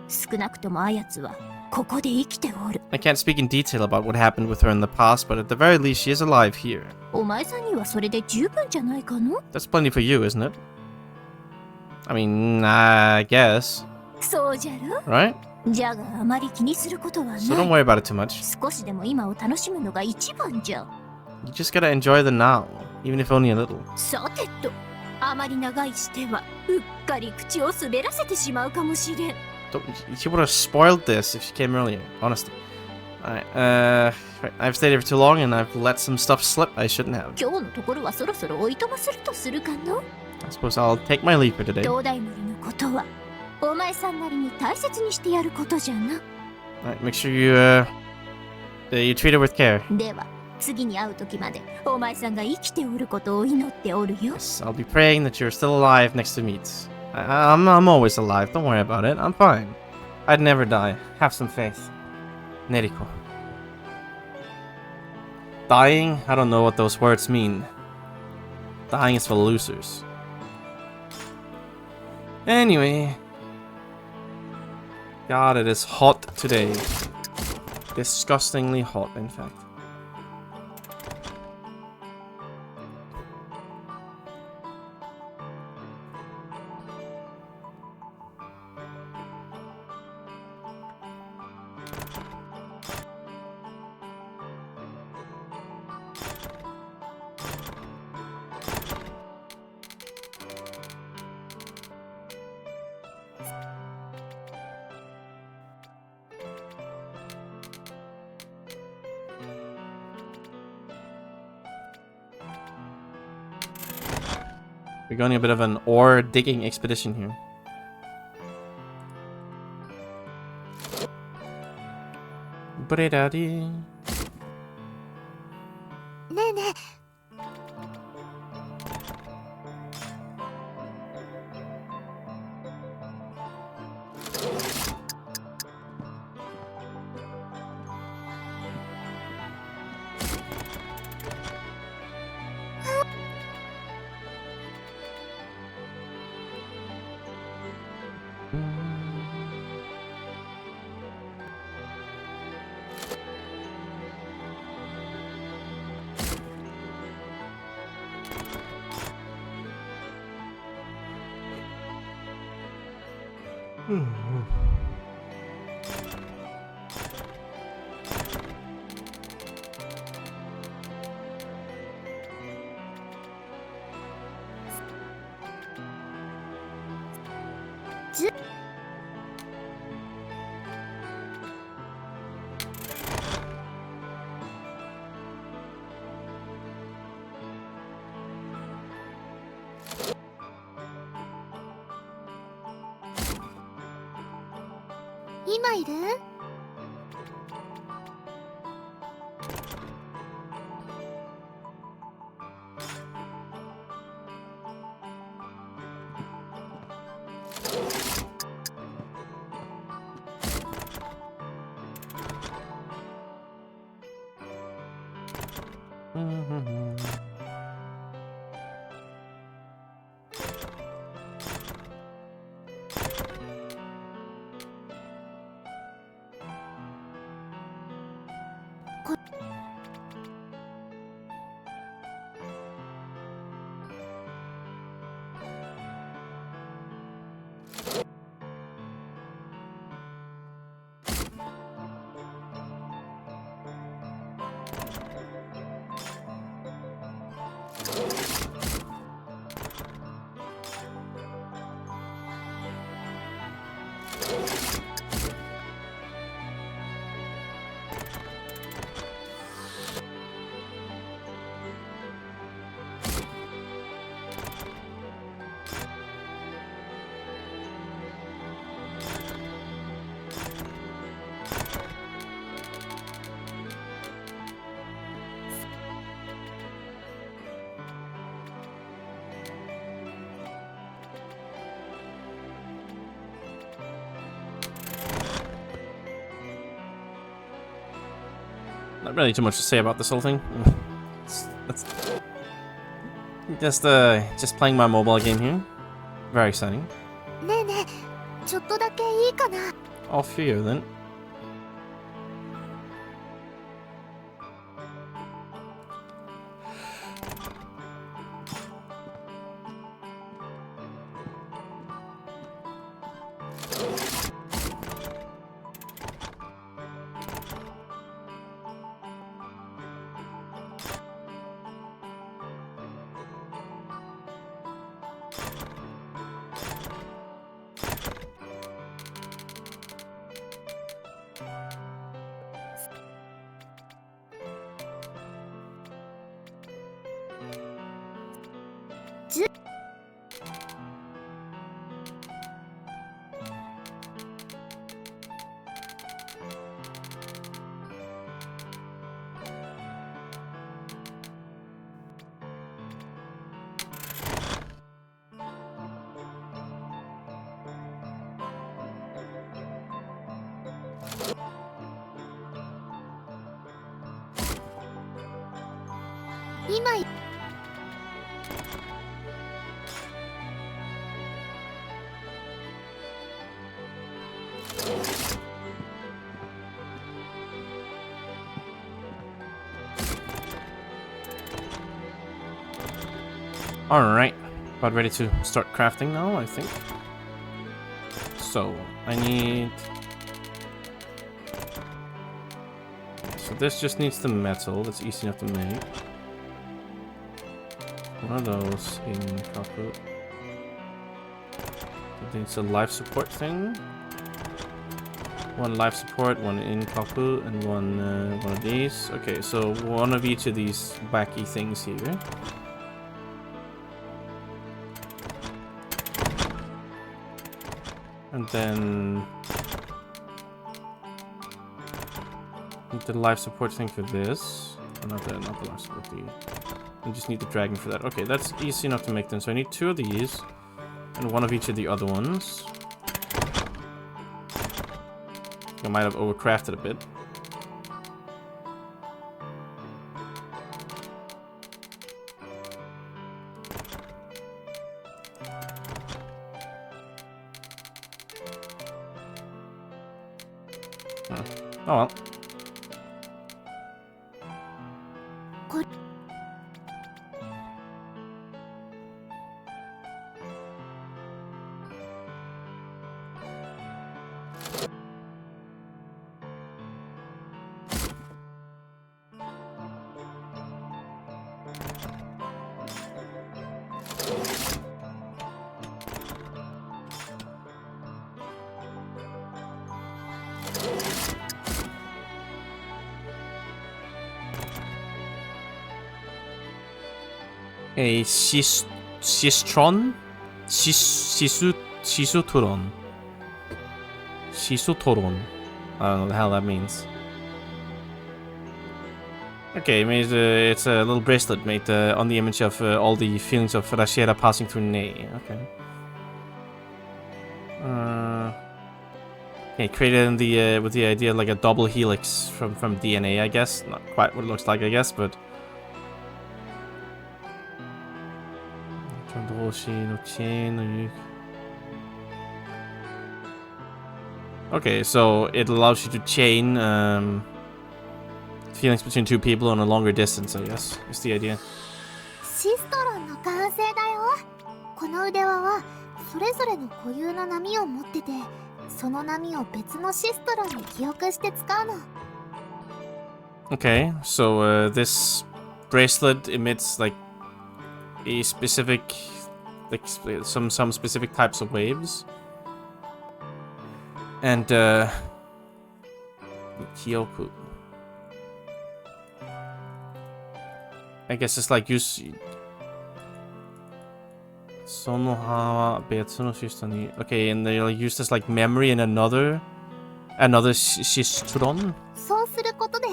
少なくともあやつはここで生きておる。 I can't speak in detail about what happened with her in the past, but at the very least she is alive here. お前さんにはそれで十分じゃないかの？ That's plenty for you, isn't it? I mean, I guess. そうじゃろ？ Right? じゃがあまり気にすることはない。 So don't worry about it too much. 少しでも今を楽しむのが一番じゃ。 You just gotta enjoy the now, even if only a little. さてと、あまり長いしてはうっかり口を滑らせてしまうかもしれん。 She would have spoiled this if she came earlier, honestly. Alright, right. I've stayed here for too long and I've let some stuff slip I shouldn't have. 今日のところはそろそろおいとまするとするかの？ I suppose I'll take my leave for today. 灯台森のことはお前さんなりに大切にしてやることじゃな。 Alright, make sure you treat her with care. では次に会う時までお前さんが生きておることを祈っておるよ。 Yes, I'll be praying that you're still alive next to meet. I'm always alive, don't worry about it. I'm fine. I'd never die. Have some faith. Neriko. Dying? I don't know what those words mean. Dying is for losers. Anyway. God, it is hot today. Disgustingly hot, in fact. We're going on a bit of an ore digging expedition here. Bredadi. ねえねえ、今いる？ Not really too much to say about this whole thing. That's just playing my mobile game here. Very exciting. ねえねえ、ちょっとだけいいかな。 Off you then. Alright, about ready to start crafting now, I think. So, I need... So this just needs the metal, that's easy enough to make. One of those in Kaku. It's a life support thing. One life support, one in Kaku, and one of these. Okay, so one of each of these wacky things here. And then need the life support thing for this. Oh, not the life support. I just need the dragon for that. Okay, that's easy enough to make them. So I need 2 of these and 1 of each of the other ones. I might have overcrafted a bit. Oh well. A Sistron? Sisutoron. Sisutoron. I don't know what the hell that means. Okay, made, it's a little bracelet made on the image of all the feelings of Rashiera passing through Nei. Okay. Okay, created in the with the idea of like a double helix from DNA, I guess. Not quite what it looks like, I guess, but. Okay, so it allows you to chain feelings between 2 people on a longer distance, I guess. Is the idea. シストロンの完成だよ。この腕輪はそれぞれの固有の波を持ってて、その波を別のシストロンに記憶して使うの。Okay, so this bracelet emits like a specific, like some specific types of waves, and Kyoku. I guess it's like use. Okay, and they like use this like memory in another Shistron. そうすることで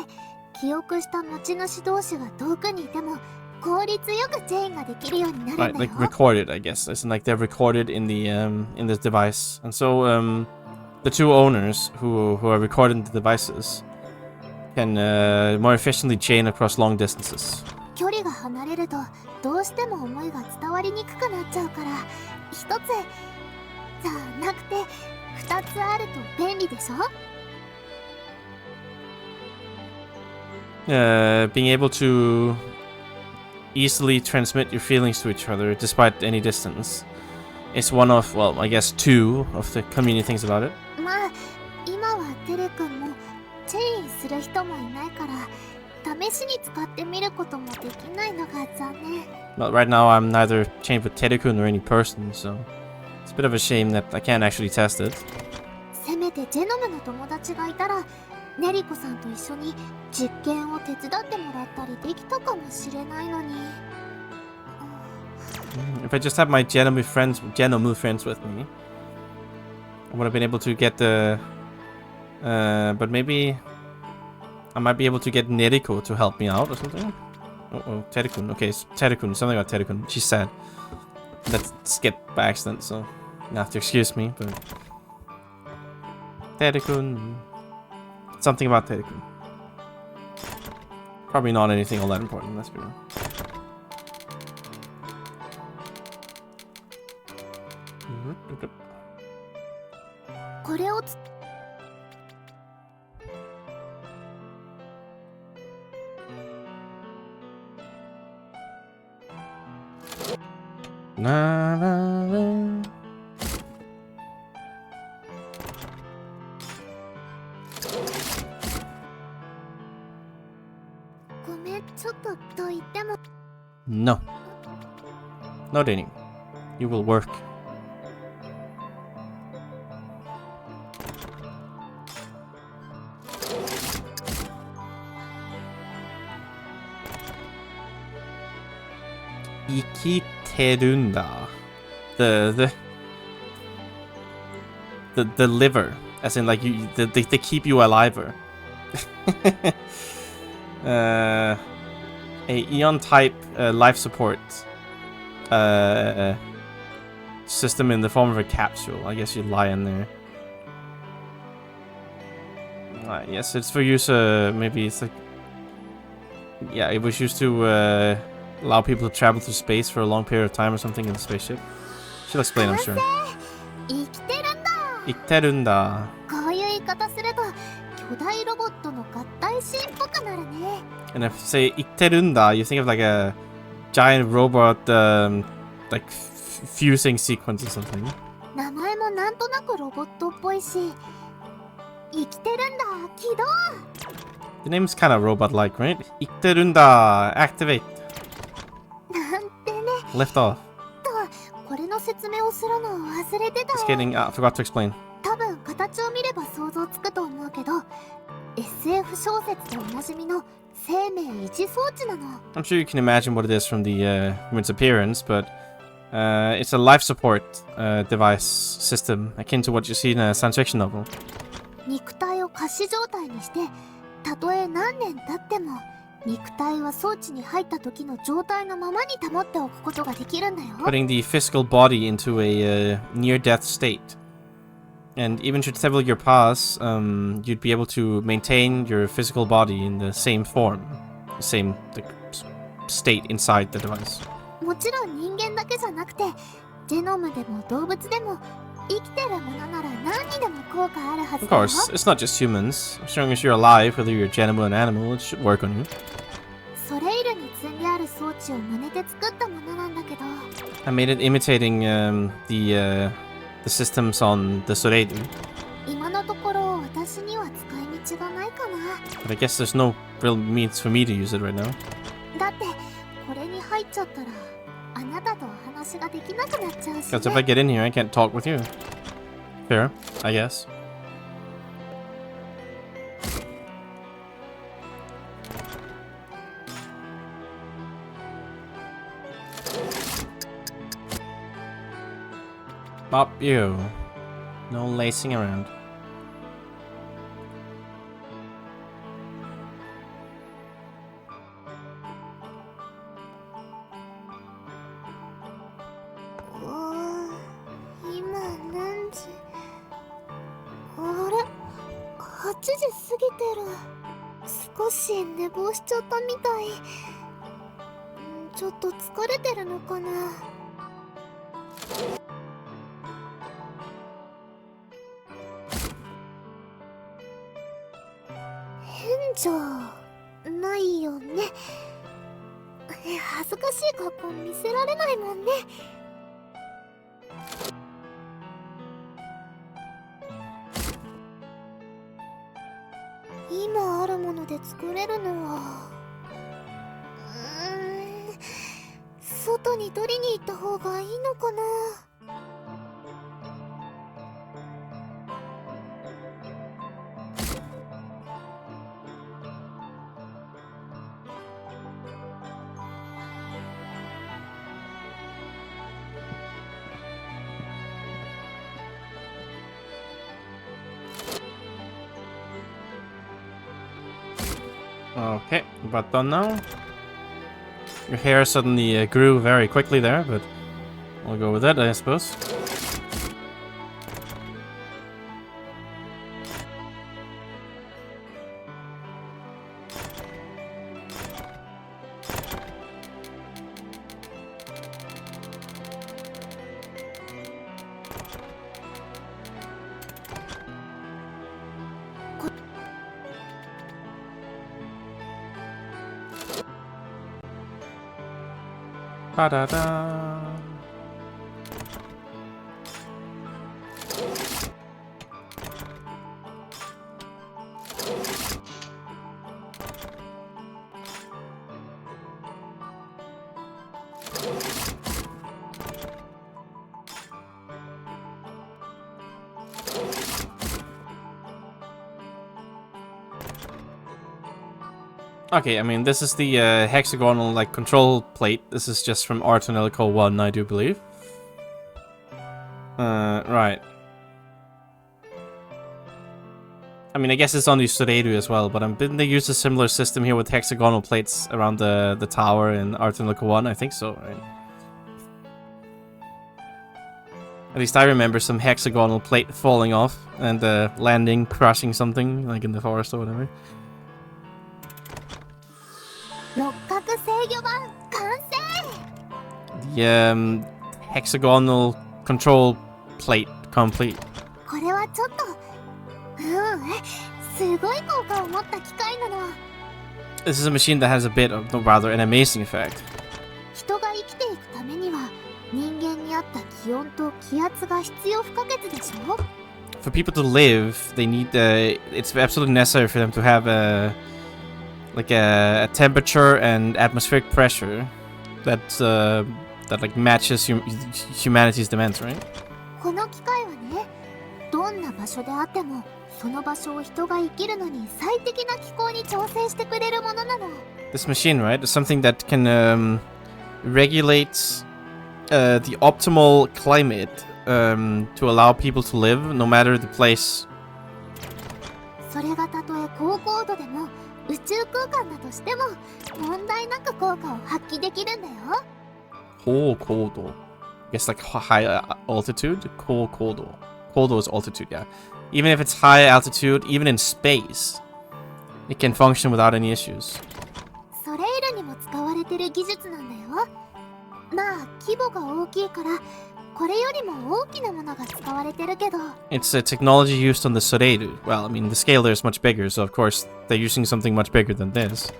記憶した持ち主同士が遠くにいても効率よくチェーンができるようになるんだよ。Right, like recorded, I guess. It's like they're recorded in the in this device, and so the 2 owners who are recording the devices can more efficiently chain across long distances. 距離が離れるとどうしても思いが伝わりにくくなっちゃうから、一つじゃなくて二つあると便利でしょ。Being able to easily transmit your feelings to each other despite any distance is one of, well, I guess 2 of the convenient things about it. まあ今はテレ君もチェインする人もいないから試しに使ってみることもできないのが残念。 Well, right now I'm neither chained with Terikun or any person, so it's a bit of a shame that I can't actually test it. せめてジェノムの友達がいたらネリコさんと一緒に実験を手伝ってもらったりできたかもしれないのに。If I just had my Genomu friends with me, I would have been able to get the... but maybe I might be able to get Neriko to help me out or something. Oh, Terikun. Okay, so Terikun. Something about Terikun. She's sad. That skipped by accident, so you have to excuse me, but... Terikun. Something about Terikun. Probably not anything all that important, let's be real. Na, na, na. ごめん、ちょっとと言っても No. No dating. You will work. Ikiterunda. The liver. As in like you they keep you alive. A Eon type life support system in the form of a capsule. I guess you lie in there. Yes, it's for use. Maybe it's like, yeah, it was used to allow people to travel through space for a long period of time or something in the spaceship. She'll explain, I'm sure. 生きてるんだ。 Ikterunda. こういう言い方すると巨大ロボットの合体シーンっぽくなるね。 And if you say Ikterunda, you think of like a giant robot, like fusing sequence or something. 名前もなんとなくロボットっぽいし、生きてるんだ。起動。 The name's kind of robot-like, right? Ikterunda, activate. なんてね。 Lift off. と、これの説明をするのを忘れてた Just わ。 kidding. Forgot to explain. 多分形を見れば想像つくと思うけど、SF 小説でおなじみの生命維持装置なの。 I'm sure you can imagine what it is from its appearance, but it's a life support device system akin to what you see in a science fiction novel. 肉体を仮死状態にして、たとえ何年経っても肉体は装置に入った時の状態のままに保っておくことができるんだよ。 Putting the physical body into a near-death state. And even should several years pass, you'd be able to maintain your physical body in the same form, the same state inside the device. もちろん人間だけじゃなくて、ジェノムでも動物でも生きてるものなら何にでも効果あるはず Of だよ。 course, it's not just humans. As long as you're alive, whether you're a genimal or an animal, it should work on you. ソレイルに積んである装置を真似て作ったものなんだけど、 I made it imitating the systems on the Soreiru. 今のところ私には使い道がないかな。 But I guess there's no real means for me to use it right now. だってこれに入っちゃったらあなたとお話ができなくなっちゃうし、 Because if I get in here, I can't talk with you. Fair, I guess. Up you. No lacing around.今何時？あれ？8時過ぎてる。少し寝坊しちゃったみたい。ちょっと疲れてるのかな。変じゃないよね。恥ずかしい格好見せられないもんね。今あるもので作れるのは外に取りに行った方がいいのかな。Okay, about done now. Your hair suddenly grew very quickly there, but we'll go with that, I suppose. Da-da-da. Okay, I mean, this is the hexagonal, like, control plate. This is just from Art Analytical 1, I do believe. Right. I mean, I guess it's on the Sureiru as well, but didn't they use a similar system here with hexagonal plates around the tower in Art Analytical 1? I think so, right? At least I remember some hexagonal plate falling off and landing, crushing something, like in the forest or whatever. 六角制御盤完成。 The hexagonal control plate complete. これはちょっとすごい効果を持った機械なの。 This is a machine that has a bit of, rather, an amazing effect. 人が生きていくためには人間に合った気温と気圧が必要不可欠でしょ。 For people to live, they need it's absolutely necessary for them to have a temperature and atmospheric pressure that like matches humanity's demands, right? この機械はね、どんな場所であってもその場所を人が生きるのに最適な気候に調整してくれるものなの。 This machine, right, is something that can regulate the optimal climate to allow people to live no matter the place. それがたとえ高高度でも宇宙空間だとしても問題なく効果を発揮できるんだよ。Kodo. I guess like high altitude. Kodo. Kodo is altitude, yeah. Even if it's high altitude, even in space, it can function without any issues. ソレイルにも使われてる技術なんだよ。まあ規模が大きいからこれよりも大きなものが使われてるけど。 It's a technology used on the Soreiru. Well, I mean, the scale there is much bigger, so of course they're using something much bigger than this.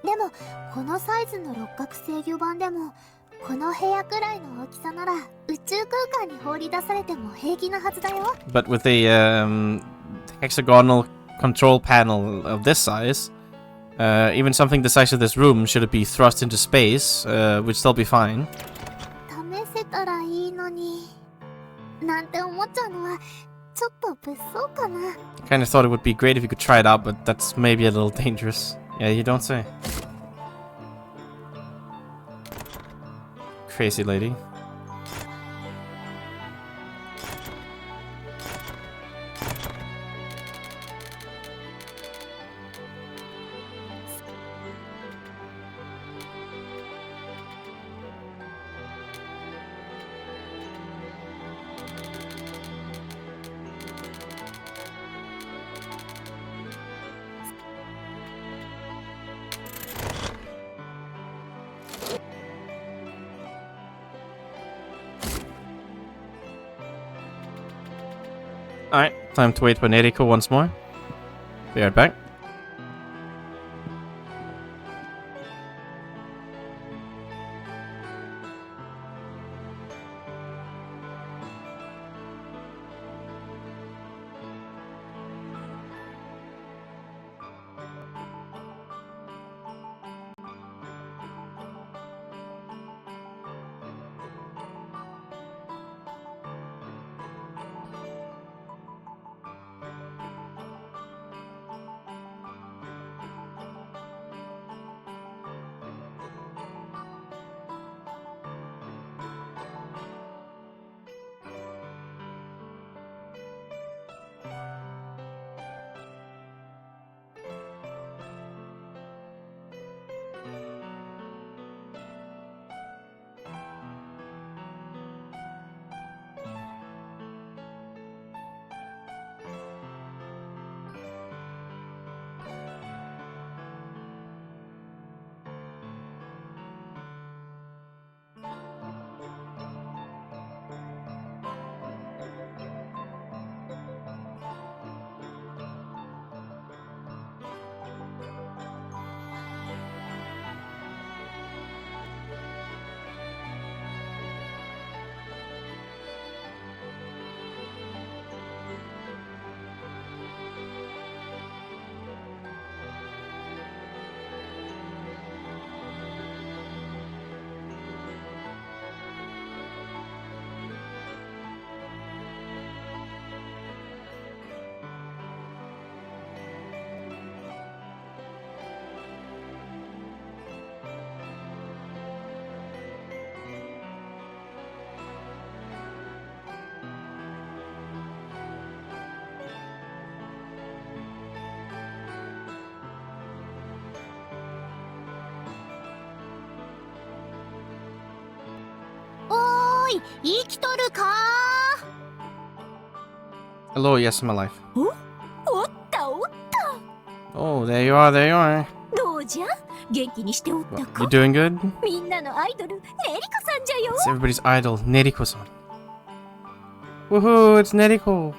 でもこのサイズの六角制御盤でもこの部屋くらいの大きさなら宇宙空間に放り出されても平気なはずだよ。 But with a hexagonal control panel of this size, even something the size of this room, should it be thrust into space, would still be fine. 試せたらいいのになんて思っちゃうのはちょっと物騒かな。 I kind of thought it would be great if you could try it out, but that's maybe a little dangerous. Yeah, you don't say. Crazy lady. Time to wait for Neriko once more. Be right back.生きとるか Hello, yes, my life. おったおった。 Oh, there you are, there you are. どうじゃ元気にしておった You か。 doing good? みんなのアイドル、ネリコさんじゃよ。 It's everybody's idol, Neriko-san. Woohoo, it's Neriko.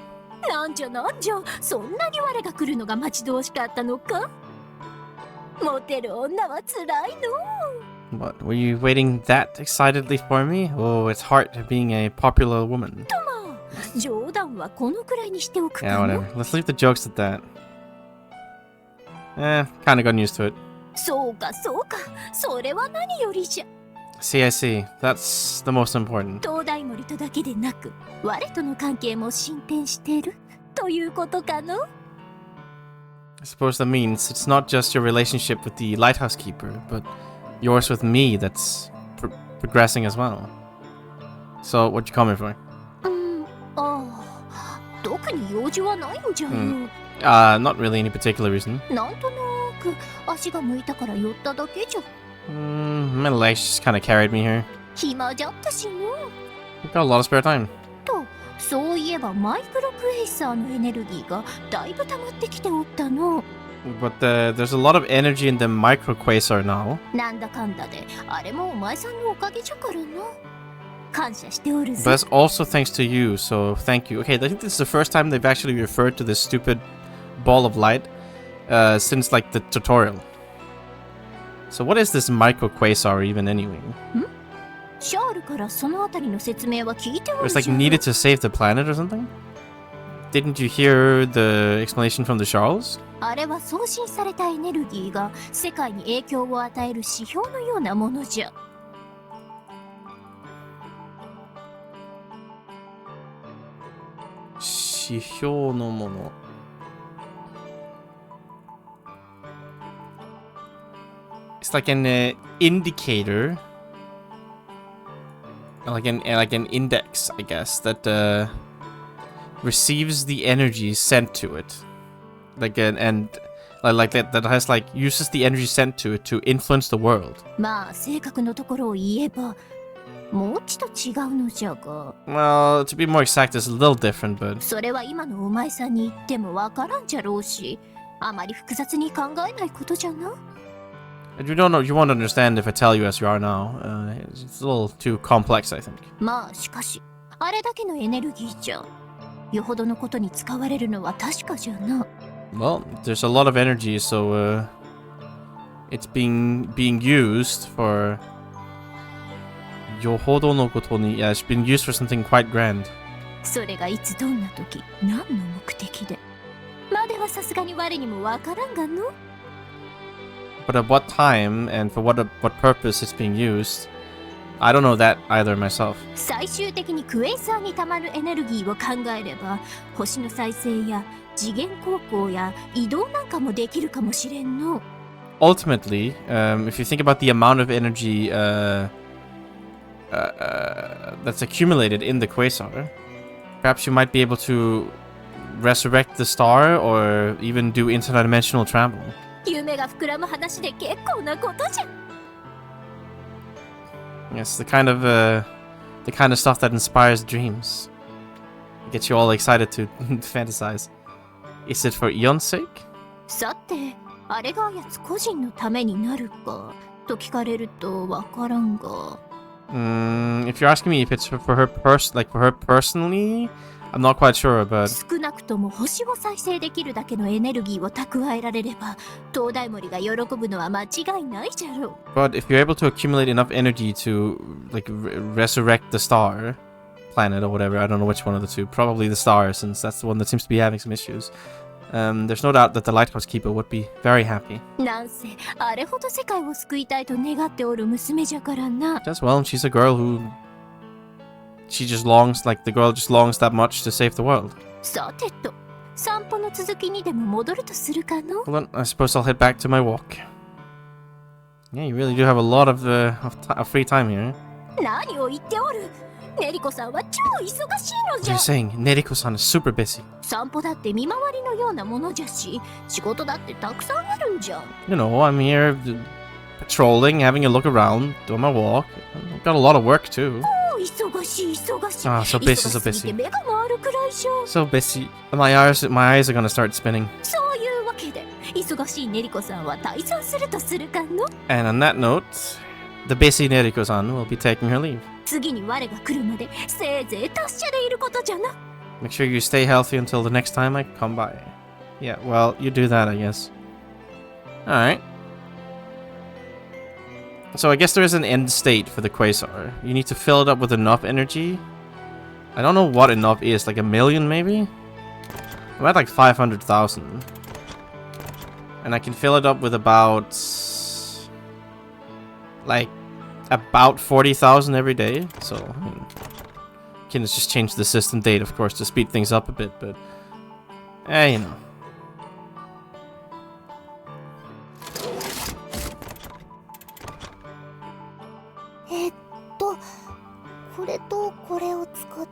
なんじゃなんじゃ、そんなに我が来るのが待ち遠しかったのか。モテる女は辛いの。 What, were you waiting that excitedly for me? Oh, it's hard being a popular woman. とまあ、冗談はこのくらいにしておくか Yeah, の。 whatever. Let's leave the jokes at that. Kinda gotten used to it. そうかそうか、それは何よりじゃ。 See, I see. That's the most important. 東大森とだけでなく、我との関係も進展してるということかの。 I suppose that means it's not just your relationship with the lighthouse keeper, but yours with me that's progressing as well. So, what you coming for? ああ、特に用事はないんじゃよ。Not really any particular reason. なんとなく足が向いたから寄っただけじゃ。My legs just kind of carried me here. 暇じゃったしの。 We've got a lot of spare time. と、そういえばマイクロクエイサーのエネルギーがだいぶ溜まってきておったの。 But there's a lot of energy in the micro quasar now. なんだかんだで、あれもお前さんのおかげじゃからな。感謝しておる But ぜ。 that's also thanks to you, so thank you. Okay, I think this is the first time they've actually referred to this stupid ball of light since like the tutorial. So what is this micro quasar even anyway? シャールからそのあたりの説明は聞いてお It る was like じゃろ。 needed to save the planet or something? Didn't you hear the explanation from the Charles? あれは送信されたエネルギーが世界に影響を与える指標のようなものじゃ。指標のもの。It's like an indicator, like an index, I guess, that receives the energy sent to it, like that has like uses the energy sent to it to influence the world. まあ正確のところを言えばもうちと違うのじゃが。 Well, to be more exact, it's a little different, but それは今のお前さんに言ってもわからんじゃろうし、あまり複雑に考えないことじゃな。 you don't know. You won't understand if I tell you as you are now. It's a little too complex, I think. まあしかし、あれだけのエネルギーじゃ。よほどのことに使われるのは確かじゃな。Well, there's a lot of energy, so it's being used for yohodo no koto ni. Yeah, it's been used for something quite grand. それがいつどんな時何の目的でまではさすがに我にもわからんがの。 But at what time and for what purpose it's being used, I don't know that either myself. 最終的にクエイサーにたまるエネルギーを考えれば星の再生や次元航行や移動なんかもできるかもしれんの。 Ultimately, if you think about the amount of energy that's accumulated in the quasar, perhaps you might be able to resurrect the star or even do interdimensional travel. 夢が膨らむ話で結構なことじゃ。 Yes, the kind of stuff that inspires dreams. Gets you all excited to fantasize. Is it for Eon's sake? さて、あれがやつ個人のためになるかと聞かれるとわからんが。If you're asking me if it's for her personally, I'm not quite sure, but 少なくとも星を再生できるだけのエネルギーを蓄えられれば、灯台森が喜ぶのは間違いないじゃろう。but if you're able to accumulate enough energy to like resurrect the star planet or whatever, I don't know which one of the two, probably the star since that's the one that seems to be having some issues. There's no doubt that the lighthouse keeper would be very happy. なんせ、あれほど世界を救いたいと願っておる娘じゃからな。As well, she's a girl who the girl just longs that much to save the world. さてと、散歩の続きにでも戻るとするかの。 Well then, I suppose I'll head back to my walk. Yeah, you really do have a lot of free time here. 何を言っておる。ネリコさんは超忙しいの What じ are ゃ you。saying? Neriko-san is super busy. 散歩だって見回りのようなものじゃし、仕事だってたくさんあるんじゃ。You know, I'm here patrolling, having a look around, doing my walk. I've got a lot of work too. 忙しい忙しい。 Ah, so busy, so 忙しすぎて busy. 目が回るくらいじゃ。 So busy. My eyes are gonna start spinning. そういうわけで、忙しいネリコさんは退散するとするかの。 And on that note, the busy Neriko-san will be taking her leave. 次に我が来るまでせいぜい達者でいることじゃな。 Make sure you stay healthy until the next time I come by. Yeah, well, you do that, I guess. Alright. So I guess there is an end state for the quasar. You need to fill it up with enough energy. I don't know what enough is, like 1 million maybe? I'm at like 500,000. And I can fill it up with about 40,000 every day. So, I mean, can just change the system date, of course, to speed things up a bit, but you know. これとこれを使っ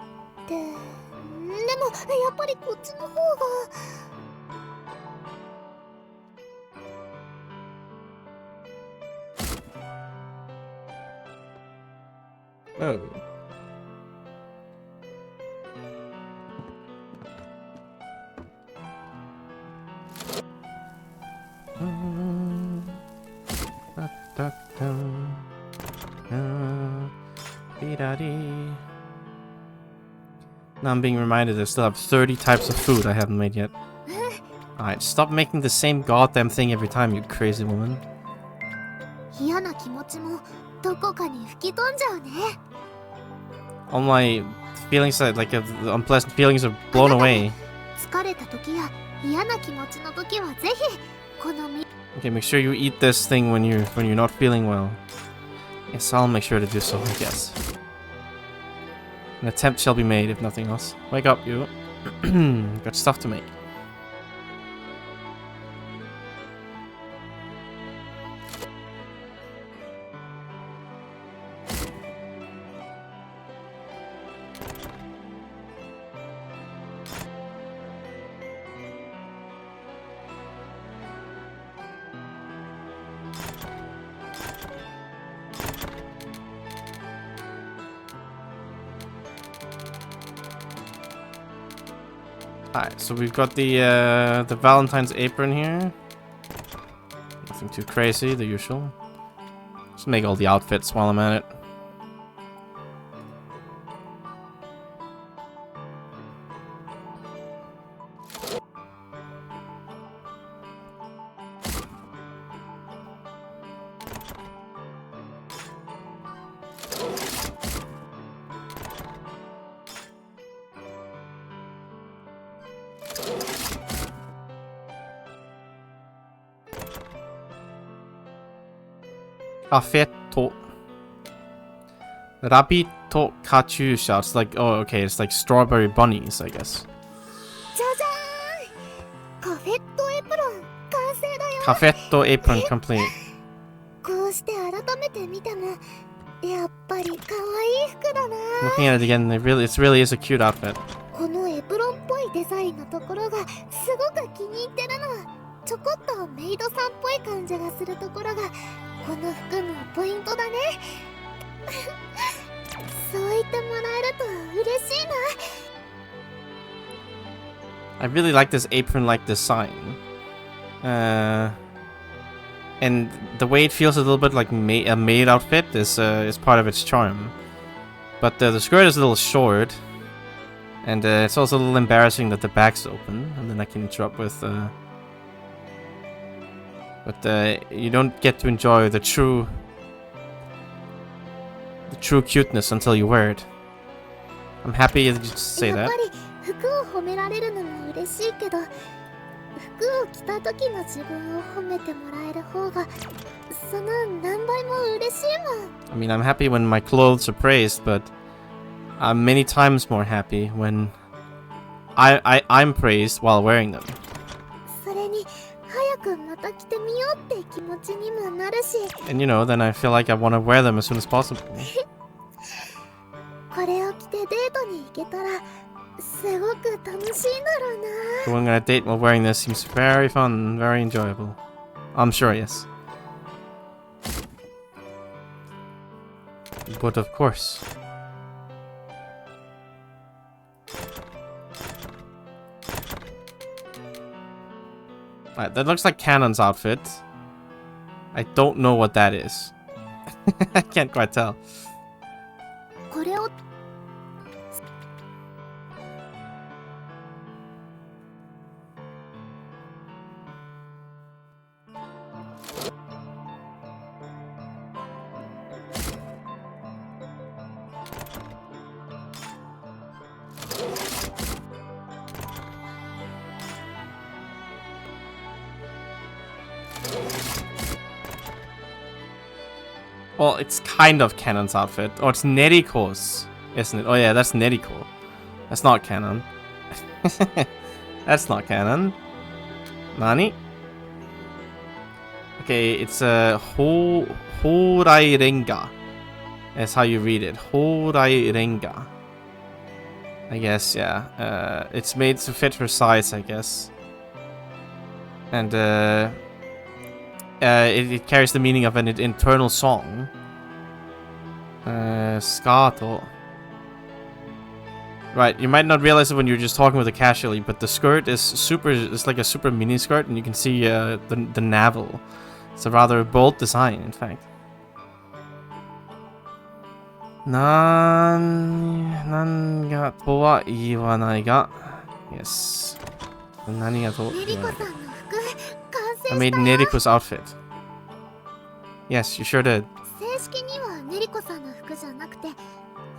て。でもやっぱりこっちの方が。Oh. Now I'm being reminded I still have 30 types of food I haven't made yet. Alright, stop making the same goddamn thing every time, you crazy woman. 嫌な気持ちもどこかに吹き飛んじゃうね。 All my feelings, the unpleasant feelings are blown away. 疲れた時や嫌な気持ちの時はぜひこのOkay, make sure you eat this thing when you're not feeling well. Yes, I'll make sure to do so, I guess. An attempt shall be made, if nothing else. Wake up, you. Got stuff to make. Alright, so we've got the Valentine's apron here. Nothing too crazy, the usual. Just make all the outfits while I'm at it. Caffetto. Rabito Katyusha. It's like, oh, okay, it's like strawberry bunnies, I guess. じゃじゃーん、カフェットエプロン完成だよ。 Caffetto apron complete. こうして改めて見てもやっぱり可愛い服だな。 Looking at it again, it really is a cute outfit. このエプロンっぽいデザインのところがすごく気に入ってるの。ちょこっとメイドさんっぽい感じがするところがこの服のポイントだね。そう言ってもらえると嬉しいな。 I really like this apron-like design. And the way it feels a little bit like a maid outfit is part of its charm. But the skirt is a little short. And it's also a little embarrassing that the back's open. And then I can interrupt with... But you don't get to enjoy the true cuteness until you wear it. I'm happy that you say やっ that. ぱり服を褒められるのも嬉しいけど、服を着た時の自分を褒めてもらえる方がその何倍も嬉しいもん。 I mean, I'm happy when my clothes are praised, but I'm many times more happy when I'm praised while wearing them. それに早くまた着てみようって気持ちにもなるし、 And you know, then I feel like I want to wear them as soon as possible. これを着てデートに行けたらすごく楽しいだろうな。 Going on a date while wearing this seems very fun, very enjoyable. I'm sure, yes. But of course. Right, that looks like Cannon's outfit. I don't know what that is. I can't quite tell. これを Well, it's kind of Cannon's outfit. Or it's Neriko's, isn't it? Oh yeah, that's Neriko. That's not Cannon. That's not Cannon. Nani? Okay, it's a Horairenga. That's how you read it. Horairenga. I guess, yeah. It's made to fit her size, I guess. And it carries the meaning of an internal song. Scato. Right, you might not realize it when you're just talking with it casually, but the skirt is it's like a super mini skirt, and you can see the navel. It's a rather bold design, in fact. Nan ga to wa iwanai ga. Yes. Nani ga to. ネリコさんの服完成 I し made たよ。 Neriko's outfit. Yes, you sure did. 正式にはネリコさんの服じゃなくて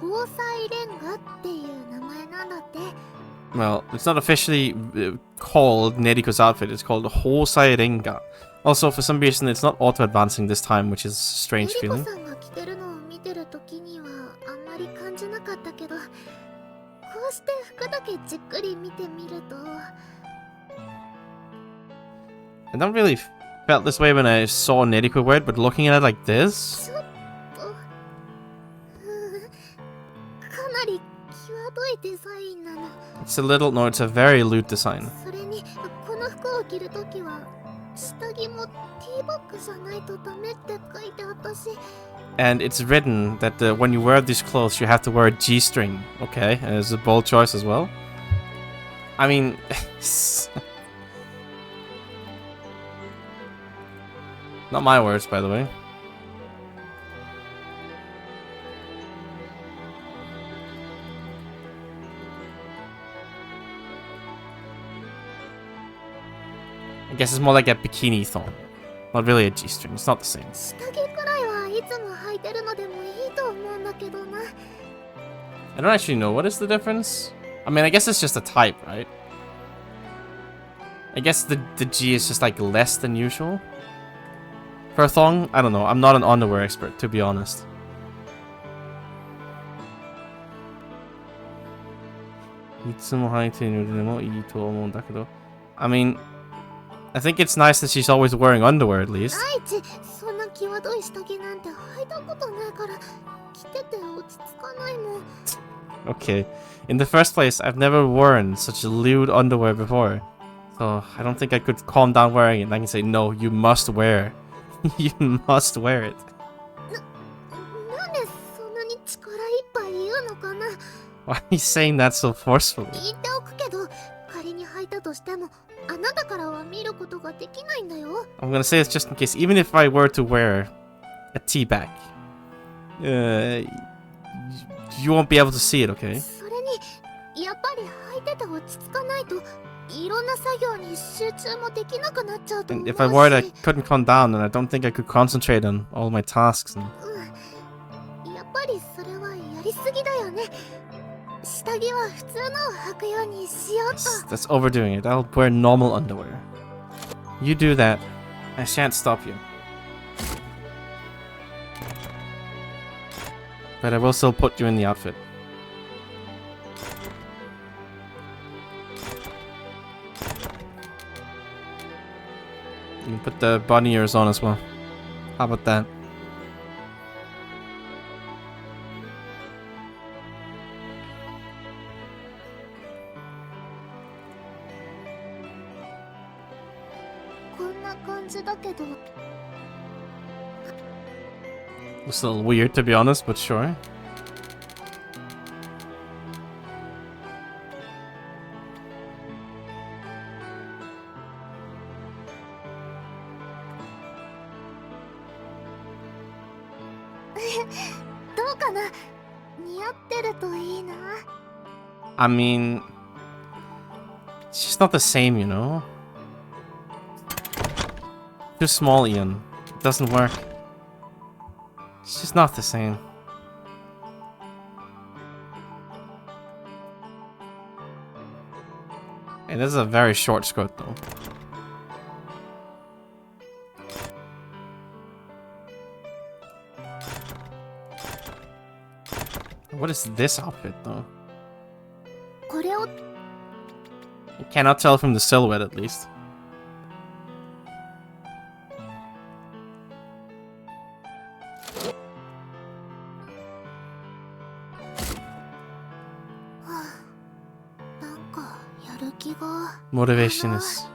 宝彩レンガっていう名前なんだって。 Well, it's not officially called Neriko's outfit, it's called Hosai Renga. Also, for some reason, it's not auto-advancing this time, which is a ネ strange リコ feeling. さんが着てるのを見てる時にはあんまり感じなかったけど、こうして服だけじっくり見てみると I don't really felt this way when I saw Neriko wear it, but looking at it like this... ちょっとかなり際どいデザインなの。 It's a little... No, it's a very lewd design. それにこの服を着るときは下着もティーバッグじゃないとダメって書いてあったし。 And it's written that when you wear these clothes, you have to wear a G-string. Okay, it's a bold choice as well. I mean... Not my words, by the way. I guess it's more like a bikini thong. Not really a G-string, it's not the same. 下着くらいはいつも履いてるのでもいいと思うんだけどな。 I don't actually know what is the difference. I mean, I guess it's just a type, right? I guess the G is just like less than usual. For a thong, I don't know. I'm not an underwear expert, to be honest. I mean, I think it's nice that she's always wearing underwear at least. Okay. In the first place, I've never worn such lewd underwear before. So I don't think I could calm down wearing it. I can say, no, you must wear. You must wear it. Why are you saying that so forcefully? I'm gonna say this just in case. Even if I were to wear a tea bag, you won't be able to see it, okay? And if I wore it, I couldn't calm down, and I don't think I could concentrate on all my tasks. And... That's overdoing it. I'll wear normal underwear. You do that. I shan't stop you. But I will still put you in the outfit. You can put the bunny ears on as well. How about that? It's a little weird, to be honest, but sure. I mean, it's just not the same, you know? Too small, Ian. It doesn't work. It's just not the same. And this is a very short skirt, though. What is this outfit, though? You cannot tell from the silhouette, at least. Motivation is...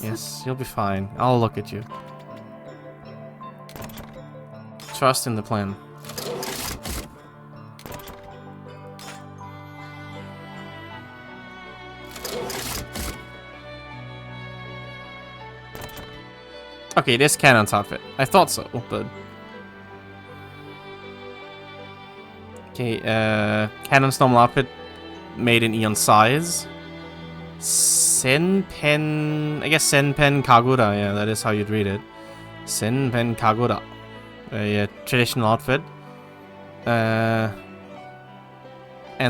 Yes, you'll be fine. I'll look at you. Trust in the plan. Okay, it is Canon's outfit. I thought so, but... Okay, Canon's normal outfit made in Eon size. Senpen... I guess Senpen Kagura, yeah, that is how you'd read it. Senpen Kagura. A traditional outfit. And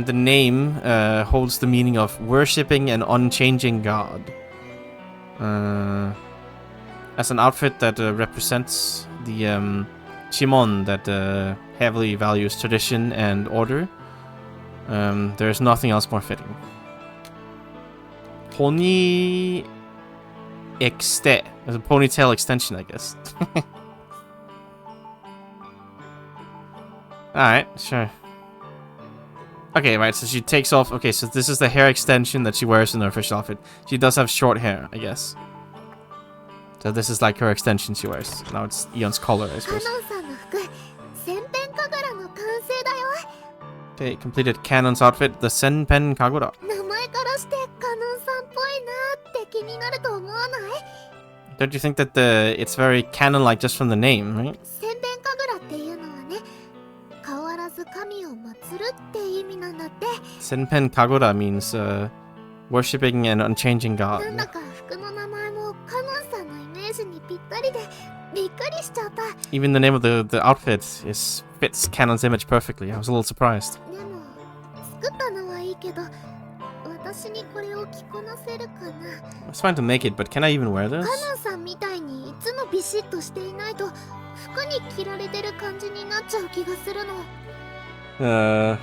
the name holds the meaning of worshipping an unchanging god. As an outfit that represents the Shimon that heavily values tradition and order, there's nothing else more fitting. Pony exte. There's a ponytail extension, I guess. Alright, sure. Okay, right, so she takes off... Okay, so this is the hair extension that she wears in her official outfit. She does have short hair, I guess. So this is like her extension she wears. Now it's Eon's collar, I suppose. Okay, completed Canon's outfit, the Senpen Kagura. Don't you think that it's very canon-like just from the name, right? Senpen Kagura means worshipping an unchanging god. Even the name of the outfit fits Canon's image perfectly. I was a little surprised. 私にこれを着こなせるかな。 It's fine to make it, but can I even wear カ this? ナンさんみたいにいつもビシッとしていないと服に着られてる感じになっちゃう気がするの。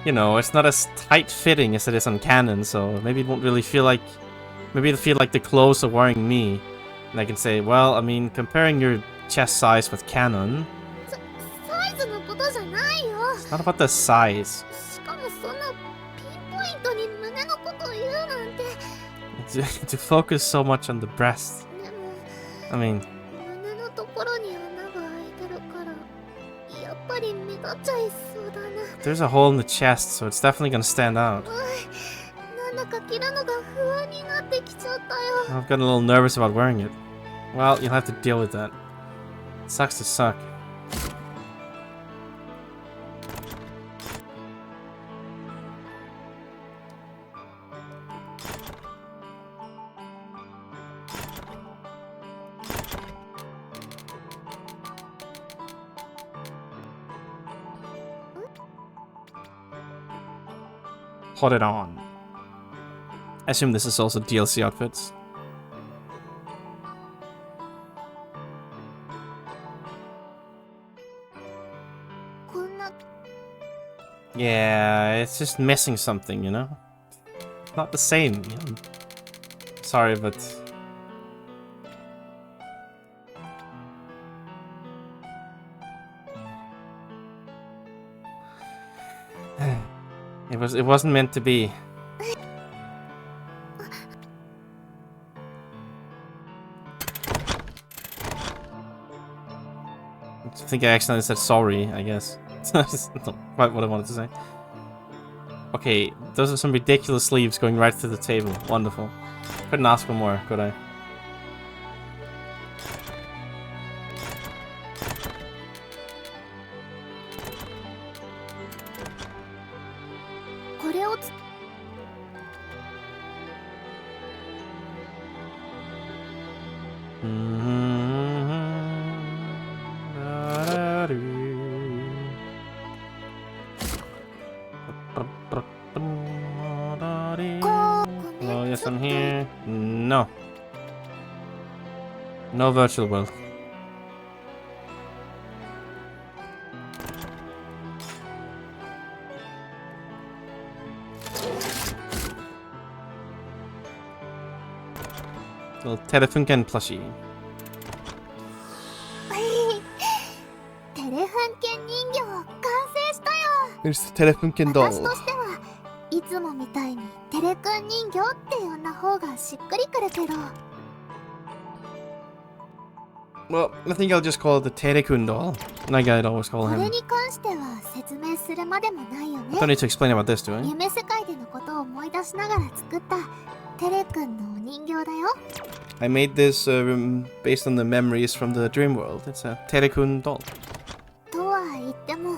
You know, it's not as tight-fitting as it is on Canon, so maybe it won't really feel like... Maybe it'll feel like the clothes are wearing me. And I can say, well, I mean, comparing your chest size with Canon... サイズのことじゃないよ。 It's not about the size. しかもそんなピンポイントに胸のことを言うなんて。 To focus so much on the breast. でも I mean... 胸のところに穴が開いてるからやっぱり目立っちゃいそうだな。 There's a hole in the chest, so it's definitely gonna stand out. なんだか着るのが不安になってきちゃったよ。 I've gotten a little nervous about wearing it. Well, you'll have to deal with that. It sucks to suck. Put it on. I assume this is also DLC outfits. Yeah, it's just missing something, you know? It's not the same. You know? Sorry, but... It wasn't meant to be. I think I accidentally said sorry, I guess. That's not quite what I wanted to say. Okay, those are some ridiculous sleeves going right through the table. Wonderful. Couldn't ask for more, could I? Oh, yes, I'm here. No. No virtual world. Little Telefunken plushie. テレフンケン人形完成したよ。 There's the Telefunken 私 doll. としてはいつもみたいにテレくん人形って呼んだ方がしっくりくるけど。 Well, I think I'll just call it the Terekun doll. Like I'd always call これ him. に関しては説明するまでもないよ I don't ね。 need to explain about this, do I? 夢世界でのことを思い出しながら作ったテレくんのお人形だよ。 I made this based on the memories from the dream world. It's a Terekun doll. とは言っても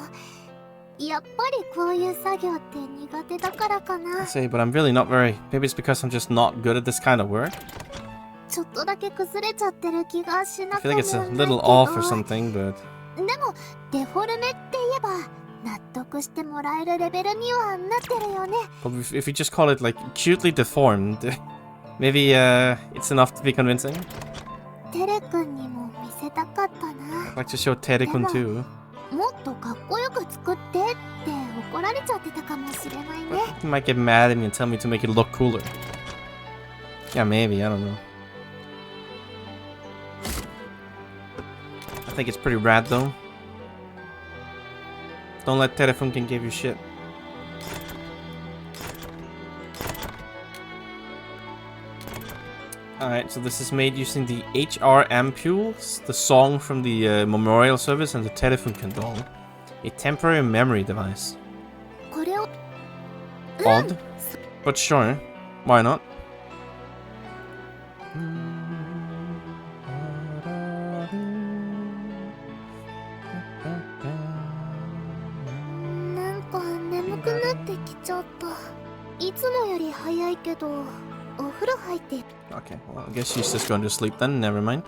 やっぱりこういう作業って苦手だからかな。 I say, but I'm really not very... Maybe it's because I'm just not good at this kind of work. ちょっとだけ崩れちゃってる気がしな I く feel も like it's な a いけど。 little off or something, but... でもデフォルメって言えば納得してもらえるレベルにはなってるよね。 But if you just call it, like, cutely deformed, maybe it's enough to be convincing. テレくんにも見せたかったな。 I'd like to show Terekun too. もっとかっこよく作ってって怒られちゃってたかもしれないね。 He might get mad at me and tell me to make it look cooler. Yeah, maybe, I don't know. I think it's pretty rad though. Don't let Telefunken give you shit. Alright, so this is made using the HR Ampules, the song from the memorial service, and the Telefunken doll. A temporary memory device. これを Odd, but sure, why not? なんか眠くなってきちゃった。いつもより早いけどお風呂入って。 Okay, well, I guess she's just going to sleep then, never mind.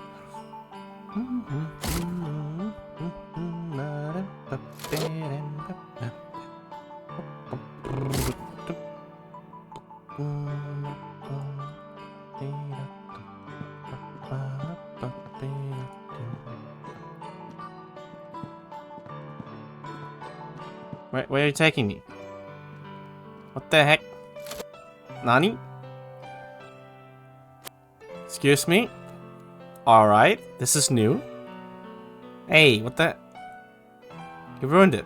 Where are you taking me? What the heck? Nani? Excuse me? Alright, this is new. Hey, what the? You ruined it.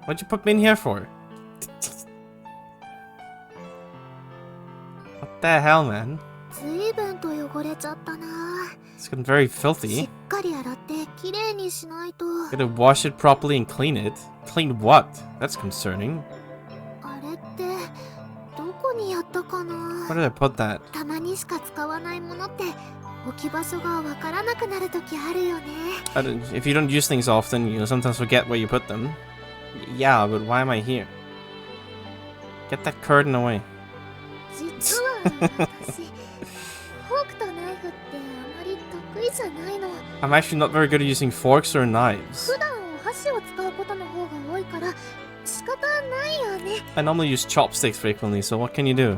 What'd you put me in here for? What the hell, man? 随分と汚れちゃったな。 It's getting very し filthy. っかり洗ってきれいにしないと。 Gotta wash it properly and clean it. Clean what? That's concerning. あれってどこにやったかな。 Where did I put that? たまにしか使わないものって置き場所がわからなくなるときあるよね。If you don't use things often, you sometimes forget where you put them. Yeah, but why am I here? Get that curtain away. 実は私フォークとナイフってあまり得意じゃないの。 I'm actually not very good at using forks or knives. 普段お箸を使うことの方が多いから仕方ないよね。 I normally use chopsticks frequently, so what can you do?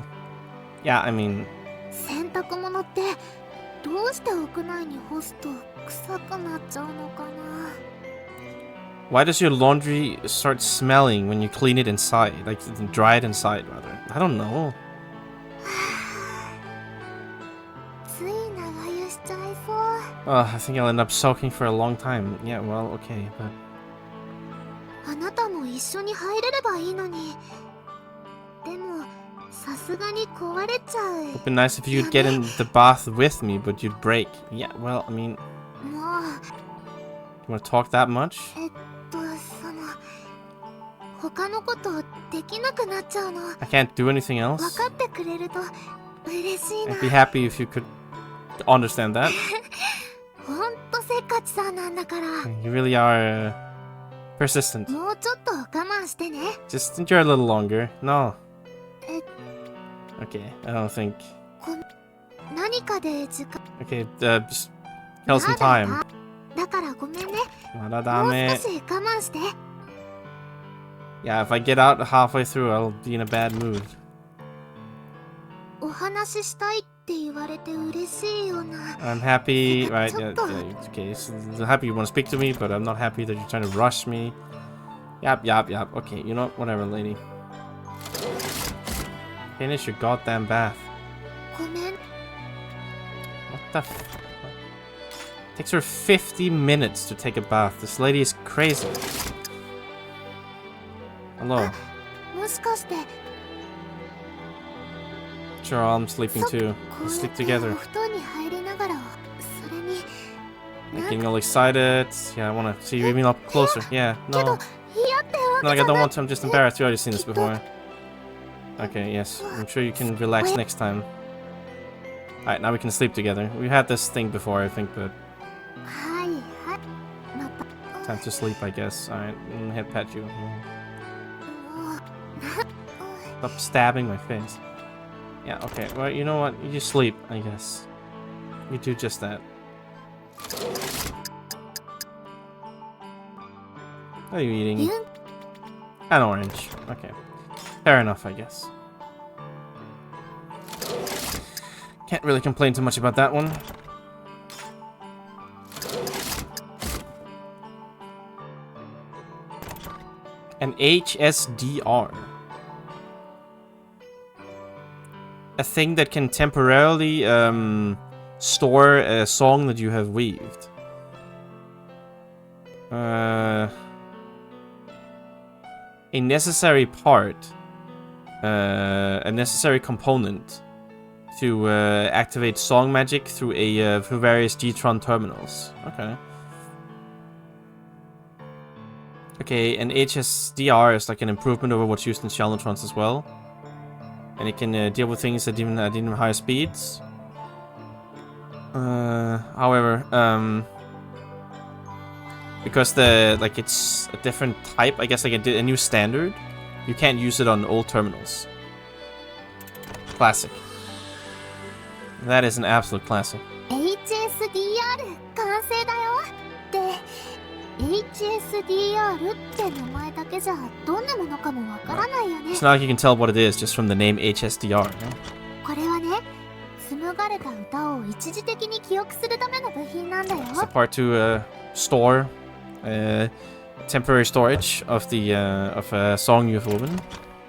Yeah, I mean... 洗濯物ってどうして屋内に干すと臭くなっちゃうのかな。 Why does your laundry start smelling when you clean it inside? Like, dry it inside, rather. I don't know. つい長湯しちゃいそう。 I think I'll end up soaking for a long time. Yeah, well, okay, but... あなたも一緒に入れればいいのに。でもさすがに壊れちゃう。 It'd be nice if you'd get in the bath with me, but you'd break. Yeah, well, I mean... もう You wanna talk that much? その他のことできなくなっちゃうの。 I can't do anything 分 else. かってくれると嬉しいな。 I'd be happy if you could understand that. ほんとせっかちさんなんだから。 You really are persistent. もうちょっと我慢してね。 Just endure a little longer. No. え Okay, I don't think... 何かで時間 Okay, just kill some time. だからごめんね。まだもうダメ。少し我慢して。 Yeah, if I get out halfway through, I'll be in a bad mood. お話ししたいって言われて嬉しいよな。 I'm happy, right? Shut Yeah, okay, so I'm happy you want to speak to me, but I'm not happy that you're trying to rush me. Yep. Okay, you know, whatever, lady. Finish your goddamn bath. ごめん。 What the f... Takes her 50 minutes to take a bath. This lady is crazy. Hello. もしかして Sure, I'm sleeping too. こ Let's うや sleep って together. お布団に入りながらそれに Getting all excited. Yeah, I want to see you even up closer. Yeah, けど no. 嫌ってわ No, け like じ I ゃ don't ない。 want to. I'm just embarrassed. You already seen this before. Okay, yes. I'm sure you can relax next time. Alright, now we can sleep together. We had this thing before, I think, but はいはい。また time to sleep, I guess. Alright, head pat you. もう Stop stabbing my face. Yeah, okay. Well, you know what? You sleep, I guess. You do just that. What are you eating? ゆん An orange. Okay. Fair enough, I guess. Can't really complain too much about that one. An HSDR. A thing that can temporarily store a song that you have weaved. A necessary part, a necessary component to activate song magic through through various G-Tron terminals. Okay. Okay, an HSDR is like an improvement over what's used in Shellnetrons as well. And it can deal with things at even higher speeds. However, because it's a different type, I guess like a new standard, you can't use it on old terminals. Classic. That is an absolute classic. HSDR 完成だよ。で HSDR って名前だけじゃどんなものかもわからないよね。 It's not like you can tell what it is just from the name HSDR. これはね、紡がれた歌を一時的に記憶するための部品なんだよ。 It's a part to store temporary storage of the song you've woven.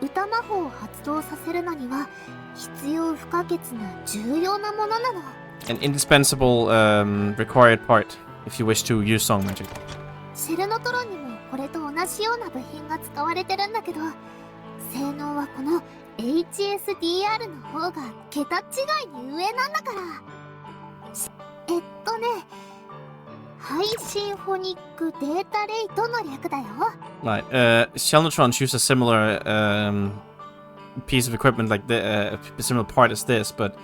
歌魔法を発動させるのには必要不可欠な重要なものなの。An indispensable required part if you wish to use song magic. シェルノトロンにもこれと同じような部品が使われてるんだけど、性能はこの HSDR の方が桁違いに上なんだから。ハイシンフォニックデータレイトの略だよ。Right. Shellnotrons use a similar piece of equipment like a similar part as this, but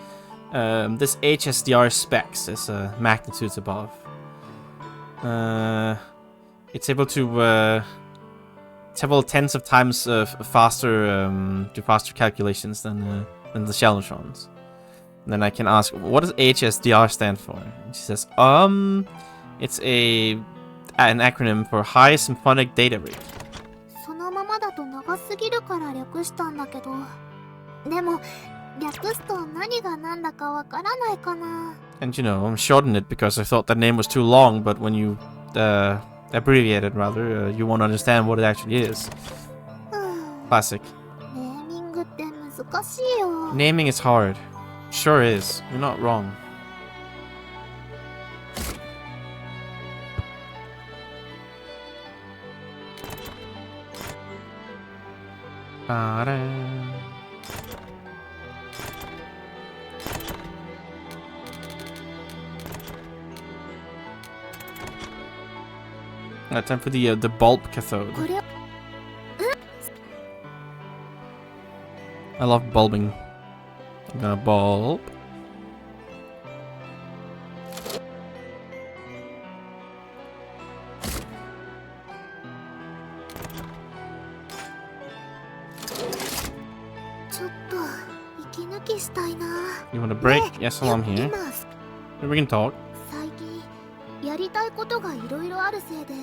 this HSDR specs is magnitudes above. It's able to several tens of times faster do faster calculations than the Shellnotrons. And then I can ask, what does HSDR stand for? And she says, it's an acronym for High Symphonic Data Rate. そのままだと長すぎるから略したんだけど、でも略すと何が何だかわからないかな。And you know, I'm shortened it because I thought that name was too long, but when you abbreviate it rather, you won't understand what it actually is. Classic. ネーミングって難しいよ。 Naming is hard. Sure is. You're not wrong. Time for the bulb cathode. I love bulbing. I'm gonna bulb. You want a break? Yes, well, I'm here. We can talk. 最近やりたいことがいろいろあるせいで、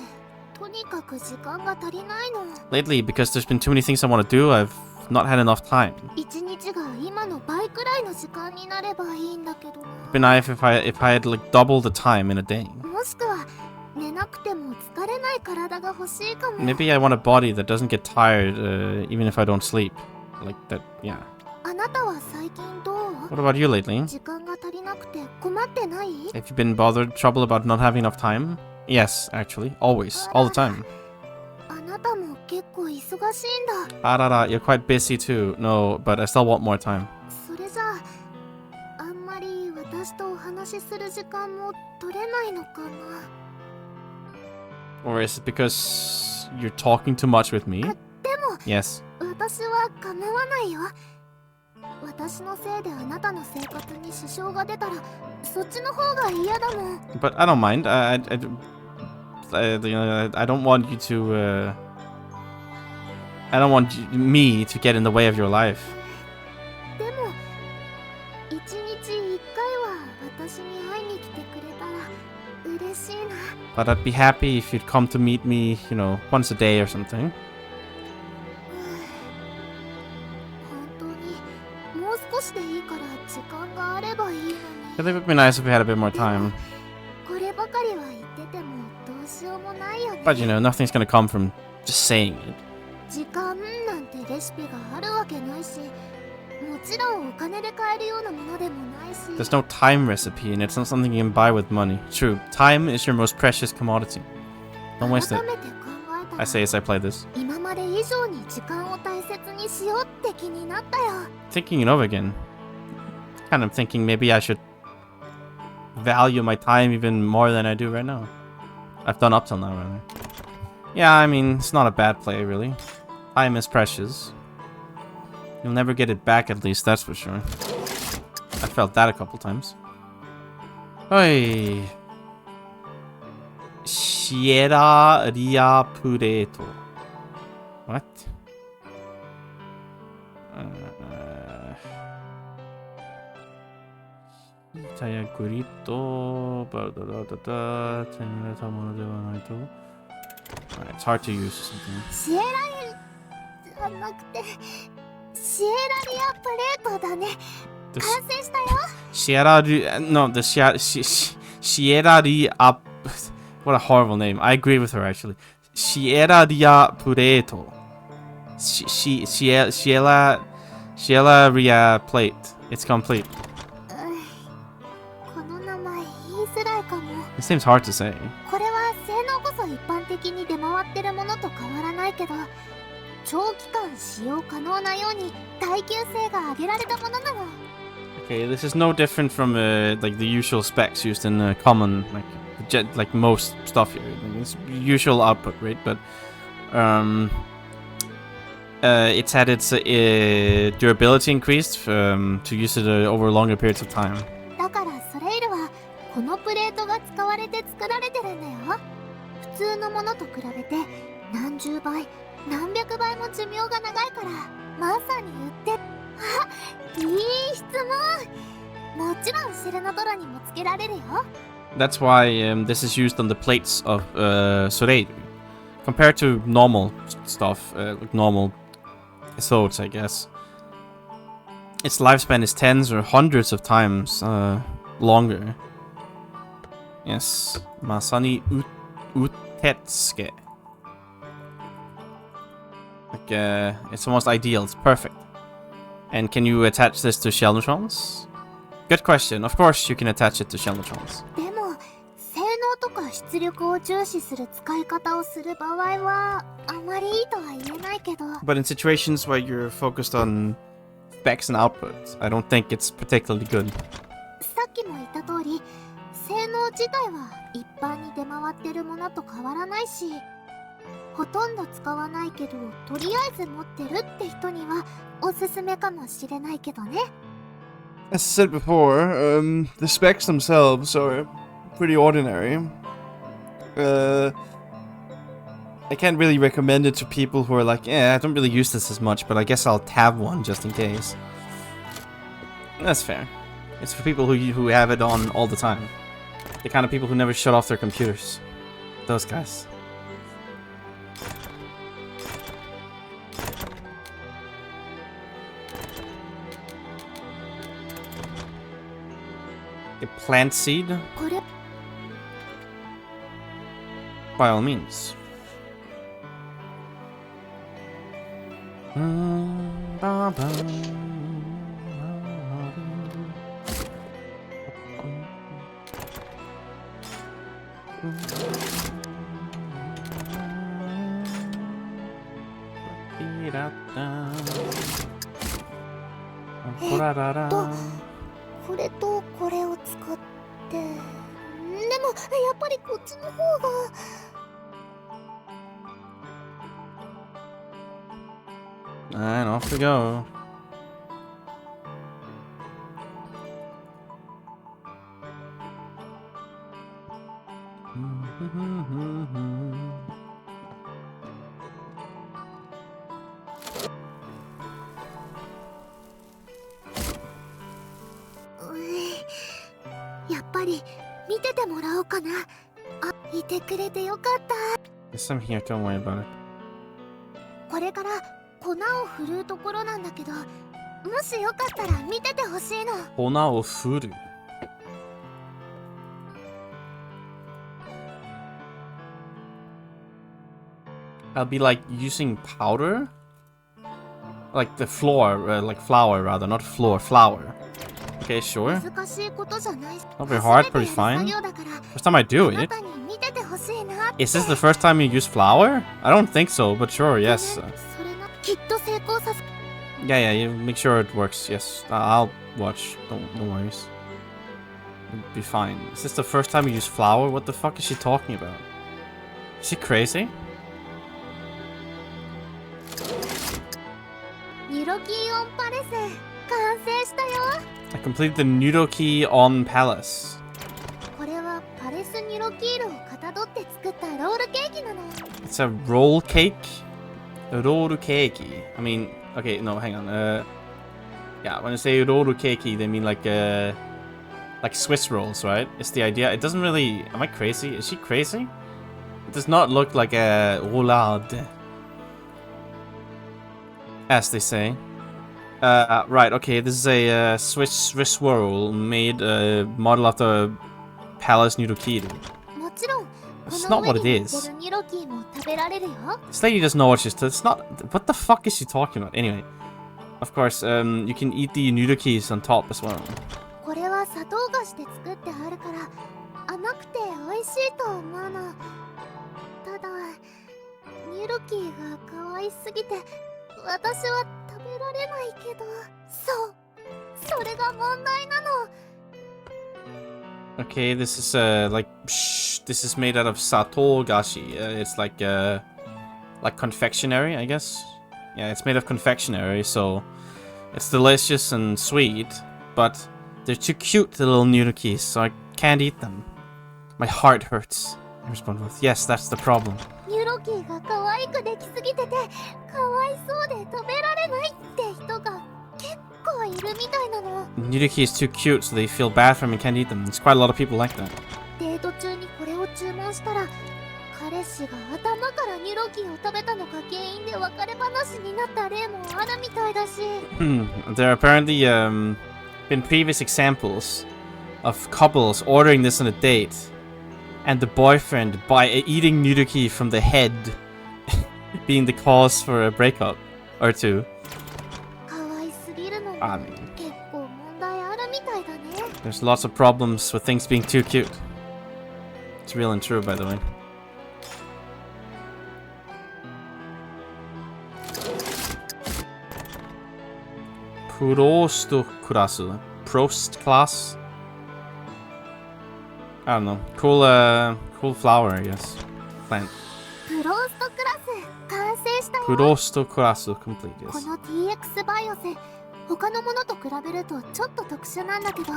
とにかく時間が足りないの。 Lately, because there's been too many things I want to do, I've not had enough time. 一日が今の倍くらいの時間になればいいんだけど。 It'd be nice if I had like double the time in a day. もしくは寝なくても疲れない体が欲しいかも。 Maybe I want a body that doesn't get tired even if I don't sleep. Like that, yeah. あなたは最近どう？ What about you lately? 時間が足りなくて困ってない？ Have you been bothered, trouble about not having enough time? Yes, actually. Always. All the time. あなたも結構忙しいんだ。You're quite busy too. No, but I still want more time. それじゃあ、あんまり私とお話しする時間も取れないのかな。 Or is it because you're talking too much with me? でも、 Yes. 私は構わないよ。私のせいであなたの生活に支障が出たら、そっちの方が嫌だもん。 But I don't mind. I don't want you to. I don't want me to get in the way of your life. でも、一日一回は私に会いに来てくれたら嬉しいな。 But I'd be happy if you'd come to meet me, once a day or something. もう少しでいいから時間があればいいのに。 I think it would be nice if we had a bit more time. こればかりは言っててもどうしようもないよね。 But nothing's gonna come from just saying it. 時間なんてレシピがあるわけないし、もちろんお金で買えるようなものでもないし。 There's no time recipe, and it's not something you can buy with money. True, time is your most precious commodity. Don't waste it. I say as I play this. 今まで以上に時間を大切にしようって気になったよ。 Thinking it over again. Kind of thinking maybe I should value my time even more than I do right now. I've done up till now, rather. Yeah, I mean, it's not a bad play, really. Time is precious. You'll never get it back, at least, that's for sure. I felt that a couple times. Oi. Sierra Ria Pureto. What? It's hard to use something. シエラじゃなくてシエラリアプレートだね。完成したよ。 Sierra no, the Sierra Ria. What a horrible name. I agree with her, actually. Cielaria Pureto. Cielaria plate. It's complete. この名前言いづらいかも。 It seems hard to say. これは性能こそ一般的に出回ってるものと変わらないけど、長期間使用可能なように耐久性が上げられたものなの。 Okay, this is no different from like the usual specs used in common like most stuff here. Like, it's usual output, right? But it's had its durability increased to use it over longer periods of time. だからソレイルはこのプレートが使われて作られてるんだよ。普通のものと比べて何十倍何百倍も寿命が長いから、まさに言って。あ、いい質問。もちろんシェルノドラにもつけられるよ。 That's why this is used on the plates of Soreid. Compared to normal stuff, like normal swords, I guess. Its lifespan is tens or hundreds of times longer. Yes, Masani Utetsuke. Like, it's almost ideal, it's perfect. And can you attach this to shell neutrons? Good question. Of course you can attach it to shell neutrons. でも性能とか出力を重視する使い方をする場合はあまりいいとは言えないけど。 But in situations where you're focused on specs and output, I don't think it's particularly good. さっきも言った通り、性能自体は一般に出回ってるものと変わらないし、ほとんど使わないけどとりあえず持ってるって人にはおすすめかもしれないけどね。 As I said before, the specs themselves are pretty ordinary. I can't really recommend it to people who are like, I don't really use this as much, but I guess I'll tab one just in case. That's fair. It's for people who have it on all the time. The kind of people who never shut off their computers. Those guys. A plant seed? これ By all means. to これとこれを使って。でもやっぱりこっちの方が。 And off we go. There's some here, don't worry about it. これから粉を振るうところなんだけど、もしよかったら見ててほしいの。粉を振る。I'll be like using powder? Like the floor, like flour rather, not floor, flour. Okay, sure. 難しいことじゃない。 Not very hard, pretty fine. First time I do it. Is this the first time you use flour? I don't think so, but sure, yes. Yeah, you make sure it works. Yes, I'll watch. No worries. It'll be fine. Is this the first time you use flour? What the fuck is she talking about? Is she crazy? I completed the Nudoki on Palace. It's a roll cake? A roll cake. I mean, okay, no, hang on. Yeah, when I say roll cake, they mean like Swiss rolls, right? It's the idea. It doesn't really. Am I crazy? Is she crazy? It does not look like a roulade, as they say. Right, okay, this is a Swiss roll made model after Palace Nudoki. It's not what it is. This lady doesn't know what she's... It's not... What the fuck is she talking about? Anyway. Of course, you can eat the nudokis on top as well. これは砂糖菓子で作ってあるから甘くて美味しいと思うの。ただニュルキーが可愛すぎて私は食べられないけど。そう、それが問題なの。 Okay, this is this is made out of sato gashi. It's like confectionery, I guess. Yeah, it's made of confectionery, so it's delicious and sweet, but they're too cute, the little nudokis, so I can't eat them. My heart hurts. I respond with, yes, that's the problem. ニュルキーが可愛くできすぎててかわいそうで食べられないって人が結構いるみたいなの。 Nudoki is too cute, so they feel bad for him and can't eat them. There's quite a lot of people like that. デート中にこれを注文したら彼氏が頭からニュルキーを食べたのが原因で別れ話になった例もあるみたいだし。There are apparently been previous examples of couples ordering this on a date, and the boyfriend, by eating nudokki from the head, being the cause for a breakup or two. I mean, there's lots of problems with things being too cute. It's real and true, by the way. Prosto kurasu. Prost class? I don't know. Cool flower, I guess. Plant. Prosto kurasu complete, yes. この TX バイオセ他のものと比べるとちょっと特殊なんだけど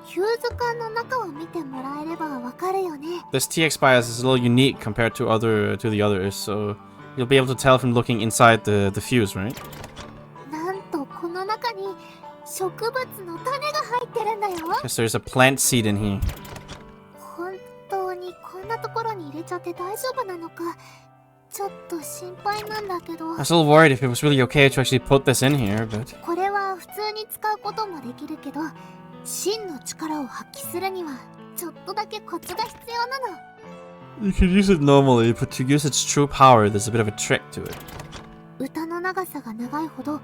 ヒューズ缶の中を見てもらえればわかるよね。 This TX bias is a little unique compared to the others, so you'll be able to tell from looking inside the fuse, right? なんとこの中に植物の種が入ってるんだよ。 Yes, there's a plant seed in here. 本当にこんなところに入れちゃって大丈夫なのかちょっと心配なんだけど。 I was a little worried if it was really okay to actually put this in here, but これは普通に使うこともできるけど真の力を発揮するにはちょっとだけコツが必要なの。 You can use it normally, but to use its true power, there's a bit of a trick to it. 歌の長さが長いほど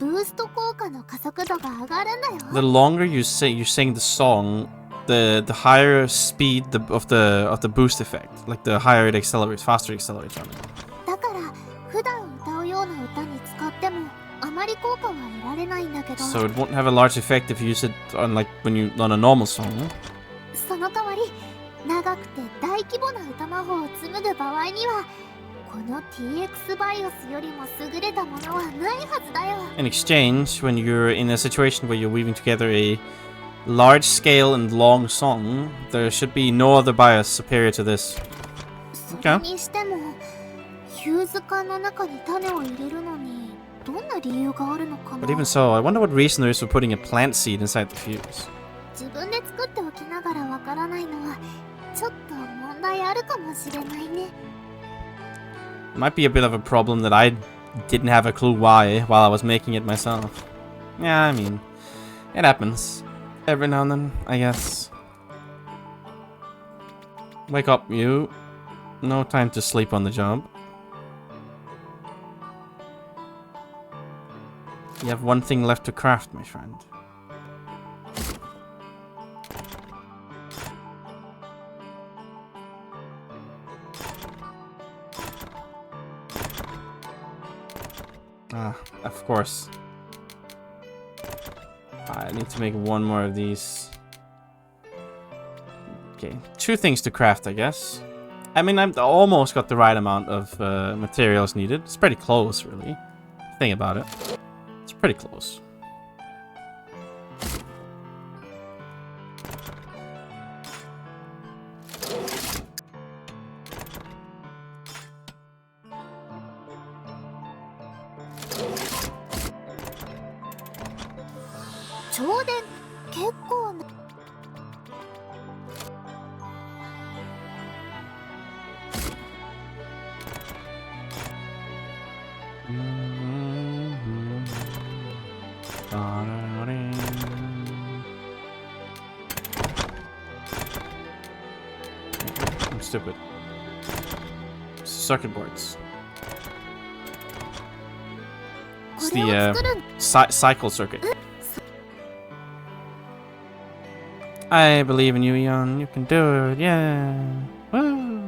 ブースト効果の加速度が上がるんだよ。 The longer you sing the song, the higher speed of the boost effect, like the higher it accelerates, faster it accelerates on it. だから普段歌うような歌に使ってもあまり効果は得られないんだけど。 So it won't have a large effect if you use it on on a normal song. その代わり長くて大規模な歌魔法を紡ぐ場合にはこの TX バイオスよりも優れたものはないはずだよ。 In exchange, when you're in a situation where you're weaving together a large scale and long song, there should be no other bias superior to this. それにしてもヒューズ缶の中に種を入れるのにどんな理由があるのかな。 But even so, I wonder what reason there is for putting a plant seed inside the fuse. 自分で作っておきながらわからないのはちょっと問題あるかもしれないね。 Might be a bit of a problem that I didn't have a clue why while I was making it myself. Yeah, I mean, it happens. Every now and then, I guess. Wake up, you. No time to sleep on the job. You have one thing left to craft, my friend. Ah, of course. I need to make one more of these. Okay, 2 things to craft, I guess. I mean, I've almost got the right amount of materials needed. It's pretty close, really. Think about it. It's pretty close. I'm stupid. circuit boards. It's これを作る the cycle circuit. I believe in you, Eon. You can do it. Yeah. Woo.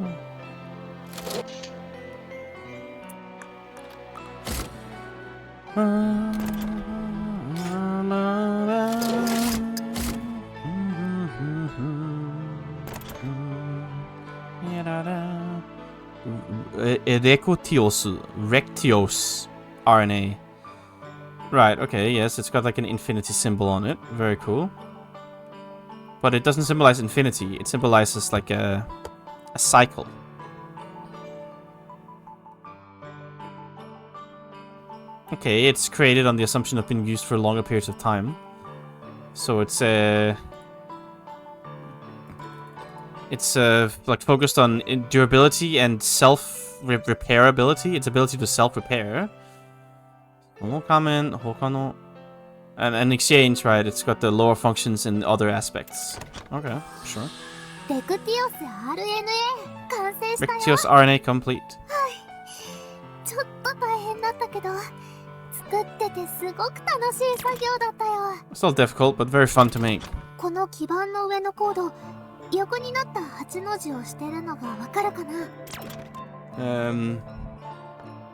Rectios RNA. Right, okay, yes, it's got like an infinity symbol on it. Very cool. But it doesn't symbolize infinity, it symbolizes like a cycle. Okay, it's created on the assumption of being used for longer periods of time. So it's like focused on durability and self-repairability. Its ability to self-repair. And an exchange, right? It's got the lower functions in other aspects. Okay, sure. レクティオス RNA 完成したよ。 Rectios RNA complete. ちょっと大変だったけど、作っててすごく楽しい作業だったよ。 Still difficult, but very fun to make. この基板の上のコード、横になった8の字をしてるのがわかるかな？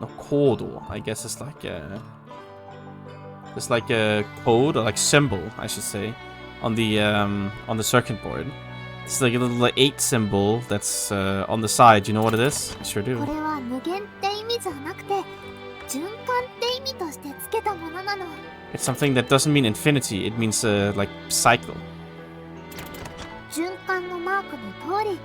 No code, I guess it's like a code or like symbol, I should say, on the circuit board. It's like a little 8 symbol that's on the side. You know what it is? I sure do. これは無限って意味じゃなくて、循環って意味としてつけたものなの。 It's something that doesn't mean infinity. It means like cycle. 循環のマークの通り、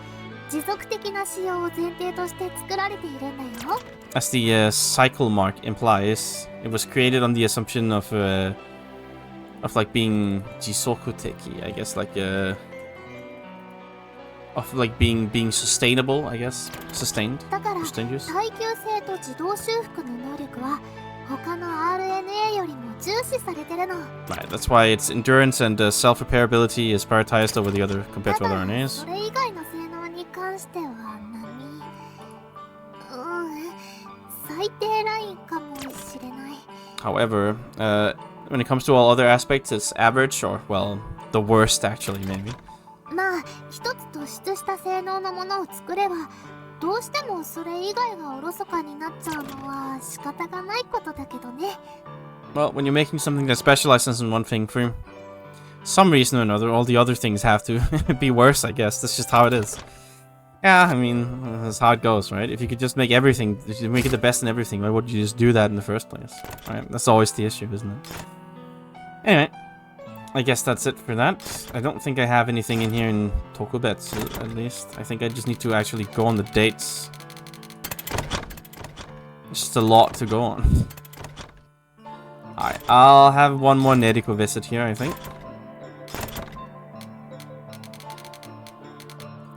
持続的な使用を前提として作られているんだよ。 As the cycle mark implies, it was created on the assumption of like being jisokuteki, I guess, like of like being sustainable, I guess, sustained. だから、 Sustained use. 耐久性と自動修復の能力は他の RNA よりも重視されてるの。 Right, that's why its endurance and self-repairability is prioritized over the other compared to た other だ、 RNAs. それ以外の性能に関しては最低ラインかもしれない。 However, when it comes to all other aspects, it's average or, well, the worst actually, maybe. まあ、一つ突出した性能のものを作れば、どうしてもそれ以外がおろそかになっちゃうのは仕方がないことだけどね。 Well, when you're making something that specializes in one thing for some reason or another, all the other things have to be worse, I guess. That's just how it is. Yeah, I mean, that's how it goes, right? If you could just make everything, if you make it the best in everything, why would you just do that in the first place? Right? That's always the issue, isn't it? Anyway, I guess that's it for that. I don't think I have anything in here in Tokubetsu, at least. I think I just need to actually go on the dates. It's just a lot to go on. Alright, I'll have one more Neriko visit here, I think.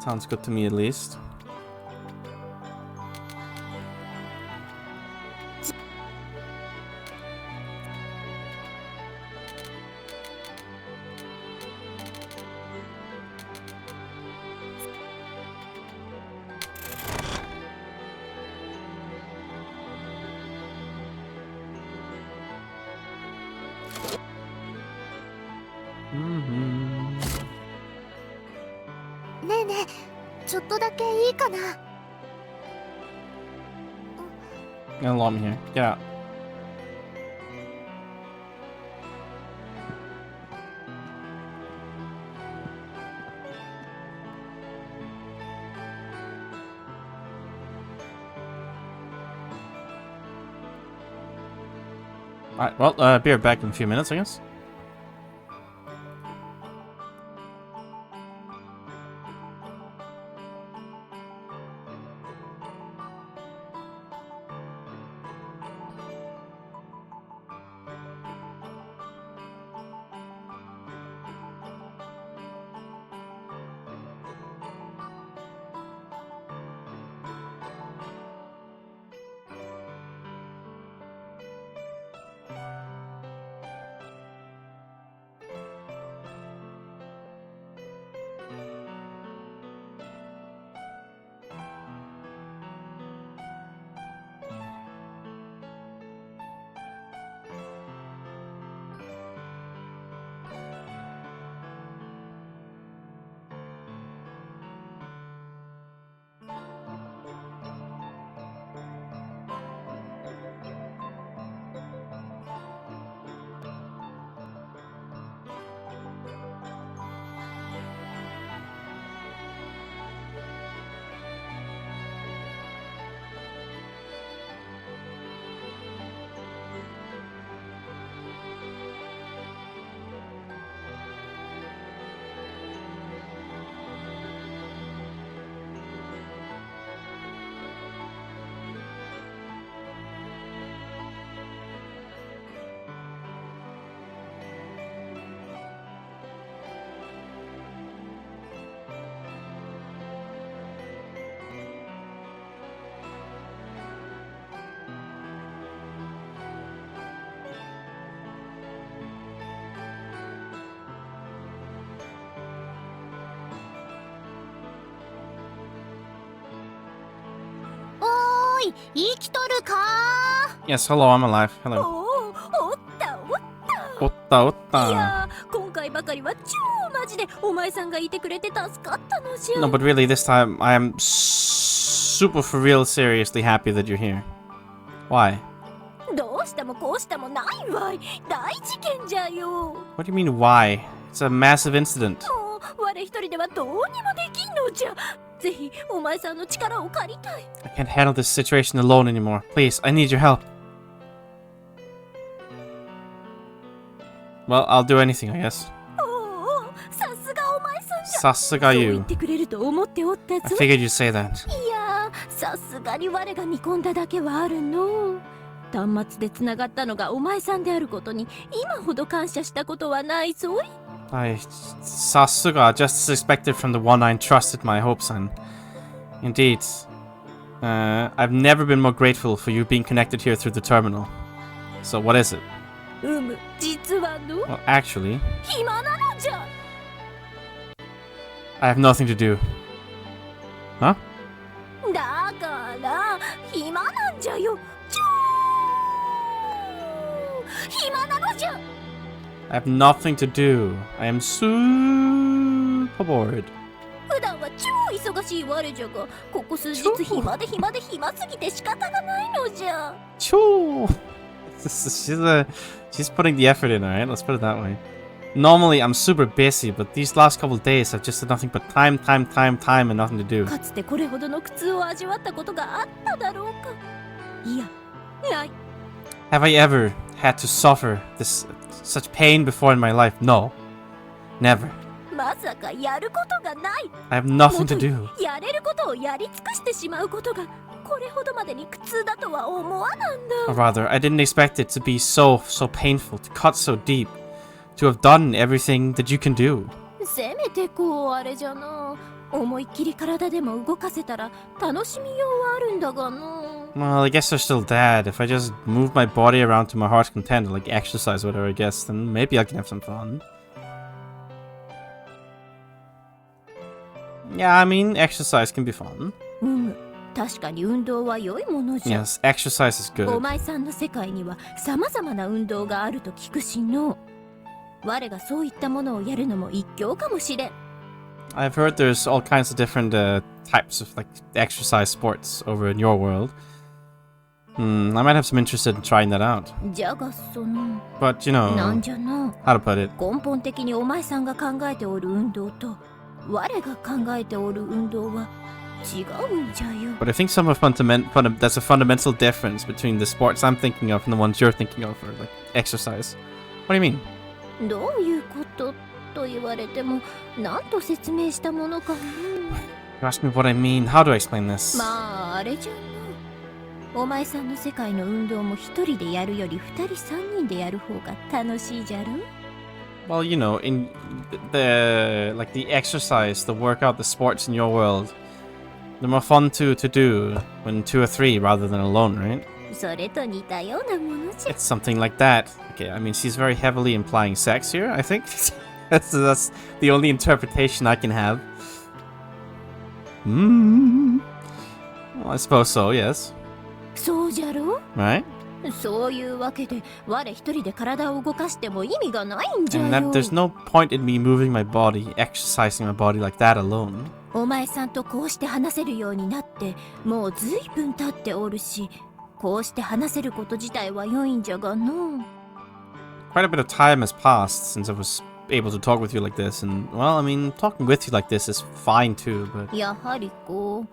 Sounds good to me, at least. Mm-hmm. ねえねえ、ちょっとだけいいかな。 Gonna lock me here. Get out. Alright, well, be right back in a few minutes, I guess. い、生きとるか Yes, hello, I'm alive. お Hello. お、おったおった。 Otta, い otta. やー、今回ばかりは超マジでお前さんがいてくれて助かったのじゃ。 No, but really, this time I am super for real seriously happy that you're here. Why? どうしたもこうしたもないわい。大事件じゃよ。 What do you mean, why? It's a massive incident. もう我一人ではどうにもできんのじゃ。ぜひお前さんの力を借りたい。 I can't handle this situation alone anymore. Please, I need your help. Well, I'll do anything, I guess. おお、さすがお前さんじゃ。 Sasuga そう言 you. ってくれると思っておった I ぞ。 figured you'd say that. いやー、さすがに我が見込んだだけはあるの。端末でつながったのがお前さんであることに今ほど感謝したことはないぞい。 Sasuga, just as expected from the one I entrusted my hopes on. Indeed. I've never been more grateful for you being connected here through the terminal. So what is it? 実はの Well, actually, 暇なのじゃ。 I have nothing to do. Huh? だから暇なんじゃよ。暇なのじゃ。 I have nothing to do. I am super bored. 普段は超忙しい我じゃが、ここ数日暇で暇で暇すぎて仕方がないのじゃ。 Choo! She's putting the effort in, alright? Let's put it that way. Normally, I'm super busy, but these last couple of days I've just had nothing but time, and nothing to do. かつてこれほどの苦痛を味わったことがあっただろうか。いや、ない。 Have I ever had to suffer such pain before in my life? No. Never. まさかやることがない。 I have nothing to do. やれることをやり尽くしてしまうことがこれほどまでに苦痛だとは思わなんだ。 Or rather, I didn't expect it to be so painful, to cut so deep, to have done everything that you can do. せめてこうあれじゃな。思いっきり体でも動かせたら楽しみようはあるんだがな。 Well, I guess there's still that. If I just move my body around to my heart's content, like exercise, whatever, I guess, then maybe I can have some fun. Yeah, I mean, exercise can be fun. 確かに運動は良いものじゃ。 Yes, exercise is お good. 前さんの世界には様々な運動があると聞くしの。我がそういったものをやるのも一興かもしれん。 I've heard there's all kinds of different types of like exercise sports over in your world. I might have some interest in trying that out. じゃがその But, you なん know, じゃな。 how to put it. 根本的にお前さんが考えておる運動と我が考えておる運動は違うんじゃよ。 But I think there's a fundamental difference between the sports I'm thinking of and the ones you're thinking of, or like exercise. What do you mean? どういうことと言われても何と説明したものかな。 You ask me what I mean. How do I explain this? まああれじゃな。お前さんの世界の運動も一人でやるより二人三人でやる方が楽しいじゃろ。 Well, you know, in the exercise, the workout, the sports in your world, they're more fun to do when 2 or 3 rather than alone, right? それと似たようなものじゃ。 It's something like that. Okay, I mean, she's very heavily implying sex here, I think. that's the only interpretation I can have. Well, I suppose so, yes. そうじゃろ。 Right? そういうわけで我一人で体を動かしても意味がないんじゃ And よ。 that there's no point in me moving my body, exercising my body like that alone. お前さんとこうして話せるようになってもうずいぶん経っておるし、こうして話せること自体は良いんじゃがの。 Quite a bit of time has passed since I was able to talk with you like this, and, well, I mean, talking with you like this is fine too, but... やはりこう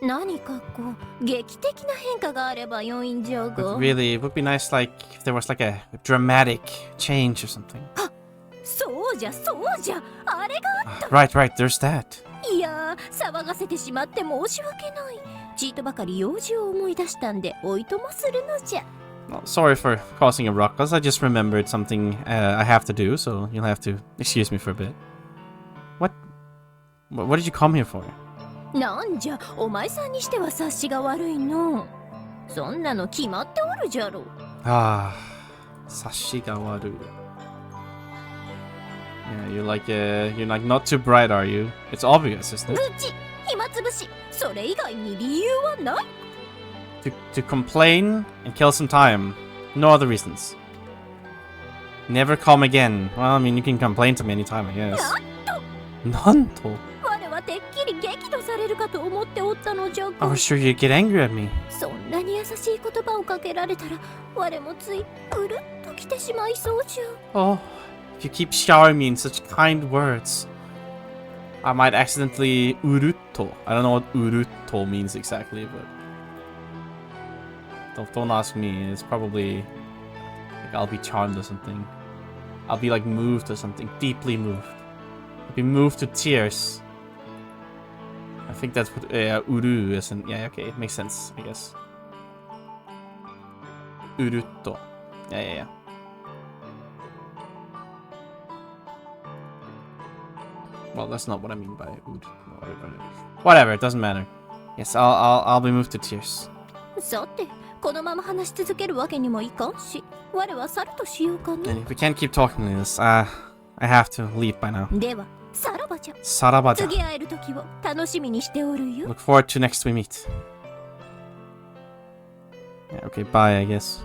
何かこう劇的な変化があれば良いんじゃ But が。 really, it would be nice, like, if there was, like, a dramatic change or something. そうじゃそうじゃ、あれが。 Right, there's that. いやー、騒がせてしまって申し訳ない。ちいとばかり用事を思い出したんでおいともするのじゃ。 Well, sorry for causing a ruckus. I just remembered something I have to do, so you'll have to excuse me for a bit. What did you come here for? なんじゃ、お前さんにしては察しが悪いの。そんなの決まっておるじゃろ。 Ah, Sashigawaru. Yeah, you're like not too bright, are you? It's obvious, isn't 愚 it? 痴、暇つぶし、それ以外に理由はない。To complain and kill some time. No other reasons. Never come again. Well, I mean, you can complain to me anytime, I guess. Nanto? 我はてっきり激怒されるかと思っておったのじゃ I が was sure you'd get angry at me. そんなに優しい言葉をかけられたら我もついうるっときてしまいそうじゃ Oh, if you keep showering me in such kind words, I might accidentally urutto. I don't know what urutto means exactly, but don't ask me. It's probably like I'll be charmed or something. I'll be like moved or something, deeply moved. I'll be moved to tears. I think that's what uru is. Yeah, okay, it makes sense, I guess. Urutto. Yeah. Well, that's not what I mean by ud. Whatever, it doesn't matter. Yes, I'll be moved to tears. さてこのまま話し続けるわけにもいかんし我は去るとしようか And ね if we can't keep talking like this, I have to leave by now. ではさらばじゃ Sarabaja. 次会える時を楽しみにしておるよ Look forward to next we meet. Yeah, okay, bye, I guess.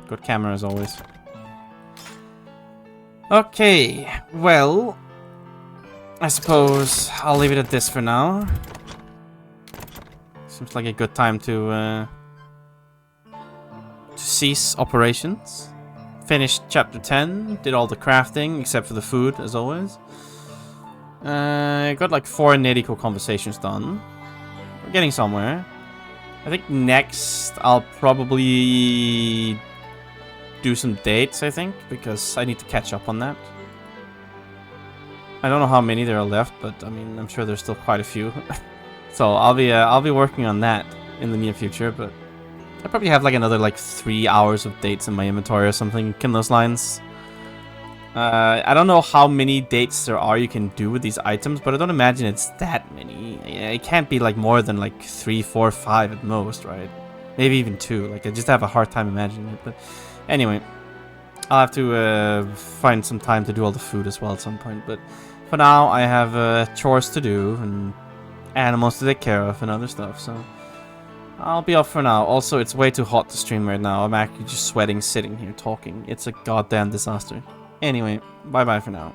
Good camera as always. Okay, well, I suppose I'll leave it at this for now. Seems like a good time to cease operations. Finished chapter 10, did all the crafting except for the food as always. Got like 4 Neriko conversations done. We're getting somewhere. I think next I'll probably do some dates, I think, because I need to catch up on that. I don't know how many there are left, but I mean, I'm sure there's still quite a few. So I'll be working on that in the near future, but I probably have like another like 3 hours of dates in my inventory or something in those lines. I don't know how many dates there are you can do with these items, but I don't imagine it's that many. It can't be like more than like 3, 4, 5 at most, right? Maybe even 2. Like I just have a hard time imagining it. But anyway, I'll have to find some time to do all the food as well at some point. But for now, I have chores to do and animals to take care of and other stuff. So I'll be off for now. Also, it's way too hot to stream right now. I'm actually just sweating sitting here talking. It's a goddamn disaster. Anyway, bye-bye for now.